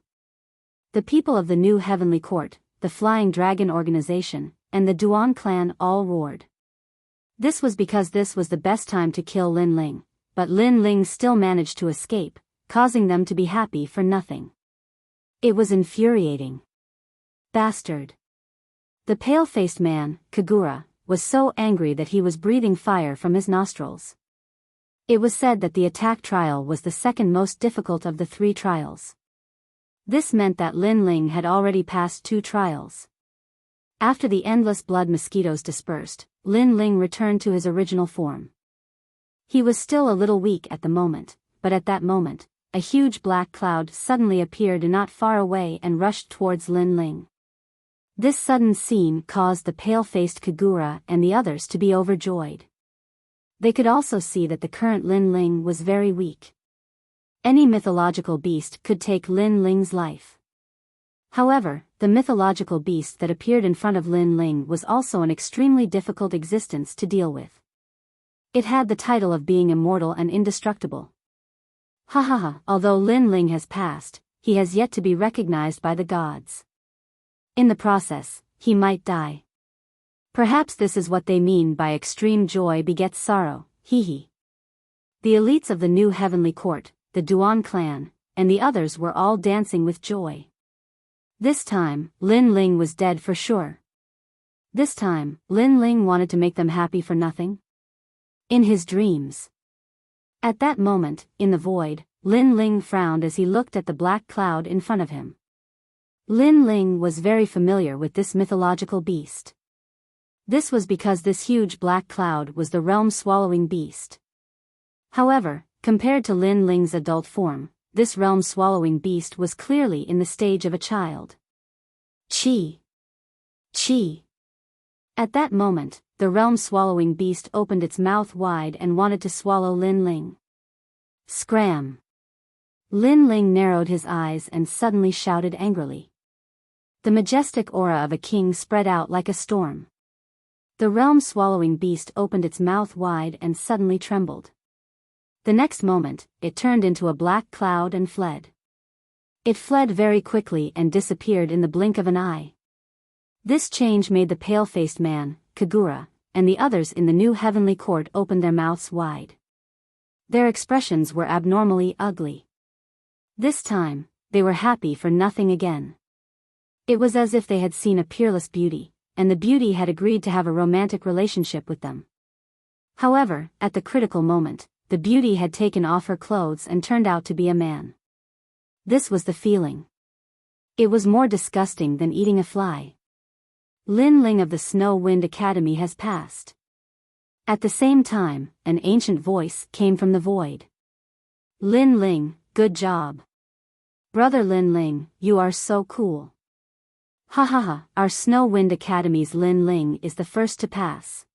The people of the new heavenly court, the Flying Dragon organization, and the Duan clan all roared. This was because this was the best time to kill Lin Ling, but Lin Ling still managed to escape, causing them to be happy for nothing. It was infuriating. Bastard! The pale-faced man, Kagura, was so angry that he was breathing fire from his nostrils. It was said that the attack trial was the second most difficult of the 3 trials. This meant that Lin Ling had already passed 2 trials. After the endless blood mosquitoes dispersed, Lin Ling returned to his original form. He was still a little weak at the moment, but at that moment, a huge black cloud suddenly appeared not far away and rushed towards Lin Ling. This sudden scene caused the pale-faced Kagura and the others to be overjoyed. They could also see that the current Lin Ling was very weak. Any mythological beast could take Lin Ling's life. However, the mythological beast that appeared in front of Lin Ling was also an extremely difficult existence to deal with. It had the title of being immortal and indestructible. Ha ha ha, although Lin Ling has passed, he has yet to be recognized by the gods. In the process, he might die. Perhaps this is what they mean by extreme joy begets sorrow, hee hee. The elites of the new heavenly court, the Duan clan, and the others were all dancing with joy. This time, Lin Ling was dead for sure. This time, Lin Ling wanted to make them happy for nothing? In his dreams. At that moment, in the void, Lin Ling frowned as he looked at the black cloud in front of him. Lin Ling was very familiar with this mythological beast. This was because this huge black cloud was the realm-swallowing beast. However, compared to Lin Ling's adult form, this realm-swallowing beast was clearly in the stage of a child. Chi! Chi! At that moment, the realm-swallowing beast opened its mouth wide and wanted to swallow Lin Ling. Scram! Lin Ling narrowed his eyes and suddenly shouted angrily. The majestic aura of a king spread out like a storm. The realm-swallowing beast opened its mouth wide and suddenly trembled. The next moment, it turned into a black cloud and fled. It fled very quickly and disappeared in the blink of an eye. This change made the pale-faced man, Kagura, and the others in the new heavenly court open their mouths wide. Their expressions were abnormally ugly. This time, they were happy for nothing again. It was as if they had seen a peerless beauty, and the beauty had agreed to have a romantic relationship with them. However, at the critical moment, the beauty had taken off her clothes and turned out to be a man. This was the feeling. It was more disgusting than eating a fly. Lin Ling of the Snow Wind Academy has passed. At the same time, an ancient voice came from the void. Lin Ling, good job. Brother Lin Ling, you are so cool. Ha ha ha, our Snow Wind Academy's Lin Ling is the first to pass.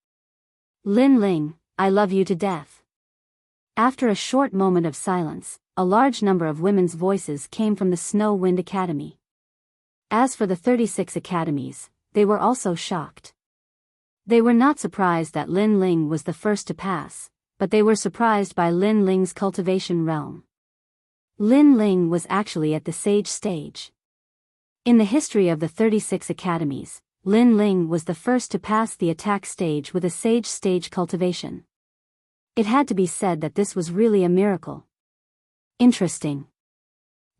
Lin Ling, I love you to death. After a short moment of silence, a large number of women's voices came from the Snow Wind Academy. As for the 36 academies, they were also shocked. They were not surprised that Lin Ling was the first to pass, but they were surprised by Lin Ling's cultivation realm. Lin Ling was actually at the sage stage. In the history of the 36 academies, Lin Ling was the first to pass the attack stage with a sage stage cultivation. It had to be said that this was really a miracle. Interesting.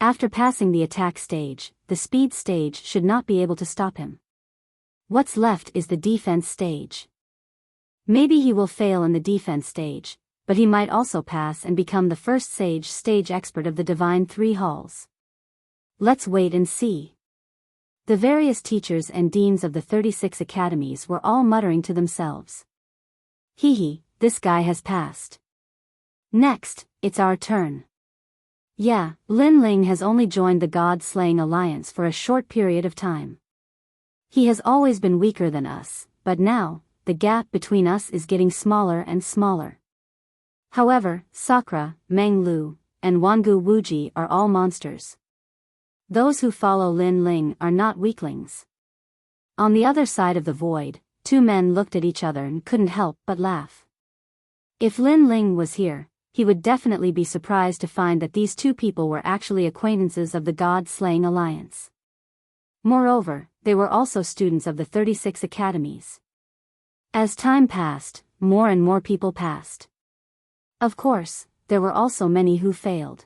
After passing the attack stage, the speed stage should not be able to stop him. What's left is the defense stage. Maybe he will fail in the defense stage, but he might also pass and become the first sage stage expert of the Divine Three Halls. Let's wait and see. The various teachers and deans of the 36 academies were all muttering to themselves. Hee, this guy has passed. Next, it's our turn. Yeah, Lin Ling has only joined the God-slaying alliance for a short period of time. He has always been weaker than us, but now, the gap between us is getting smaller and smaller. However, Sakura, Meng Lu, and Wangu Wuji are all monsters. Those who follow Lin Ling are not weaklings. On the other side of the void, two men looked at each other and couldn't help but laugh. If Lin Ling was here, he would definitely be surprised to find that these two people were actually acquaintances of the God-slaying alliance. Moreover, they were also students of the 36 academies. As time passed, more and more people passed. Of course, there were also many who failed.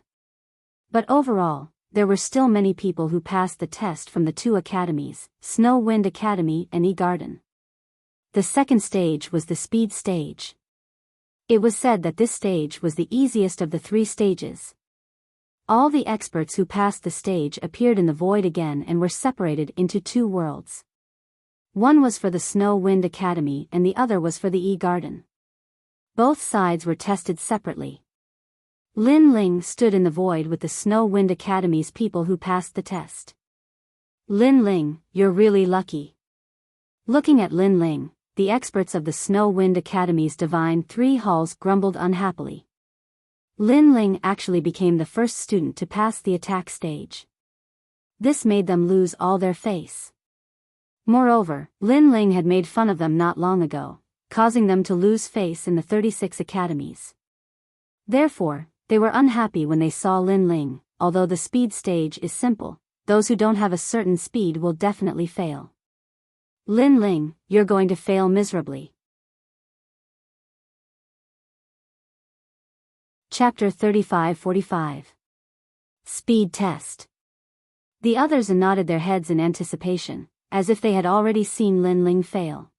But overall, there were still many people who passed the test from the two academies, Snow Wind Academy and E-Garden. The second stage was the speed stage. It was said that this stage was the easiest of the three stages. All the experts who passed the stage appeared in the void again and were separated into two worlds. One was for the Snow Wind Academy and the other was for the E-Garden. Both sides were tested separately. Lin Ling stood in the void with the Snow Wind Academy's people who passed the test. Lin Ling, you're really lucky. Looking at Lin Ling, the experts of the Snow Wind Academy's Divine Three Halls grumbled unhappily. Lin Ling actually became the first student to pass the attack stage. This made them lose all their face. Moreover, Lin Ling had made fun of them not long ago, causing them to lose face in the 36 academies. Therefore, they were unhappy when they saw Lin Ling. Although the speed stage is simple, those who don't have a certain speed will definitely fail. Lin Ling, you're going to fail miserably. Chapter 35-45. Speed Test. The others nodded their heads in anticipation, as if they had already seen Lin Ling fail.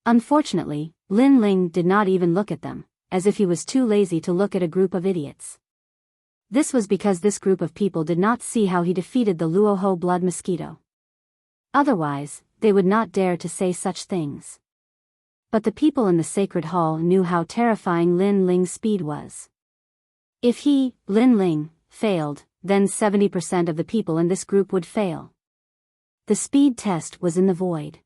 Unfortunately, Lin Ling did not even look at them, as if he was too lazy to look at a group of idiots. This was because this group of people did not see how he defeated the Luoho blood mosquito. Otherwise, they would not dare to say such things. But the people in the sacred hall knew how terrifying Lin Ling's speed was. If he, Lin Ling, failed, then 70% of the people in this group would fail. The speed test was in the void.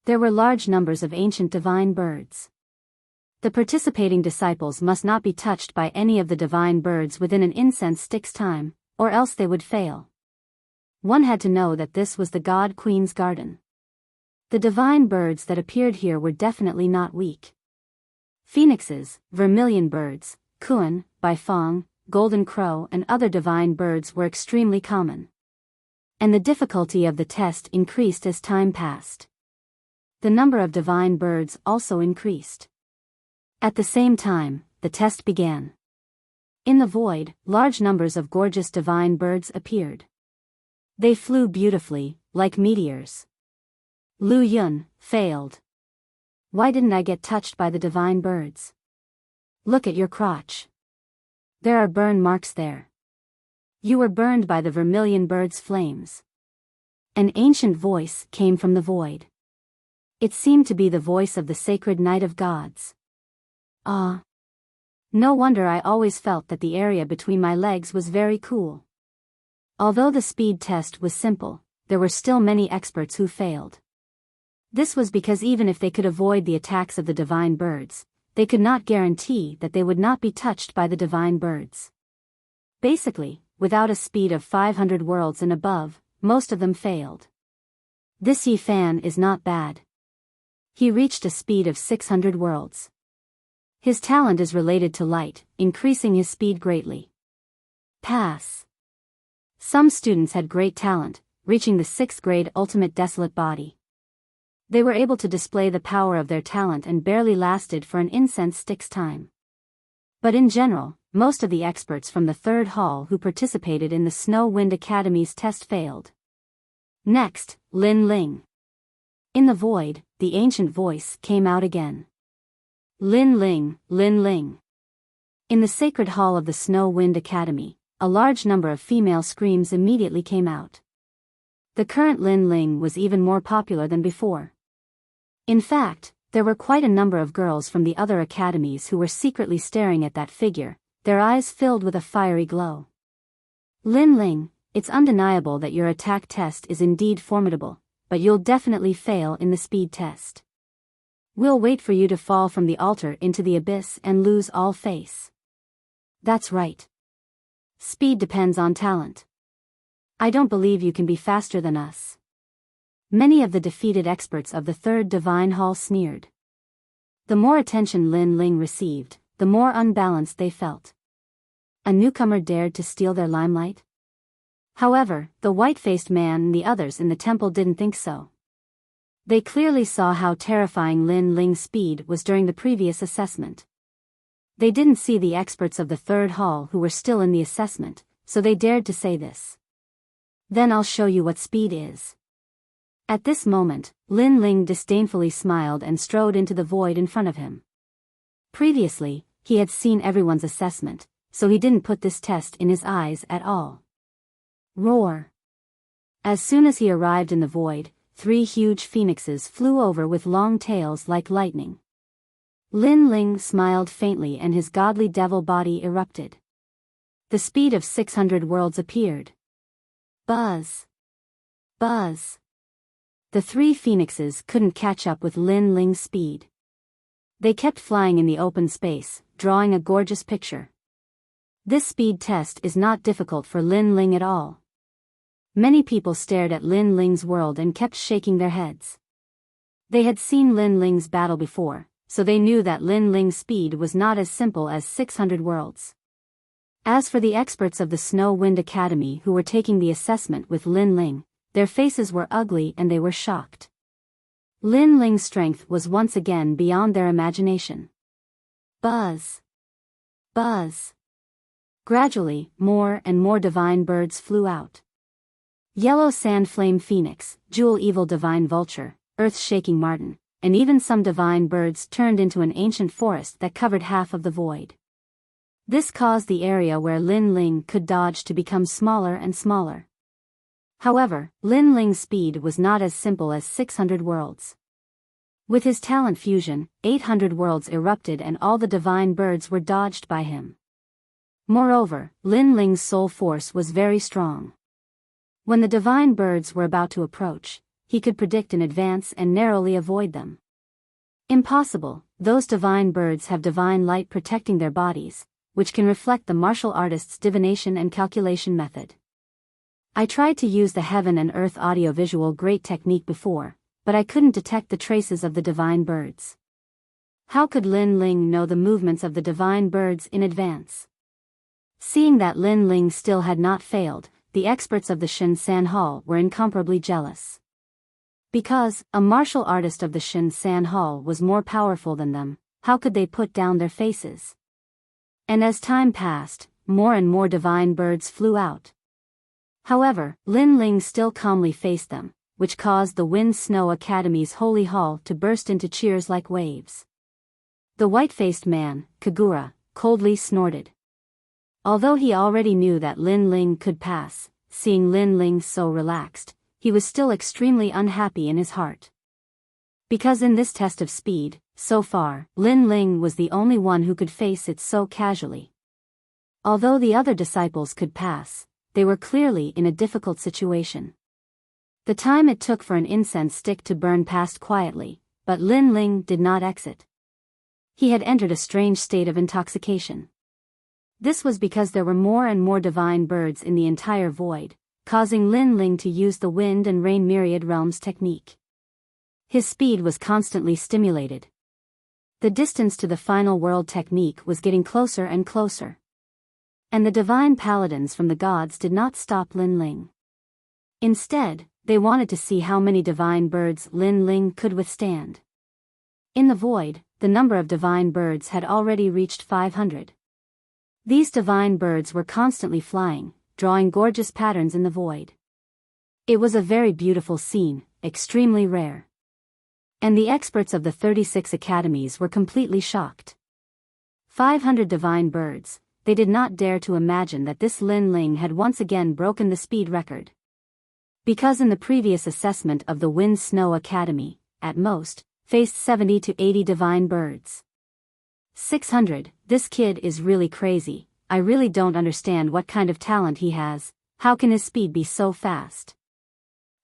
There were large numbers of ancient divine birds. The participating disciples must not be touched by any of the divine birds within an incense stick's time, or else they would fail. One had to know that this was the God Queen's garden. The divine birds that appeared here were definitely not weak. Phoenixes, vermilion birds, kuan, bifong, golden crow and other divine birds were extremely common. And the difficulty of the test increased as time passed. The number of divine birds also increased. At the same time, the test began. In the void, large numbers of gorgeous divine birds appeared. They flew beautifully, like meteors. Lu Yun failed. Why didn't I get touched by the divine birds? Look at your crotch. There are burn marks there. You were burned by the vermilion bird's flames. An ancient voice came from the void. It seemed to be the voice of the sacred Knight of Gods. Ah. No wonder I always felt that the area between my legs was very cool. Although the speed test was simple, there were still many experts who failed. This was because even if they could avoid the attacks of the divine birds, they could not guarantee that they would not be touched by the divine birds. Basically, without a speed of 500 worlds and above, most of them failed. This Yi Fan is not bad. He reached a speed of 600 worlds. His talent is related to light, increasing his speed greatly. Pass. Some students had great talent, reaching the 6th grade ultimate desolate body. They were able to display the power of their talent and barely lasted for an incense stick's time. But in general, most of the experts from the 3rd hall who participated in the Snow Wind Academy's test failed. Next, Lin Ling. In the void, the ancient voice came out again. Lin Ling, Lin Ling. In the sacred hall of the Snow Wind Academy, a large number of female screams immediately came out. The current Lin Ling was even more popular than before. In fact, there were quite a number of girls from the other academies who were secretly staring at that figure, their eyes filled with a fiery glow. Lin Ling, it's undeniable that your attack test is indeed formidable, but you'll definitely fail in the speed test. We'll wait for you to fall from the altar into the abyss and lose all face. That's right. Speed depends on talent. I don't believe you can be faster than us. Many of the defeated experts of the 3rd Divine Hall sneered. The more attention Lin Ling received, the more unbalanced they felt. A newcomer dared to steal their limelight? However, the white-faced man and the others in the temple didn't think so. They clearly saw how terrifying Lin Ling's speed was during the previous assessment. They didn't see the experts of the 3rd hall who were still in the assessment, so they dared to say this. Then I'll show you what speed is. At this moment, Lin Ling disdainfully smiled and strode into the void in front of him. Previously, he had seen everyone's assessment, so he didn't put this test in his eyes at all. Roar! As soon as he arrived in the void, 3 huge phoenixes flew over with long tails like lightning. Lin Ling smiled faintly and his godly devil body erupted. The speed of 600 worlds appeared. Buzz! Buzz! The 3 phoenixes couldn't catch up with Lin Ling's speed. They kept flying in the open space, drawing a gorgeous picture. This speed test is not difficult for Lin Ling at all. Many people stared at Lin Ling's world and kept shaking their heads. They had seen Lin Ling's battle before, so they knew that Lin Ling's speed was not as simple as 600 worlds. As for the experts of the Snow Wind Academy who were taking the assessment with Lin Ling, their faces were ugly and they were shocked. Lin Ling's strength was once again beyond their imagination. Buzz! Buzz! Gradually, more and more divine birds flew out. Yellow sand flame phoenix, jewel evil divine vulture, earth-shaking marten, and even some divine birds turned into an ancient forest that covered half of the void. This caused the area where Lin Ling could dodge to become smaller and smaller. However, Lin Ling's speed was not as simple as 600 worlds. With his talent fusion, 800 worlds erupted and all the divine birds were dodged by him. Moreover, Lin Ling's soul force was very strong. When the divine birds were about to approach, he could predict in advance and narrowly avoid them. Impossible, those divine birds have divine light protecting their bodies, which can reflect the martial artist's divination and calculation method. I tried to use the heaven and earth audiovisual great technique before, but I couldn't detect the traces of the divine birds. How could Lin Ling know the movements of the divine birds in advance? Seeing that Lin Ling still had not failed, the experts of the Shin San Hall were incomparably jealous. Because a martial artist of the Shin San Hall was more powerful than them, how could they put down their faces? And as time passed, more and more divine birds flew out. However, Lin Ling still calmly faced them, which caused the Wind Snow Academy's holy hall to burst into cheers like waves. The white-faced man, Kagura, coldly snorted. Although he already knew that Lin Ling could pass, seeing Lin Ling so relaxed, he was still extremely unhappy in his heart. Because in this test of speed, so far, Lin Ling was the only one who could face it so casually. Although the other disciples could pass, they were clearly in a difficult situation. The time it took for an incense stick to burn passed quietly, but Lin Ling did not exit. He had entered a strange state of intoxication. This was because there were more and more divine birds in the entire void, causing Lin Ling to use the wind and rain myriad realms technique. His speed was constantly stimulated. The distance to the final world technique was getting closer and closer. And the divine paladins from the gods did not stop Lin Ling. Instead, they wanted to see how many divine birds Lin Ling could withstand. In the void, the number of divine birds had already reached 500. These divine birds were constantly flying, drawing gorgeous patterns in the void. It was a very beautiful scene, extremely rare. And the experts of the 36 academies were completely shocked. 500 divine birds, they did not dare to imagine that this Lin Ling had once again broken the speed record. Because in the previous assessment of the Wind Snow Academy, at most, faced 70 to 80 divine birds. 600, this kid is really crazy, I really don't understand what kind of talent he has, how can his speed be so fast?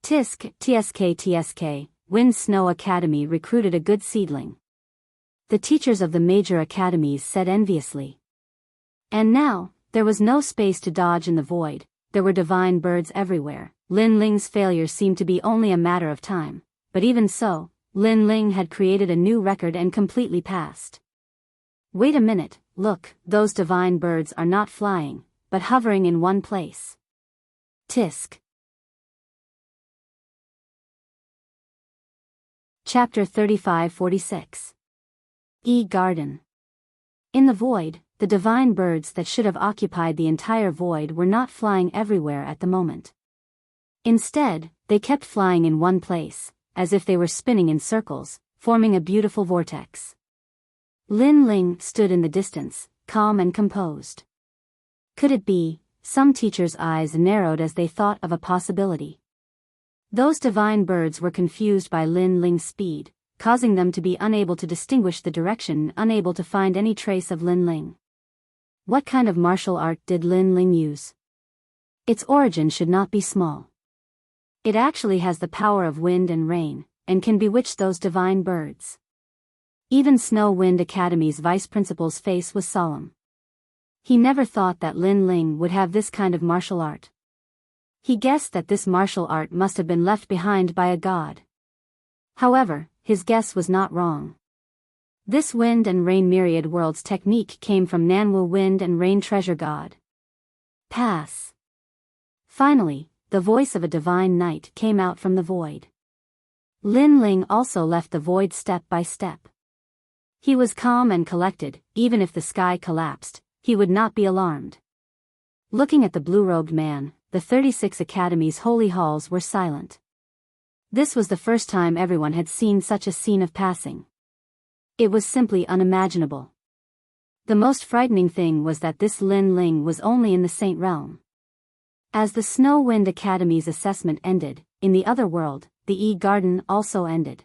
TSK, Wind Snow Academy recruited a good seedling. The teachers of the major academies said enviously. And now, there was no space to dodge in the void, there were divine birds everywhere. Lin Ling's failure seemed to be only a matter of time, but even so, Lin Ling had created a new record and completely passed. Wait a minute, look, those divine birds are not flying, but hovering in one place. Tisk. Chapter 35-46. Garden. In the void, the divine birds that should have occupied the entire void were not flying everywhere at the moment. Instead, they kept flying in one place, as if they were spinning in circles, forming a beautiful vortex. Lin Ling stood in the distance, calm and composed. Could it be? Some teachers' eyes narrowed as they thought of a possibility. Those divine birds were confused by Lin Ling's speed, causing them to be unable to distinguish the direction, unable to find any trace of Lin Ling. What kind of martial art did Lin Ling use? Its origin should not be small. It actually has the power of wind and rain, and can bewitch those divine birds. Even Snow Wind Academy's vice principal's face was solemn. He never thought that Lin Ling would have this kind of martial art. He guessed that this martial art must have been left behind by a god. However, his guess was not wrong. This wind and rain myriad worlds technique came from Nanwu Wind and Rain Treasure God. Pass. Finally, the voice of a divine knight came out from the void. Lin Ling also left the void step by step. He was calm and collected, even if the sky collapsed, he would not be alarmed. Looking at the blue-robed man, the the 36 academies' holy halls were silent. This was the first time everyone had seen such a scene of passing. It was simply unimaginable. The most frightening thing was that this Lin Ling was only in the Saint Realm. As the Snow Wind Academy's assessment ended, in the other world, the E-Garden also ended.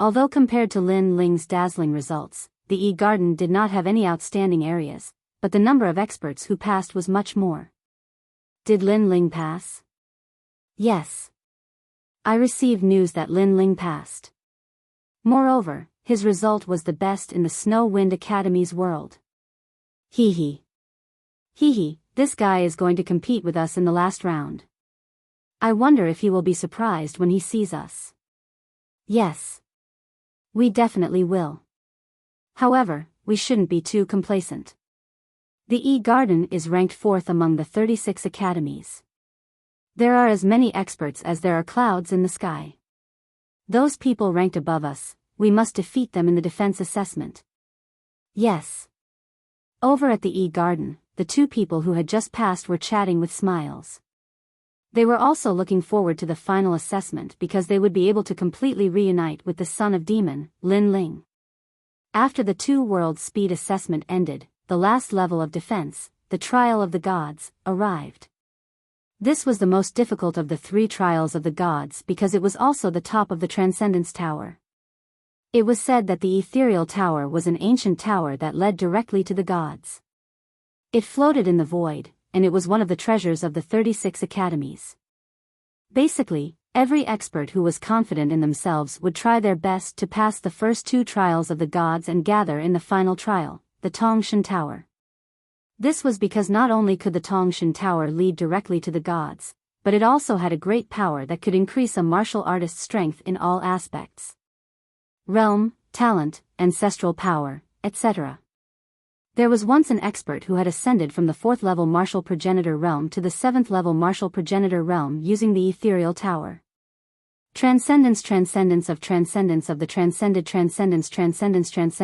Although compared to Lin Ling's dazzling results, the E-Garden did not have any outstanding areas, but the number of experts who passed was much more. Did Lin Ling pass? Yes. I received news that Lin Ling passed. Moreover, his result was the best in the Snow Wind Academy's world. Hee hee. Hee hee, this guy is going to compete with us in the last round. I wonder if he will be surprised when he sees us. Yes. We definitely will. However, we shouldn't be too complacent. The E-Garden is ranked 4th among the 36 academies. There are as many experts as there are clouds in the sky. Those people ranked above us, we must defeat them in the defense assessment. Yes. Over at the E-Garden, the two people who had just passed were chatting with smiles. They were also looking forward to the final assessment because they would be able to completely reunite with the son of demon, Lin Ling. After the 2-world speed assessment ended, the last level of defense, the Trial of the Gods, arrived. This was the most difficult of the 3 trials of the gods because it was also the top of the Transcendence Tower. It was said that the Ethereal Tower was an ancient tower that led directly to the gods. It floated in the void, and it was one of the treasures of the 36 academies. Basically, every expert who was confident in themselves would try their best to pass the first 2 trials of the gods and gather in the final trial, the Tongshan Tower. This was because not only could the Tongshan Tower lead directly to the gods, but it also had a great power that could increase a martial artist's strength in all aspects. Realm, talent, ancestral power, etc. There was once an expert who had ascended from the 4th-level martial progenitor realm to the 7th-level martial progenitor realm using the Ethereal Tower. Transcendence of the transcended transcendence transcended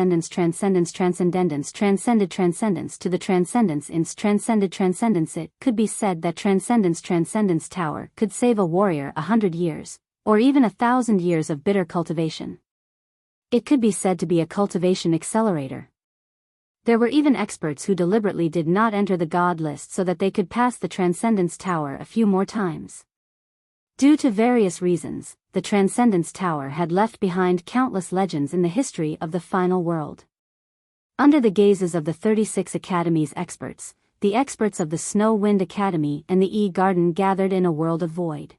transcendence to the transcendence transcended transcendence. It could be said that Transcendence Tower could save a warrior 100 years, or even 1,000 years of bitter cultivation. It could be said to be a cultivation accelerator. There were even experts who deliberately did not enter the god list so that they could pass the Transcendence Tower a few more times. Due to various reasons, the Transcendence Tower had left behind countless legends in the history of the final world. Under the gazes of the 36 Academy's experts, the experts of the Snow Wind Academy and the E-Garden gathered in a world of void.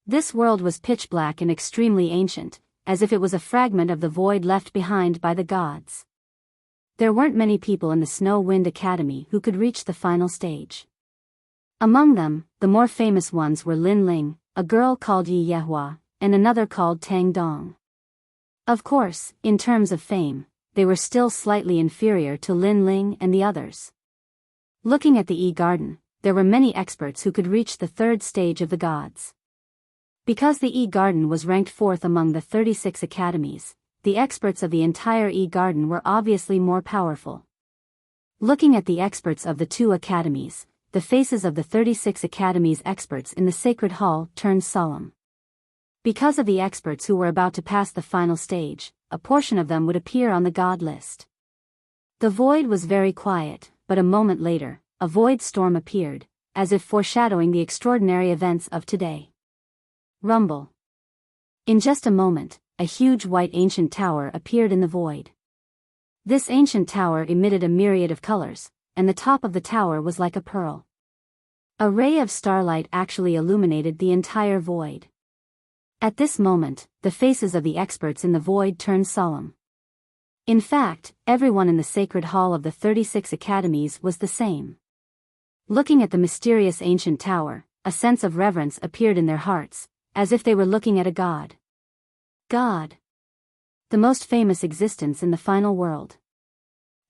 This world was pitch black and extremely ancient, as if it was a fragment of the void left behind by the gods. There weren't many people in the Snow Wind Academy who could reach the final stage. Among them, the more famous ones were Lin Ling, a girl called Yi Yehua, and another called Tang Dong. Of course, in terms of fame, they were still slightly inferior to Lin Ling and the others. Looking at the E-Garden, there were many experts who could reach the 3rd stage of the gods. Because the E-Garden was ranked 4th among the 36 academies, the experts of the entire E-Garden were obviously more powerful. Looking at the experts of the 2 academies, the faces of the 36 academies' experts in the Sacred Hall turned solemn. Because of the experts who were about to pass the final stage, a portion of them would appear on the god list. The void was very quiet, but a moment later, a void storm appeared, as if foreshadowing the extraordinary events of today. Rumble. In just a moment, a huge white ancient tower appeared in the void. This ancient tower emitted a myriad of colors, and the top of the tower was like a pearl. A ray of starlight actually illuminated the entire void. At this moment, the faces of the experts in the void turned solemn. In fact, everyone in the Sacred Hall of the 36 academies was the same. Looking at the mysterious ancient tower, a sense of reverence appeared in their hearts, as if they were looking at a god. God. The most famous existence in the final world.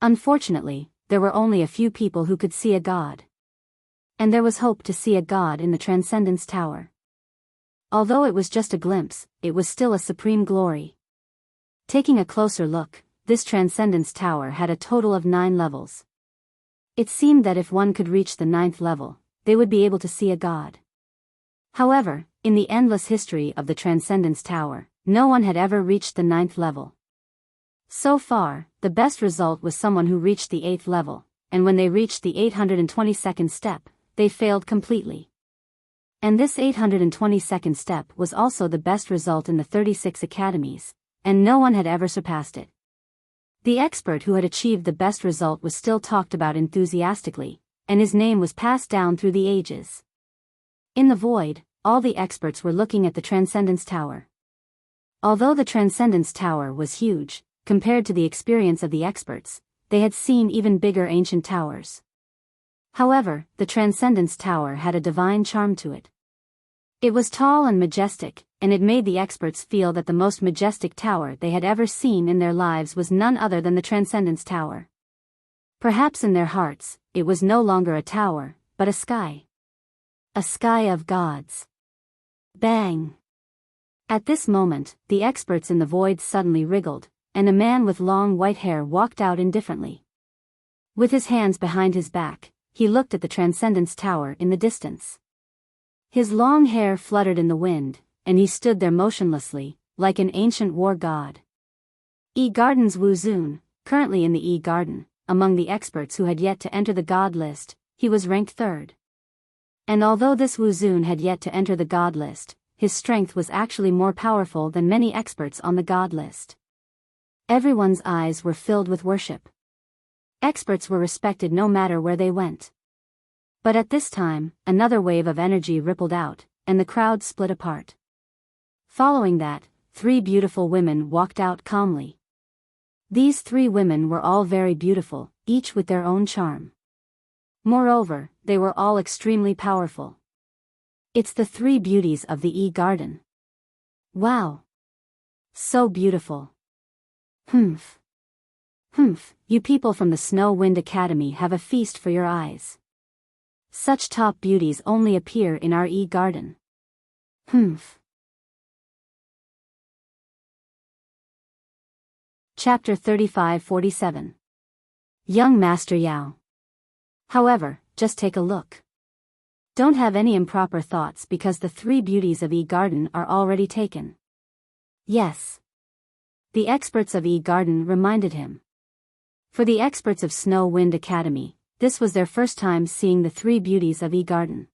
Unfortunately, there were only a few people who could see a god. And there was hope to see a god in the Transcendence Tower. Although it was just a glimpse, it was still a supreme glory. Taking a closer look, this Transcendence Tower had a total of 9 levels. It seemed that if one could reach the 9th level, they would be able to see a god. However, in the endless history of the Transcendence Tower, no one had ever reached the 9th level. So far, the best result was someone who reached the 8th level, and when they reached the 822nd step, they failed completely. And this 822nd step was also the best result in the 36 academies, and no one had ever surpassed it. The expert who had achieved the best result was still talked about enthusiastically, and his name was passed down through the ages. In the void, all the experts were looking at the Transcendence Tower. Although the Transcendence Tower was huge, compared to the experience of the experts, they had seen even bigger ancient towers. However, the Transcendence Tower had a divine charm to it. It was tall and majestic, and it made the experts feel that the most majestic tower they had ever seen in their lives was none other than the Transcendence Tower. Perhaps in their hearts, it was no longer a tower, but a sky. A sky of gods. Bang! At this moment, the experts in the void suddenly wriggled, and a man with long white hair walked out indifferently. With his hands behind his back, he looked at the Transcendence Tower in the distance. His long hair fluttered in the wind, and he stood there motionlessly, like an ancient war god. E-Garden's Wu Zun, currently in the E-Garden, among the experts who had yet to enter the god list, he was ranked 3rd. And although this Wu Zun had yet to enter the god list, his strength was actually more powerful than many experts on the god list. Everyone's eyes were filled with worship. Experts were respected no matter where they went. But at this time, another wave of energy rippled out, and the crowd split apart. Following that, 3 beautiful women walked out calmly. These 3 women were all very beautiful, each with their own charm. Moreover, they were all extremely powerful. It's the 3 beauties of the E-Garden. Wow! So beautiful. Humph. You people from the Snow Wind Academy have a feast for your eyes. Such top beauties only appear in our E-Garden. Humph. Chapter 35-47. Young Master Yao. However, just take a look. Don't have any improper thoughts because the 3 beauties of E-Garden are already taken. Yes. The experts of E-Garden reminded him. For the experts of Snow Wind Academy, this was their first time seeing the 3 beauties of E-Garden.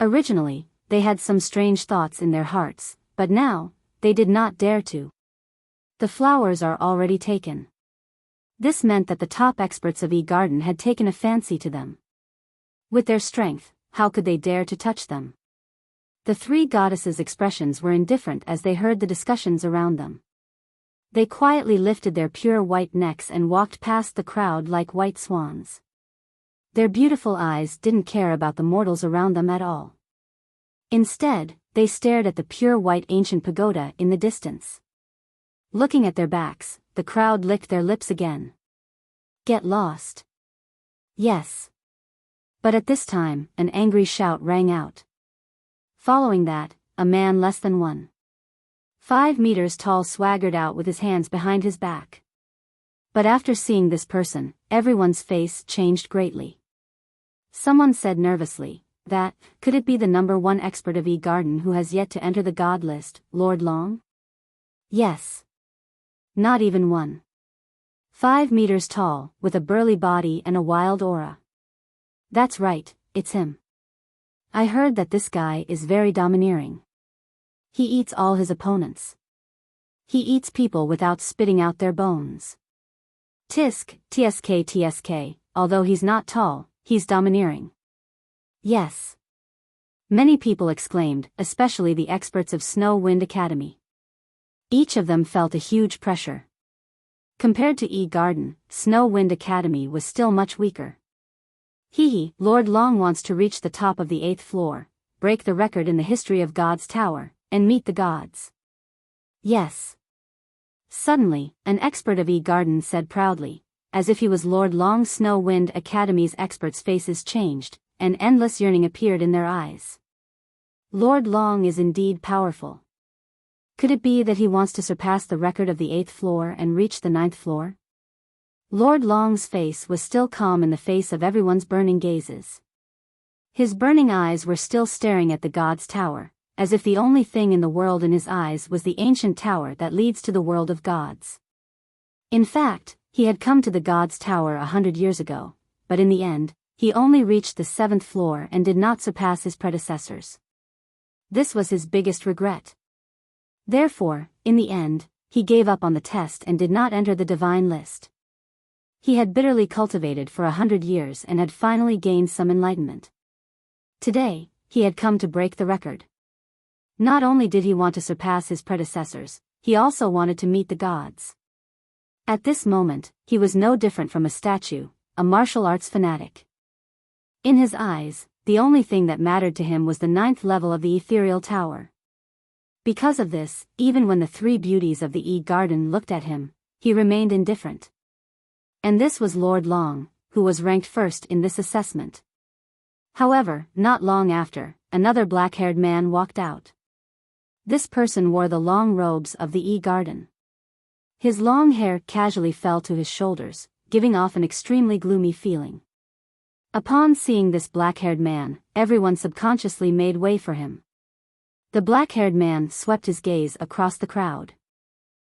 Originally, they had some strange thoughts in their hearts, but now, they did not dare to. The flowers are already taken. This meant that the top experts of E-Garden had taken a fancy to them. With their strength, how could they dare to touch them? The 3 goddesses' expressions were indifferent as they heard the discussions around them. They quietly lifted their pure white necks and walked past the crowd like white swans. Their beautiful eyes didn't care about the mortals around them at all. Instead, they stared at the pure white ancient pagoda in the distance. Looking at their backs, the crowd licked their lips again. Get lost. Yes. But at this time, an angry shout rang out. Following that, a man less than 1.5 meters tall swaggered out with his hands behind his back. But after seeing this person, everyone's face changed greatly. Someone said nervously, that, could it be the number 1 expert of E-Garden who has yet to enter the god list, Lord Long? Yes. Not even 1.5 meters tall, with a burly body and a wild aura. That's right, it's him. I heard that this guy is very domineering. He eats all his opponents. He eats people without spitting out their bones. TSK, although he's not tall, he's domineering. Yes. Many people exclaimed, especially the experts of Snow Wind Academy. Each of them felt a huge pressure. Compared to E-Garden, Snow Wind Academy was still much weaker. Lord Long wants to reach the top of the 8th floor, break the record in the history of God's Tower, and meet the gods. Yes. Suddenly, an expert of E-Garden said proudly, as if he was Lord Long. Snow Wind Academy's experts' faces changed, and endless yearning appeared in their eyes. Lord Long is indeed powerful. Could it be that he wants to surpass the record of the 8th floor and reach the 9th floor? Lord Long's face was still calm in the face of everyone's burning gazes. His burning eyes were still staring at the god's tower, as if the only thing in the world in his eyes was the ancient tower that leads to the world of gods. In fact, he had come to the god's tower 100 years ago, but in the end, he only reached the 7th floor and did not surpass his predecessors. This was his biggest regret. Therefore, in the end, he gave up on the test and did not enter the divine list. He had bitterly cultivated for 100 years and had finally gained some enlightenment. Today, he had come to break the record. Not only did he want to surpass his predecessors, he also wanted to meet the gods. At this moment, he was no different from a statue, a martial arts fanatic. In his eyes, the only thing that mattered to him was the 9th level of the ethereal tower. Because of this, even when the 3 beauties of the garden looked at him, he remained indifferent. And this was Lord Long, who was ranked first in this assessment. However, not long after, another black-haired man walked out. This person wore the long robes of the garden. His long hair casually fell to his shoulders, giving off an extremely gloomy feeling. Upon seeing this black-haired man, everyone subconsciously made way for him. The black-haired man swept his gaze across the crowd.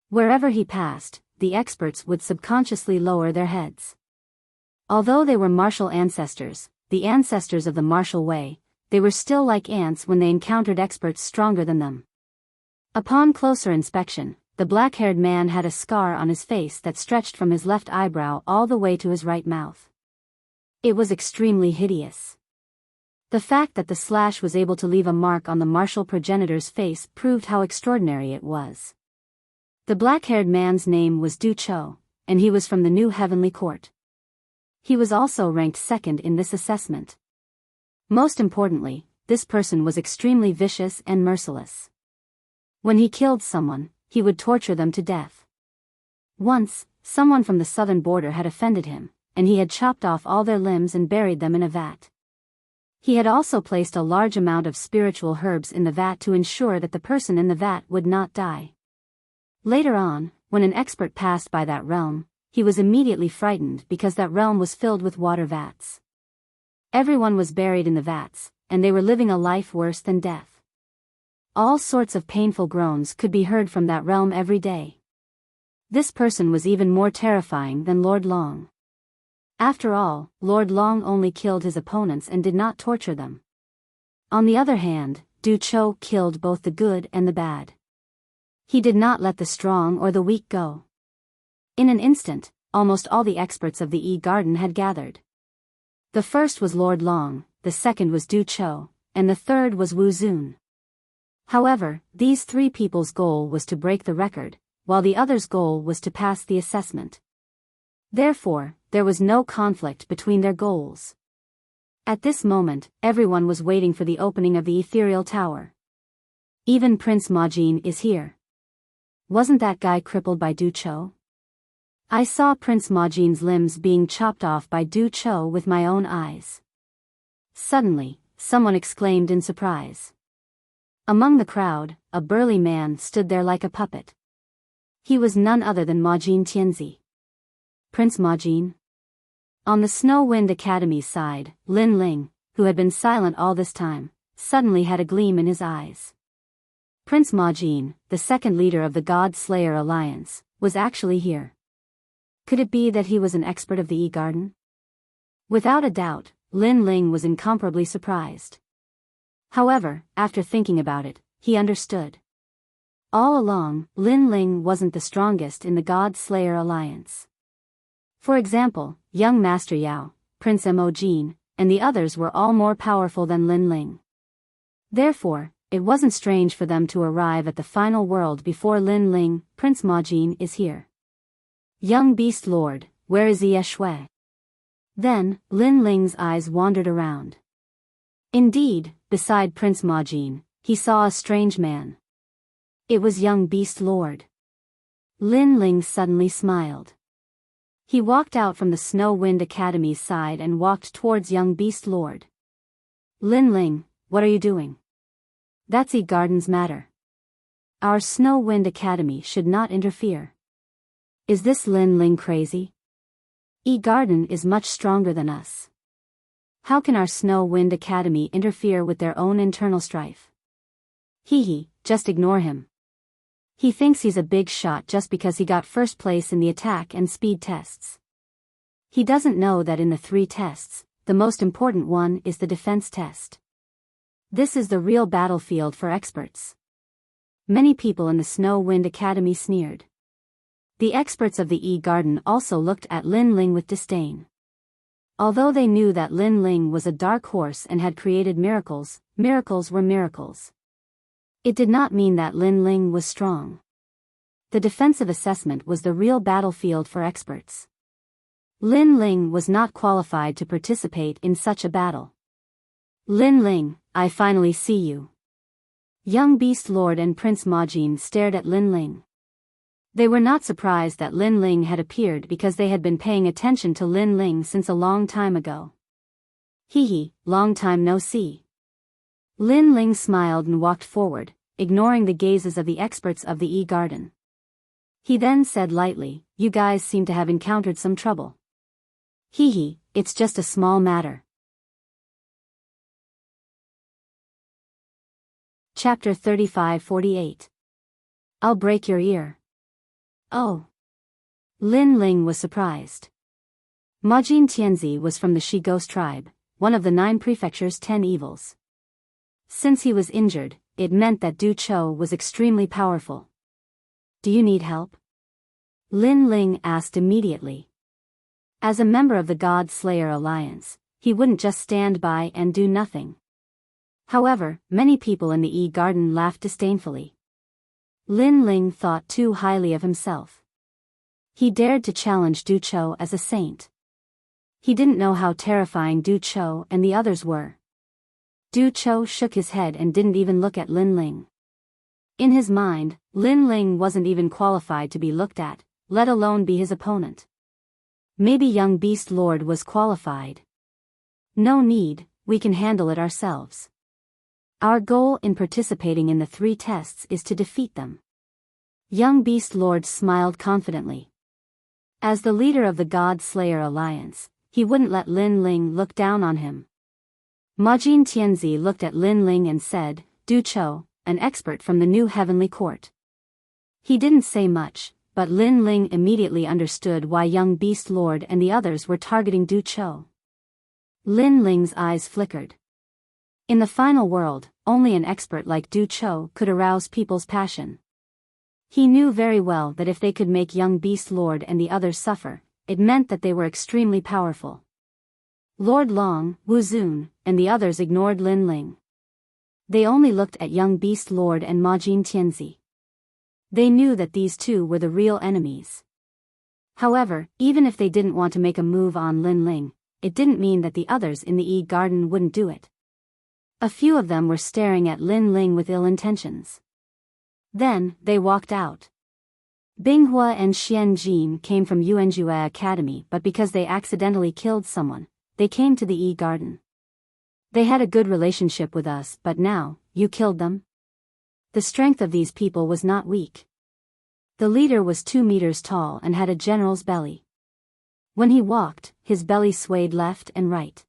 Wherever he passed, the experts would subconsciously lower their heads. Although they were martial ancestors, the ancestors of the martial way, they were still like ants when they encountered experts stronger than them. Upon closer inspection, the black-haired man had a scar on his face that stretched from his left eyebrow all the way to his right mouth. It was extremely hideous. The fact that the slash was able to leave a mark on the martial progenitor's face proved how extraordinary it was. The black-haired man's name was Du Cho, and he was from the New Heavenly Court. He was also ranked 2nd in this assessment. Most importantly, this person was extremely vicious and merciless. When he killed someone, he would torture them to death. Once, someone from the southern border had offended him, and he had chopped off all their limbs and buried them in a vat. He had also placed a large amount of spiritual herbs in the vat to ensure that the person in the vat would not die. Later on, when an expert passed by that realm, he was immediately frightened because that realm was filled with water vats. Everyone was buried in the vats, and they were living a life worse than death. All sorts of painful groans could be heard from that realm every day. This person was even more terrifying than Lord Long. After all, Lord Long only killed his opponents and did not torture them. On the other hand, Du Cho killed both the good and the bad. He did not let the strong or the weak go. In an instant, almost all the experts of the garden had gathered. The first was Lord Long, the second was Du Cho, and the third was Wu Zun. However, these 3 people's goal was to break the record, while the others' goal was to pass the assessment. Therefore, there was no conflict between their goals. At this moment, everyone was waiting for the opening of the ethereal tower. Even Prince Majin is here. Wasn't that guy crippled by Du Cho? I saw Prince Majin's limbs being chopped off by Du Cho with my own eyes. Suddenly, someone exclaimed in surprise. Among the crowd, a burly man stood there like a puppet. He was none other than Majin Tianzi. Prince Majin? On the Snow Wind Academy's side, Lin Ling, who had been silent all this time, suddenly had a gleam in his eyes. Prince Majin, the 2nd leader of the God Slayer Alliance, was actually here. Could it be that he was an expert of the garden? Without a doubt, Lin Ling was incomparably surprised. However, after thinking about it, he understood. All along, Lin Ling wasn't the strongest in the God Slayer Alliance. For example, young Master Yao, Prince Mo Jin, and the others were all more powerful than Lin Ling. Therefore, it wasn't strange for them to arrive at the final world before Lin Ling. Prince Majin is here. Young Beast Lord, where is Ye Shui? Then, Lin Ling's eyes wandered around. Indeed, beside Prince Majin, he saw a strange man. It was young Beast Lord. Lin Ling suddenly smiled. He walked out from the Snow Wind Academy's side and walked towards young Beast Lord. Lin Ling, what are you doing? That's Garden's matter. Our Snow Wind Academy should not interfere. Is this Lin Ling crazy? Garden is much stronger than us. How can our Snow Wind Academy interfere with their own internal strife? Just ignore him. He thinks he's a big shot just because he got first place in the attack and speed tests. He doesn't know that in the 3 tests, the most important one is the defense test. This is the real battlefield for experts. Many people in the Snow Wind Academy sneered. The experts of the E-Garden also looked at Lin Ling with disdain. Although they knew that Lin Ling was a dark horse and had created miracles, miracles were miracles. It did not mean that Lin Ling was strong. The defensive assessment was the real battlefield for experts. Lin Ling was not qualified to participate in such a battle. Lin Ling, I finally see you. Young Beast Lord and Prince Majin stared at Lin Ling. They were not surprised that Lin Ling had appeared because they had been paying attention to Lin Ling since a long time ago. Long time no see. Lin Ling smiled and walked forward, ignoring the gazes of the experts of the E-Garden. He then said lightly, you guys seem to have encountered some trouble. It's just a small matter. Chapter 35-48. I'll break your ear. Oh. Lin Ling was surprised. Majin Tianzi was from the She Ghost tribe, one of the 9 prefecture's 10 evils. Since he was injured, it meant that Du Chou was extremely powerful. Do you need help? Lin Ling asked immediately. As a member of the God Slayer Alliance, he wouldn't just stand by and do nothing. However, many people in the E-Garden laughed disdainfully. Lin Ling thought too highly of himself. He dared to challenge Du Chou as a saint. He didn't know how terrifying Du Chou and the others were. Du Chou shook his head and didn't even look at Lin Ling. In his mind, Lin Ling wasn't even qualified to be looked at, let alone be his opponent. Maybe young Beast Lord was qualified. No need, we can handle it ourselves. Our goal in participating in the 3 tests is to defeat them. Young Beast Lord smiled confidently. As the leader of the God Slayer Alliance, he wouldn't let Lin Ling look down on him. Majin Tianzi looked at Lin Ling and said, Du Chou, an expert from the new heavenly court. He didn't say much, but Lin Ling immediately understood why young Beast Lord and the others were targeting Du Chou. Lin Ling's eyes flickered. In the final world, only an expert like Du Chou could arouse people's passion. He knew very well that if they could make young Beast Lord and the others suffer, it meant that they were extremely powerful. Lord Long, Wu Zun, and the others ignored Lin Ling. They only looked at young Beast Lord and Majin Tianzi. They knew that these 2 were the real enemies. However, even if they didn't want to make a move on Lin Ling, it didn't mean that the others in the E-Garden wouldn't do it. A few of them were staring at Lin Ling with ill intentions. Then, they walked out. Binghua and Xian Jin came from Yuanjue Academy, but because they accidentally killed someone, they came to the E-Garden. They had a good relationship with us, but now, you killed them? The strength of these people was not weak. The leader was 2 meters tall and had a general's belly. When he walked, his belly swayed left and right.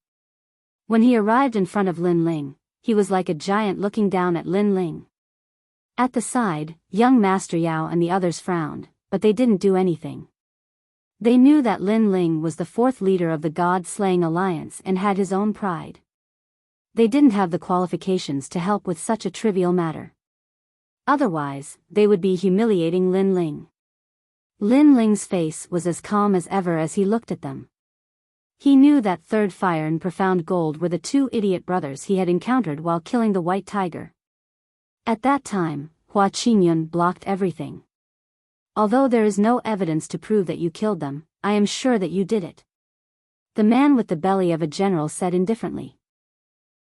When he arrived in front of Lin Ling, he was like a giant looking down at Lin Ling. At the side, young Master Yao and the others frowned, but they didn't do anything. They knew that Lin Ling was the 4th leader of the God-Slaying Alliance and had his own pride. They didn't have the qualifications to help with such a trivial matter. Otherwise, they would be humiliating Lin Ling. Lin Ling's face was as calm as ever as he looked at them. He knew that Third Fire and Profound Gold were the 2 idiot brothers he had encountered while killing the White Tiger. At that time, Hua Qingyun blocked everything. Although there is no evidence to prove that you killed them, I am sure that you did it. The man with the belly of a general said indifferently.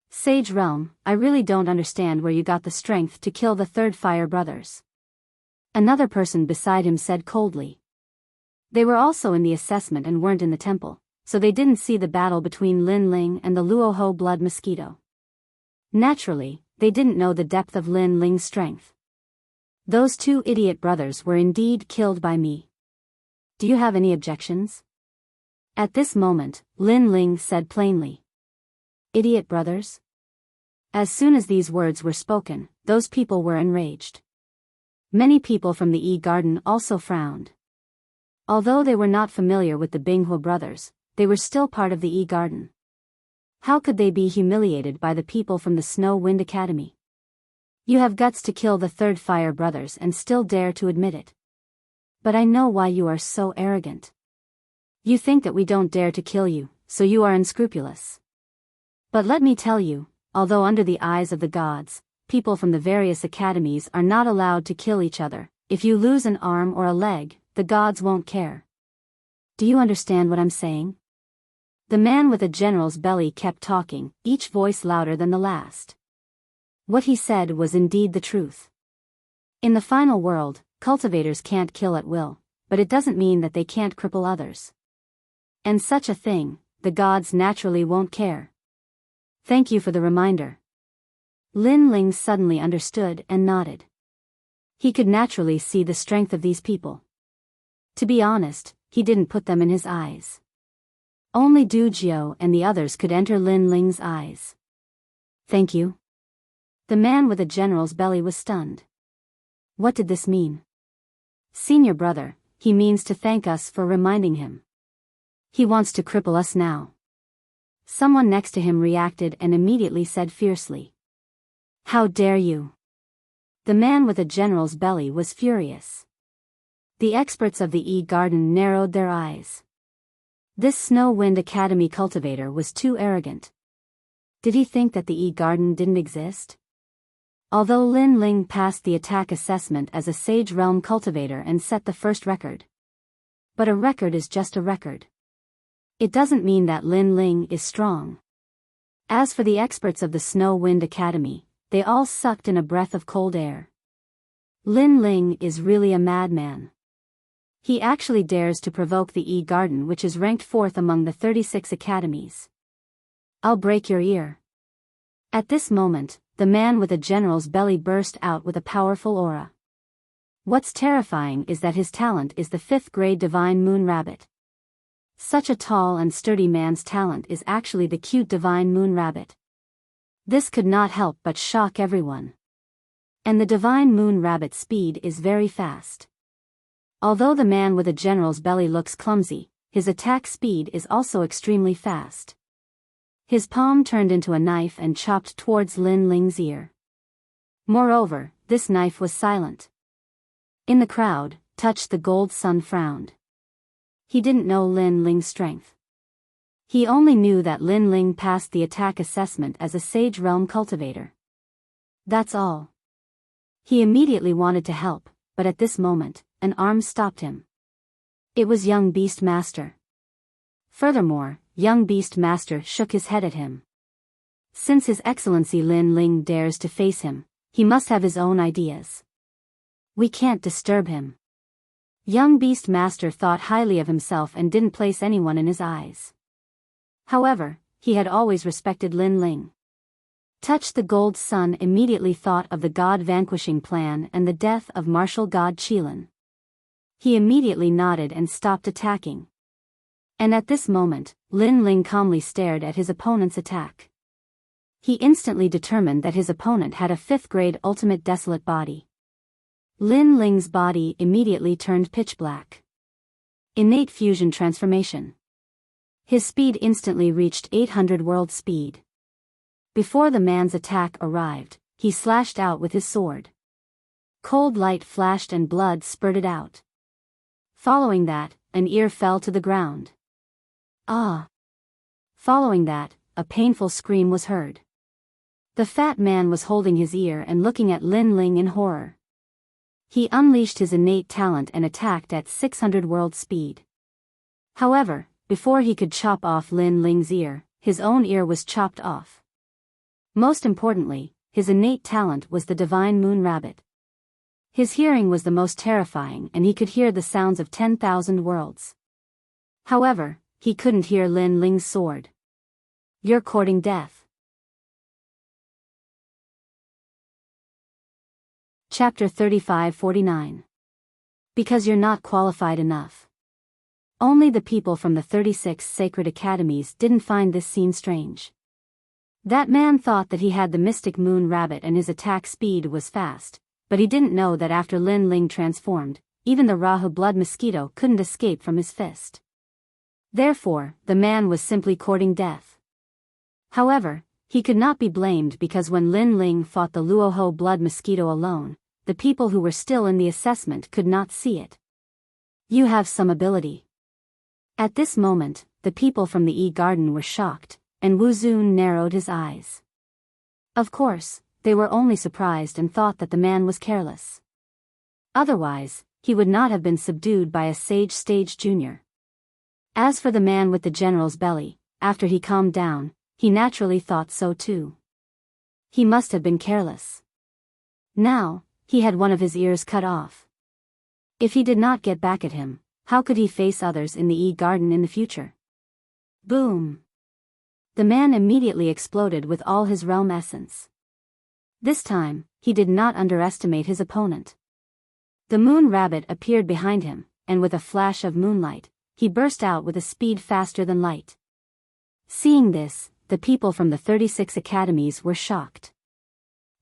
Sage Realm, I really don't understand where you got the strength to kill the Third Fire brothers. Another person beside him said coldly. They were also in the assessment and weren't in the temple, so they didn't see the battle between Lin Ling and the Luoho blood mosquito. Naturally, they didn't know the depth of Lin Ling's strength. Those 2 idiot brothers were indeed killed by me. Do you have any objections? At this moment, Lin Ling said plainly. Idiot brothers? As soon as these words were spoken, those people were enraged. Many people from the garden also frowned. Although they were not familiar with the Binghua brothers, they were still part of the garden. How could they be humiliated by the people from the Snow Wind Academy? You have guts to kill the third fire brothers and still dare to admit it. But I know why you are so arrogant. You think that we don't dare to kill you, so you are unscrupulous. But let me tell you, although under the eyes of the gods, people from the various academies are not allowed to kill each other, if you lose an arm or a leg, the gods won't care. Do you understand what I'm saying? The man with a general's belly kept talking, each voice louder than the last. What he said was indeed the truth. In the final world, cultivators can't kill at will, but it doesn't mean that they can't cripple others. And such a thing, the gods naturally won't care. Thank you for the reminder. Lin Ling suddenly understood and nodded. He could naturally see the strength of these people. To be honest, he didn't put them in his eyes. Only Du Jiao and the others could enter Lin Ling's eyes. Thank you. The man with a general's belly was stunned. What did this mean? Senior brother, he means to thank us for reminding him. He wants to cripple us now. Someone next to him reacted and immediately said fiercely. How dare you? The man with a general's belly was furious. The experts of the garden narrowed their eyes. This Snow Wind Academy cultivator was too arrogant. Did he think that the garden didn't exist? Although Lin Ling passed the attack assessment as a Sage Realm cultivator and set the first record. But a record is just a record. It doesn't mean that Lin Ling is strong. As for the experts of the Snow Wind Academy, they all sucked in a breath of cold air. Lin Ling is really a madman. He actually dares to provoke the garden, which is ranked 4th among the 36 academies. I'll break your ear. At this moment, the man with a general's belly burst out with a powerful aura. What's terrifying is that his talent is the 5th grade Divine Moon Rabbit. Such a tall and sturdy man's talent is actually the cute Divine Moon Rabbit. This could not help but shock everyone. And the Divine Moon Rabbit's speed is very fast. Although the man with a general's belly looks clumsy, his attack speed is also extremely fast. His palm turned into a knife and chopped towards Lin Ling's ear. Moreover, this knife was silent. In the crowd, Touch the Gold Sun frowned. He didn't know Lin Ling's strength. He only knew that Lin Ling passed the attack assessment as a Sage Realm cultivator. That's all. He immediately wanted to help, but at this moment, an arm stopped him. It was young Beast Master. Furthermore, young Beast Master shook his head at him. Since His Excellency Lin Ling dares to face him, he must have his own ideas. We can't disturb him. Young Beast Master thought highly of himself and didn't place anyone in his eyes. However, he had always respected Lin Ling. Touch the Gold Sun immediately thought of the God Vanquishing Plan and the death of Martial God Qilin. He immediately nodded and stopped attacking. And at this moment, Lin Ling calmly stared at his opponent's attack. He instantly determined that his opponent had a 5th grade ultimate desolate body. Lin Ling's body immediately turned pitch black. Innate fusion transformation. His speed instantly reached 800 world speed. Before the man's attack arrived, he slashed out with his sword. Cold light flashed and blood spurted out. Following that, an ear fell to the ground. Ah! Following that, a painful scream was heard. The fat man was holding his ear and looking at Lin Ling in horror. He unleashed his innate talent and attacked at 600 world speed. However, before he could chop off Lin Ling's ear, his own ear was chopped off. Most importantly, his innate talent was the Divine Moon Rabbit. His hearing was the most terrifying and he could hear the sounds of 10,000 worlds. However, he couldn't hear Lin Ling's sword. You're courting death. Chapter 35-49. Because you're not qualified enough. Only the people from the 36 sacred academies didn't find this scene strange. That man thought that he had the mystic moon rabbit and his attack speed was fast, but he didn't know that after Lin Ling transformed, even the Rahu blood mosquito couldn't escape from his fist. Therefore, the man was simply courting death. However, he could not be blamed because when Lin Ling fought the Luoho blood mosquito alone, the people who were still in the assessment could not see it. You have some ability. At this moment, the people from the E-Garden were shocked, and Wu Zun narrowed his eyes. Of course, they were only surprised and thought that the man was careless. Otherwise, he would not have been subdued by a Sage Stage Junior. As for the man with the general's belly, after he calmed down, he naturally thought so too. He must have been careless. Now, he had one of his ears cut off. If he did not get back at him, how could he face others in the E-Garden in the future? Boom! The man immediately exploded with all his realm essence. This time, he did not underestimate his opponent. The moon rabbit appeared behind him, and with a flash of moonlight, he burst out with a speed faster than light. Seeing this, the people from the 36 academies were shocked.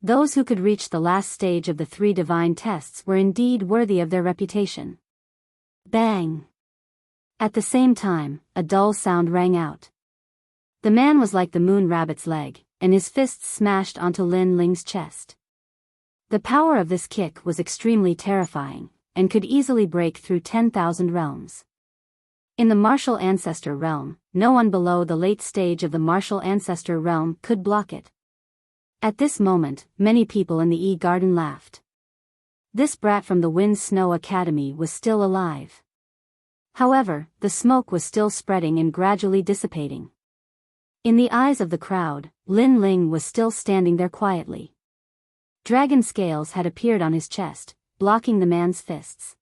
Those who could reach the last stage of the 3 divine tests were indeed worthy of their reputation. Bang! At the same time, a dull sound rang out. The man was like the moon rabbit's leg, and his fists smashed onto Lin Ling's chest. The power of this kick was extremely terrifying, and could easily break through 10,000 realms. In the martial ancestor realm, no one below the late stage of the martial ancestor realm could block it. At this moment, many people in the E-Garden laughed. This brat from the Wind Snow Academy was still alive. However, the smoke was still spreading and gradually dissipating. In the eyes of the crowd, Lin Ling was still standing there quietly. Dragon scales had appeared on his chest, blocking the man's fists.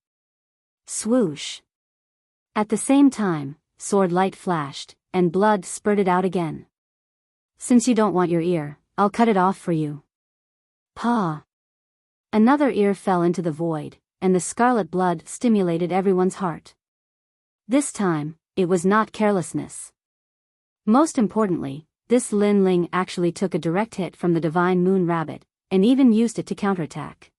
Swoosh! At the same time, sword light flashed, and blood spurted out again. Since you don't want your ear, I'll cut it off for you. Paw! Another ear fell into the void, and the scarlet blood stimulated everyone's heart. This time, it was not carelessness. Most importantly, this Lin Ling actually took a direct hit from the divine moon rabbit, and even used it to counterattack.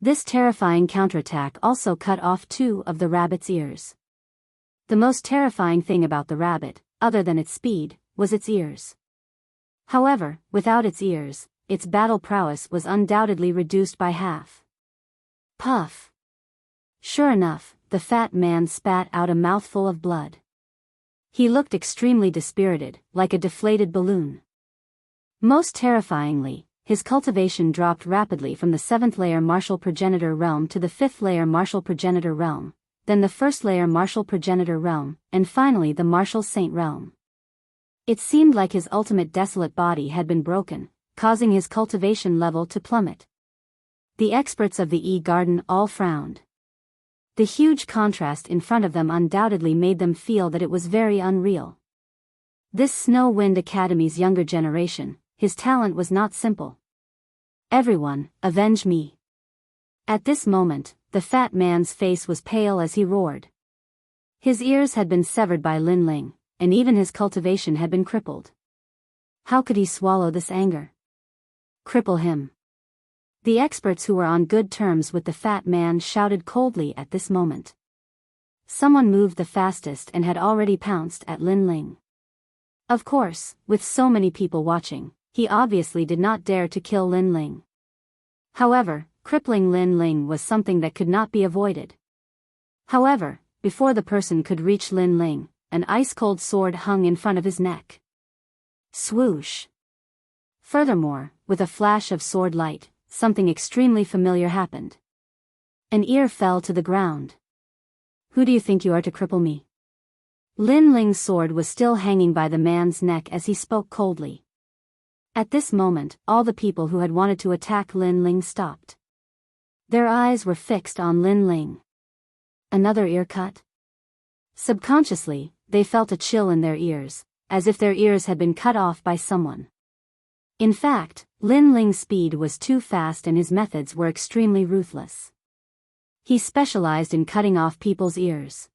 This terrifying counterattack also cut off 2 of the rabbit's ears. The most terrifying thing about the rabbit, other than its speed, was its ears. However, without its ears, its battle prowess was undoubtedly reduced by half. Puff! Sure enough, the fat man spat out a mouthful of blood. He looked extremely dispirited, like a deflated balloon. Most terrifyingly, his cultivation dropped rapidly from the 7th layer martial progenitor realm to the 5th layer martial progenitor realm, then the 1st layer martial progenitor realm, and finally the martial saint realm. It seemed like his ultimate desolate body had been broken, causing his cultivation level to plummet. The experts of the E-Garden all frowned. The huge contrast in front of them undoubtedly made them feel that it was very unreal. This Snow Wind Academy's younger generation, his talent was not simple. Everyone, avenge me! At this moment, the fat man's face was pale as he roared. His ears had been severed by Lin Ling, and even his cultivation had been crippled. How could he swallow this anger? Cripple him. The experts who were on good terms with the fat man shouted coldly at this moment. Someone moved the fastest and had already pounced at Lin Ling. Of course, with so many people watching, he obviously did not dare to kill Lin Ling. However, crippling Lin Ling was something that could not be avoided. However, before the person could reach Lin Ling, an ice-cold sword hung in front of his neck. Swoosh! Furthermore, with a flash of sword light, something extremely familiar happened. An ear fell to the ground. Who do you think you are to cripple me? Lin Ling's sword was still hanging by the man's neck as he spoke coldly. At this moment, all the people who had wanted to attack Lin Ling stopped. Their eyes were fixed on Lin Ling. Another ear cut? Subconsciously, they felt a chill in their ears, as if their ears had been cut off by someone. In fact, Lin Ling's speed was too fast and his methods were extremely ruthless. He specialized in cutting off people's ears.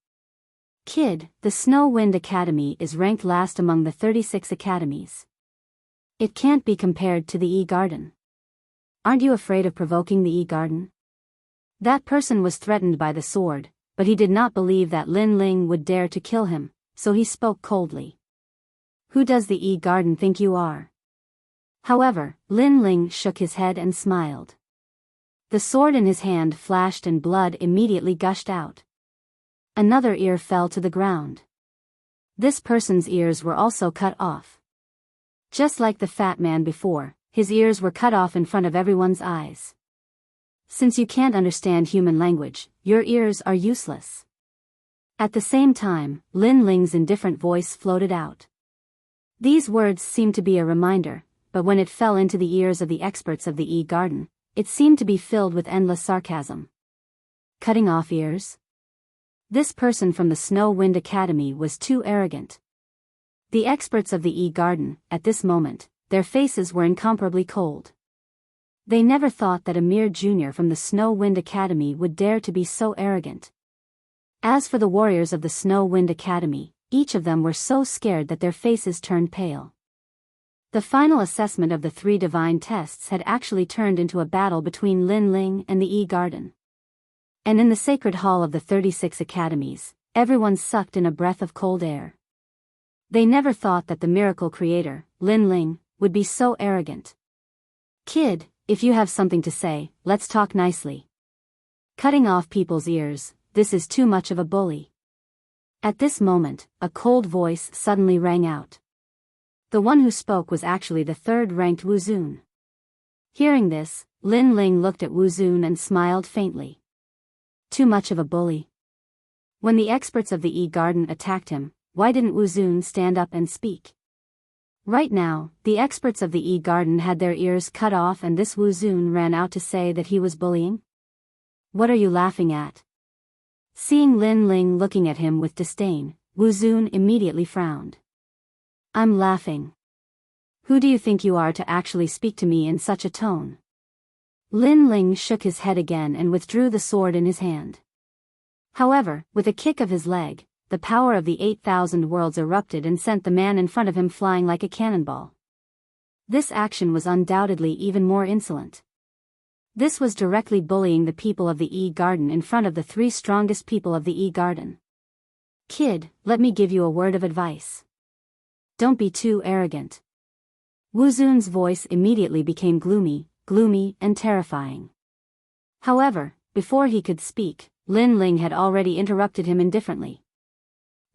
Kid, the Snow Wind Academy is ranked last among the 36 academies. It can't be compared to the E-Garden. Aren't you afraid of provoking the E-Garden? That person was threatened by the sword, but he did not believe that Lin Ling would dare to kill him, so he spoke coldly. Who does the E-Garden think you are? However, Lin Ling shook his head and smiled. The sword in his hand flashed and blood immediately gushed out. Another ear fell to the ground. This person's ears were also cut off. Just like the fat man before, his ears were cut off in front of everyone's eyes. Since you can't understand human language, your ears are useless. At the same time, Lin Ling's indifferent voice floated out. These words seemed to be a reminder, but when it fell into the ears of the experts of the E-Garden, it seemed to be filled with endless sarcasm. Cutting off ears? This person from the Snow Wind Academy was too arrogant. The experts of the E-Garden, at this moment, their faces were incomparably cold. They never thought that a mere junior from the Snow Wind Academy would dare to be so arrogant. As for the warriors of the Snow Wind Academy, each of them were so scared that their faces turned pale. The final assessment of the 3 divine tests had actually turned into a battle between Lin Ling and the E-Garden. And in the sacred hall of the 36 academies, everyone sucked in a breath of cold air. They never thought that the miracle creator, Lin Ling, would be so arrogant. Kid, if you have something to say, let's talk nicely. Cutting off people's ears, this is too much of a bully. At this moment, a cold voice suddenly rang out. The one who spoke was actually the 3rd-ranked Wu Zun. Hearing this, Lin Ling looked at Wu Zun and smiled faintly. Too much of a bully. When the experts of the E-Garden attacked him, why didn't Wu Zun stand up and speak? Right now, the experts of the E-Garden had their ears cut off and this Wu Zun ran out to say that he was bullying? What are you laughing at? Seeing Lin Ling looking at him with disdain, Wu Zun immediately frowned. I'm laughing. Who do you think you are to actually speak to me in such a tone? Lin Ling shook his head again and withdrew the sword in his hand. However, with a kick of his leg, the power of the 8,000 worlds erupted and sent the man in front of him flying like a cannonball. This action was undoubtedly even more insolent. This was directly bullying the people of the E-Garden in front of the 3 strongest people of the E-Garden. Kid, let me give you a word of advice. Don't be too arrogant. Wu Zun's voice immediately became gloomy and terrifying. However, before he could speak, Lin Ling had already interrupted him indifferently.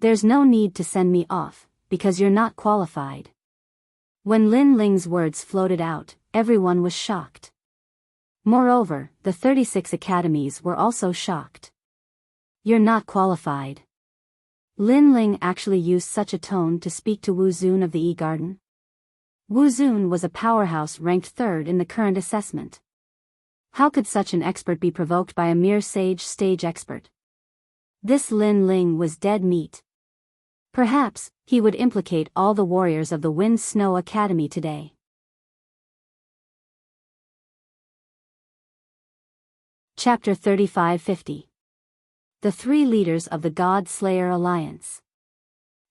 There's no need to send me off, because you're not qualified. When Lin Ling's words floated out, everyone was shocked. Moreover, the 36 academies were also shocked. You're not qualified. Lin Ling actually used such a tone to speak to Wu Zun of the E-Garden? Wu Zun was a powerhouse ranked 3rd in the current assessment. How could such an expert be provoked by a mere stage expert? This Lin Ling was dead meat. Perhaps, he would implicate all the warriors of the Wind Snow Academy today. Chapter 35-50. The 3 leaders of the God Slayer Alliance.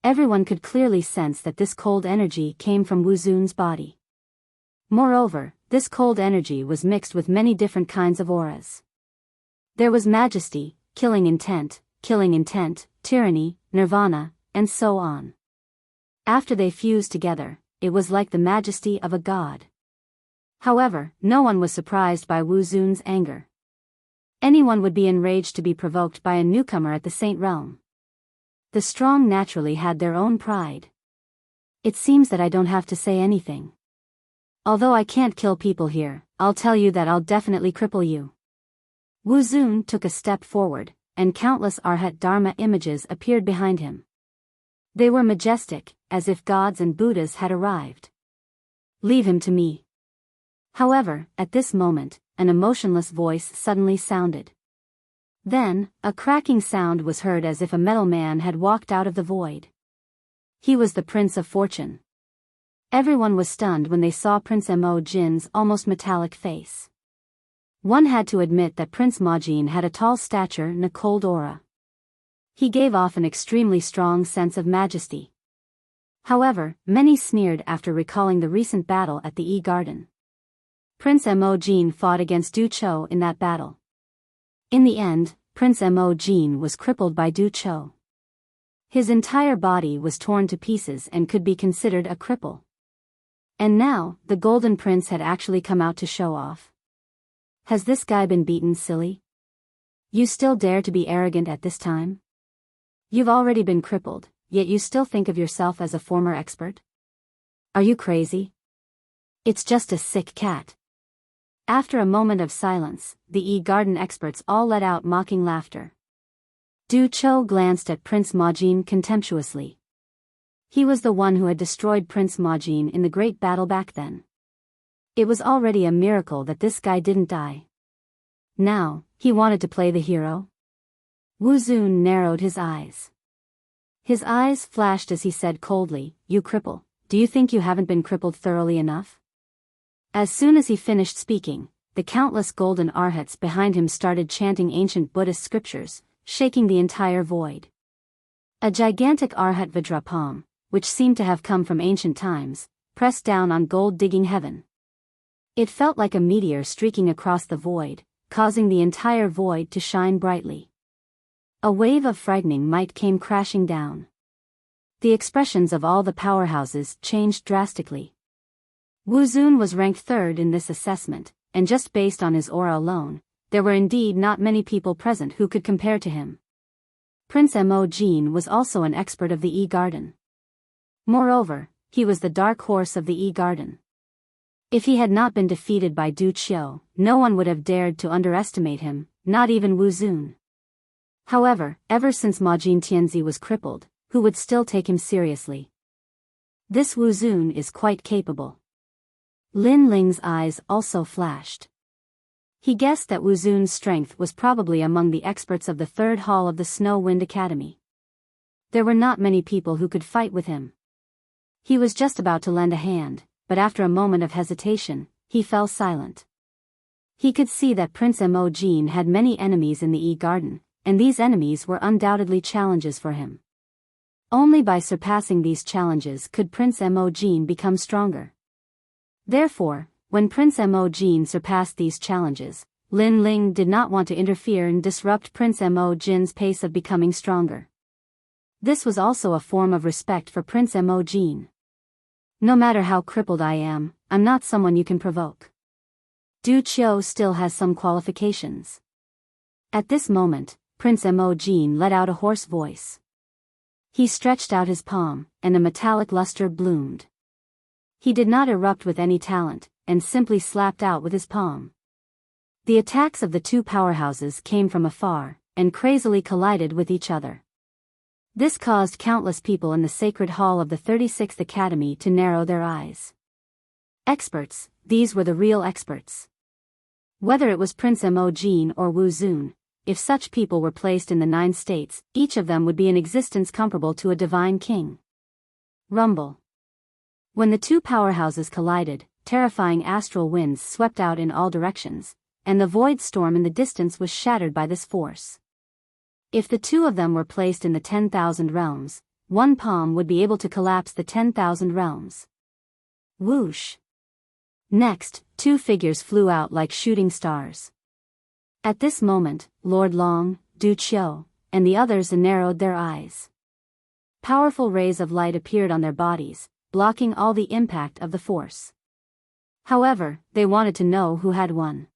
Everyone could clearly sense that this cold energy came from Wu Zun's body. Moreover, this cold energy was mixed with many different kinds of auras. There was majesty, killing intent, tyranny, nirvana, and so on. After they fused together, it was like the majesty of a god. However, no one was surprised by Wu Zun's anger. Anyone would be enraged to be provoked by a newcomer at the Saint Realm. The strong naturally had their own pride. It seems that I don't have to say anything. Although I can't kill people here, I'll tell you that I'll definitely cripple you. Wu Zun took a step forward, and countless Arhat Dharma images appeared behind him. They were majestic, as if gods and Buddhas had arrived. Leave him to me. However, at this moment, an emotionless voice suddenly sounded. Then, a cracking sound was heard as if a metal man had walked out of the void. He was the Prince of Fortune. Everyone was stunned when they saw Prince Mo Jin's almost metallic face. One had to admit that Prince Mo Jin had a tall stature and a cold aura. He gave off an extremely strong sense of majesty. However, many sneered after recalling the recent battle at the Garden. Prince Mo Jin fought against Du Chou in that battle. In the end, Prince Mo Jin was crippled by Du Chou. His entire body was torn to pieces and could be considered a cripple. And now, the Golden Prince had actually come out to show off. Has this guy been beaten, silly? You still dare to be arrogant at this time? You've already been crippled, yet you still think of yourself as a former expert? Are you crazy? It's just a sick cat. After a moment of silence, the Garden experts all let out mocking laughter. Du Chou glanced at Prince Ma Jin contemptuously. He was the one who had destroyed Prince Ma Jin in the great battle back then. It was already a miracle that this guy didn't die. Now, he wanted to play the hero? Wu Zun narrowed his eyes. His eyes flashed as he said coldly, "You cripple, do you think you haven't been crippled thoroughly enough?" As soon as he finished speaking, the countless golden arhats behind him started chanting ancient Buddhist scriptures, shaking the entire void. A gigantic arhat Vajra palm, which seemed to have come from ancient times, pressed down on gold-digging heaven. It felt like a meteor streaking across the void, causing the entire void to shine brightly. A wave of frightening might came crashing down. The expressions of all the powerhouses changed drastically. Wu Zun was ranked third in this assessment, and just based on his aura alone, there were indeed not many people present who could compare to him. Prince Mo Jin was also an expert of the Garden. Moreover, he was the dark horse of the Garden. If he had not been defeated by Du Chou, no one would have dared to underestimate him, not even Wu Zun. However, ever since Ma Jin Tianzi was crippled, who would still take him seriously? This Wu Zun is quite capable. Lin Ling's eyes also flashed. He guessed that Wu Zun's strength was probably among the experts of the third hall of the Snow Wind Academy. There were not many people who could fight with him. He was just about to lend a hand, but after a moment of hesitation, he fell silent. He could see that Prince Mo Jin had many enemies in the Garden, and these enemies were undoubtedly challenges for him. Only by surpassing these challenges could Prince Mo Jin become stronger. Therefore, when Prince Mo Jin surpassed these challenges, Lin Ling did not want to interfere and disrupt Prince Mo Jin's pace of becoming stronger. This was also a form of respect for Prince Mo Jin. No matter how crippled I am, I'm not someone you can provoke. Du Chou still has some qualifications. At this moment, Prince Mo Jin let out a hoarse voice. He stretched out his palm, and a metallic luster bloomed. He did not erupt with any talent, and simply slapped out with his palm. The attacks of the two powerhouses came from afar, and crazily collided with each other. This caused countless people in the sacred hall of the 36th Academy to narrow their eyes. Experts, these were the real experts. Whether it was Prince Mo Jin or Wu Zun, if such people were placed in the 9 states, each of them would be in existence comparable to a divine king. Rumble. When the two powerhouses collided, terrifying astral winds swept out in all directions, and the void storm in the distance was shattered by this force. If the two of them were placed in the 10,000 realms, one palm would be able to collapse the 10,000 realms. Whoosh! Next, two figures flew out like shooting stars. At this moment, Lord Long, Du Chou, and the others narrowed their eyes. Powerful rays of light appeared on their bodies, blocking all the impact of the force. However, they wanted to know who had won.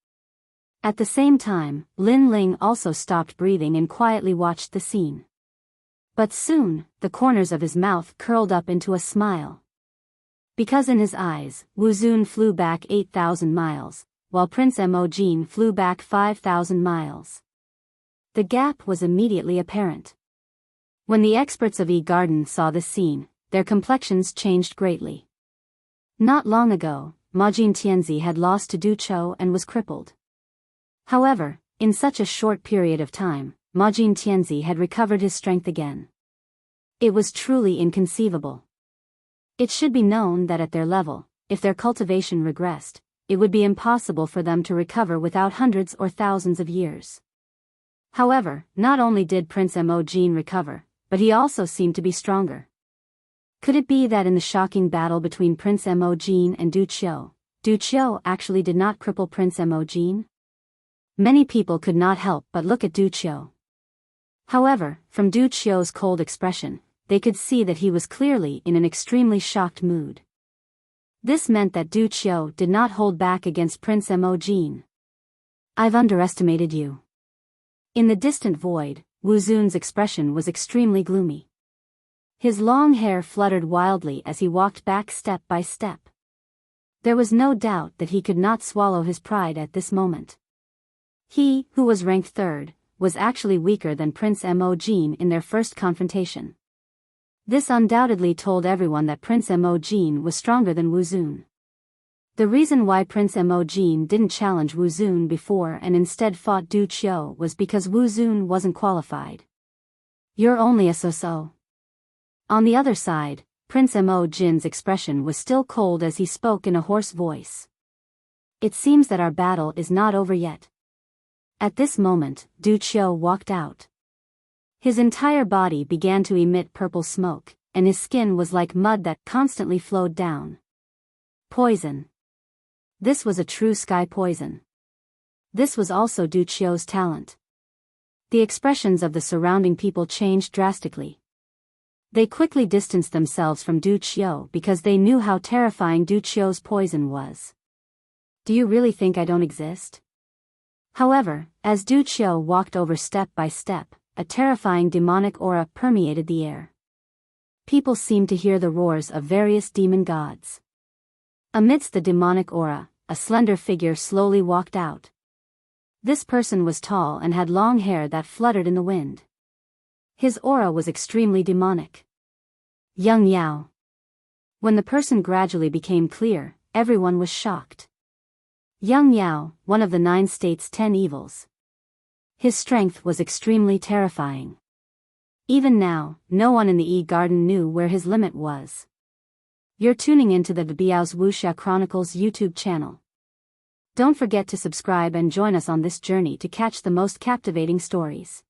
At the same time, Lin Ling also stopped breathing and quietly watched the scene. But soon, the corners of his mouth curled up into a smile. Because in his eyes, Wu Zun flew back 8,000 miles, while Prince Mo Jin flew back 5,000 miles. The gap was immediately apparent. When the experts of Garden saw this scene, their complexions changed greatly. Not long ago, Ma Jin Tianzi had lost to Du Chou and was crippled. However, in such a short period of time, Ma Jin Tianzi had recovered his strength again. It was truly inconceivable. It should be known that at their level, if their cultivation regressed, it would be impossible for them to recover without hundreds or thousands of years. However, not only did Prince Mo Jin recover, but he also seemed to be stronger. Could it be that in the shocking battle between Prince Mo and Du Qiu actually did not cripple Prince Mo? Many people could not help but look at Du Qiu. However, from Du Qiu's cold expression, they could see that he was clearly in an extremely shocked mood. This meant that Du Qiu did not hold back against Prince Mo. "I've underestimated you." In the distant void, Wu Zun's expression was extremely gloomy. His long hair fluttered wildly as he walked back step by step. There was no doubt that he could not swallow his pride at this moment. He, who was ranked third, was actually weaker than Prince Mo in their first confrontation. This undoubtedly told everyone that Prince Mo was stronger than Wu Zun. The reason why Prince Mo didn't challenge Wu Zun before and instead fought Du Qiu was because Wu Zun wasn't qualified. "You're only a so-so." On the other side, Prince Mo's expression was still cold as he spoke in a hoarse voice. "It seems that our battle is not over yet." At this moment, Du Qiu walked out. His entire body began to emit purple smoke, and his skin was like mud that constantly flowed down. Poison. This was a true sky poison. This was also Du Qiu's talent. The expressions of the surrounding people changed drastically. They quickly distanced themselves from Du Qiu because they knew how terrifying Du Qiu's poison was. "Do you really think I don't exist?" However, as Du Qiu walked over step by step, a terrifying demonic aura permeated the air. People seemed to hear the roars of various demon gods. Amidst the demonic aura, a slender figure slowly walked out. This person was tall and had long hair that fluttered in the wind. His aura was extremely demonic. Yang Yao. When the person gradually became clear, everyone was shocked. Yang Yao, one of the 9 states' 10 evils. His strength was extremely terrifying. Even now, no one in the E-Garden knew where his limit was. You're tuning into the Biyao's Wuxia Chronicles YouTube channel. Don't forget to subscribe and join us on this journey to catch the most captivating stories.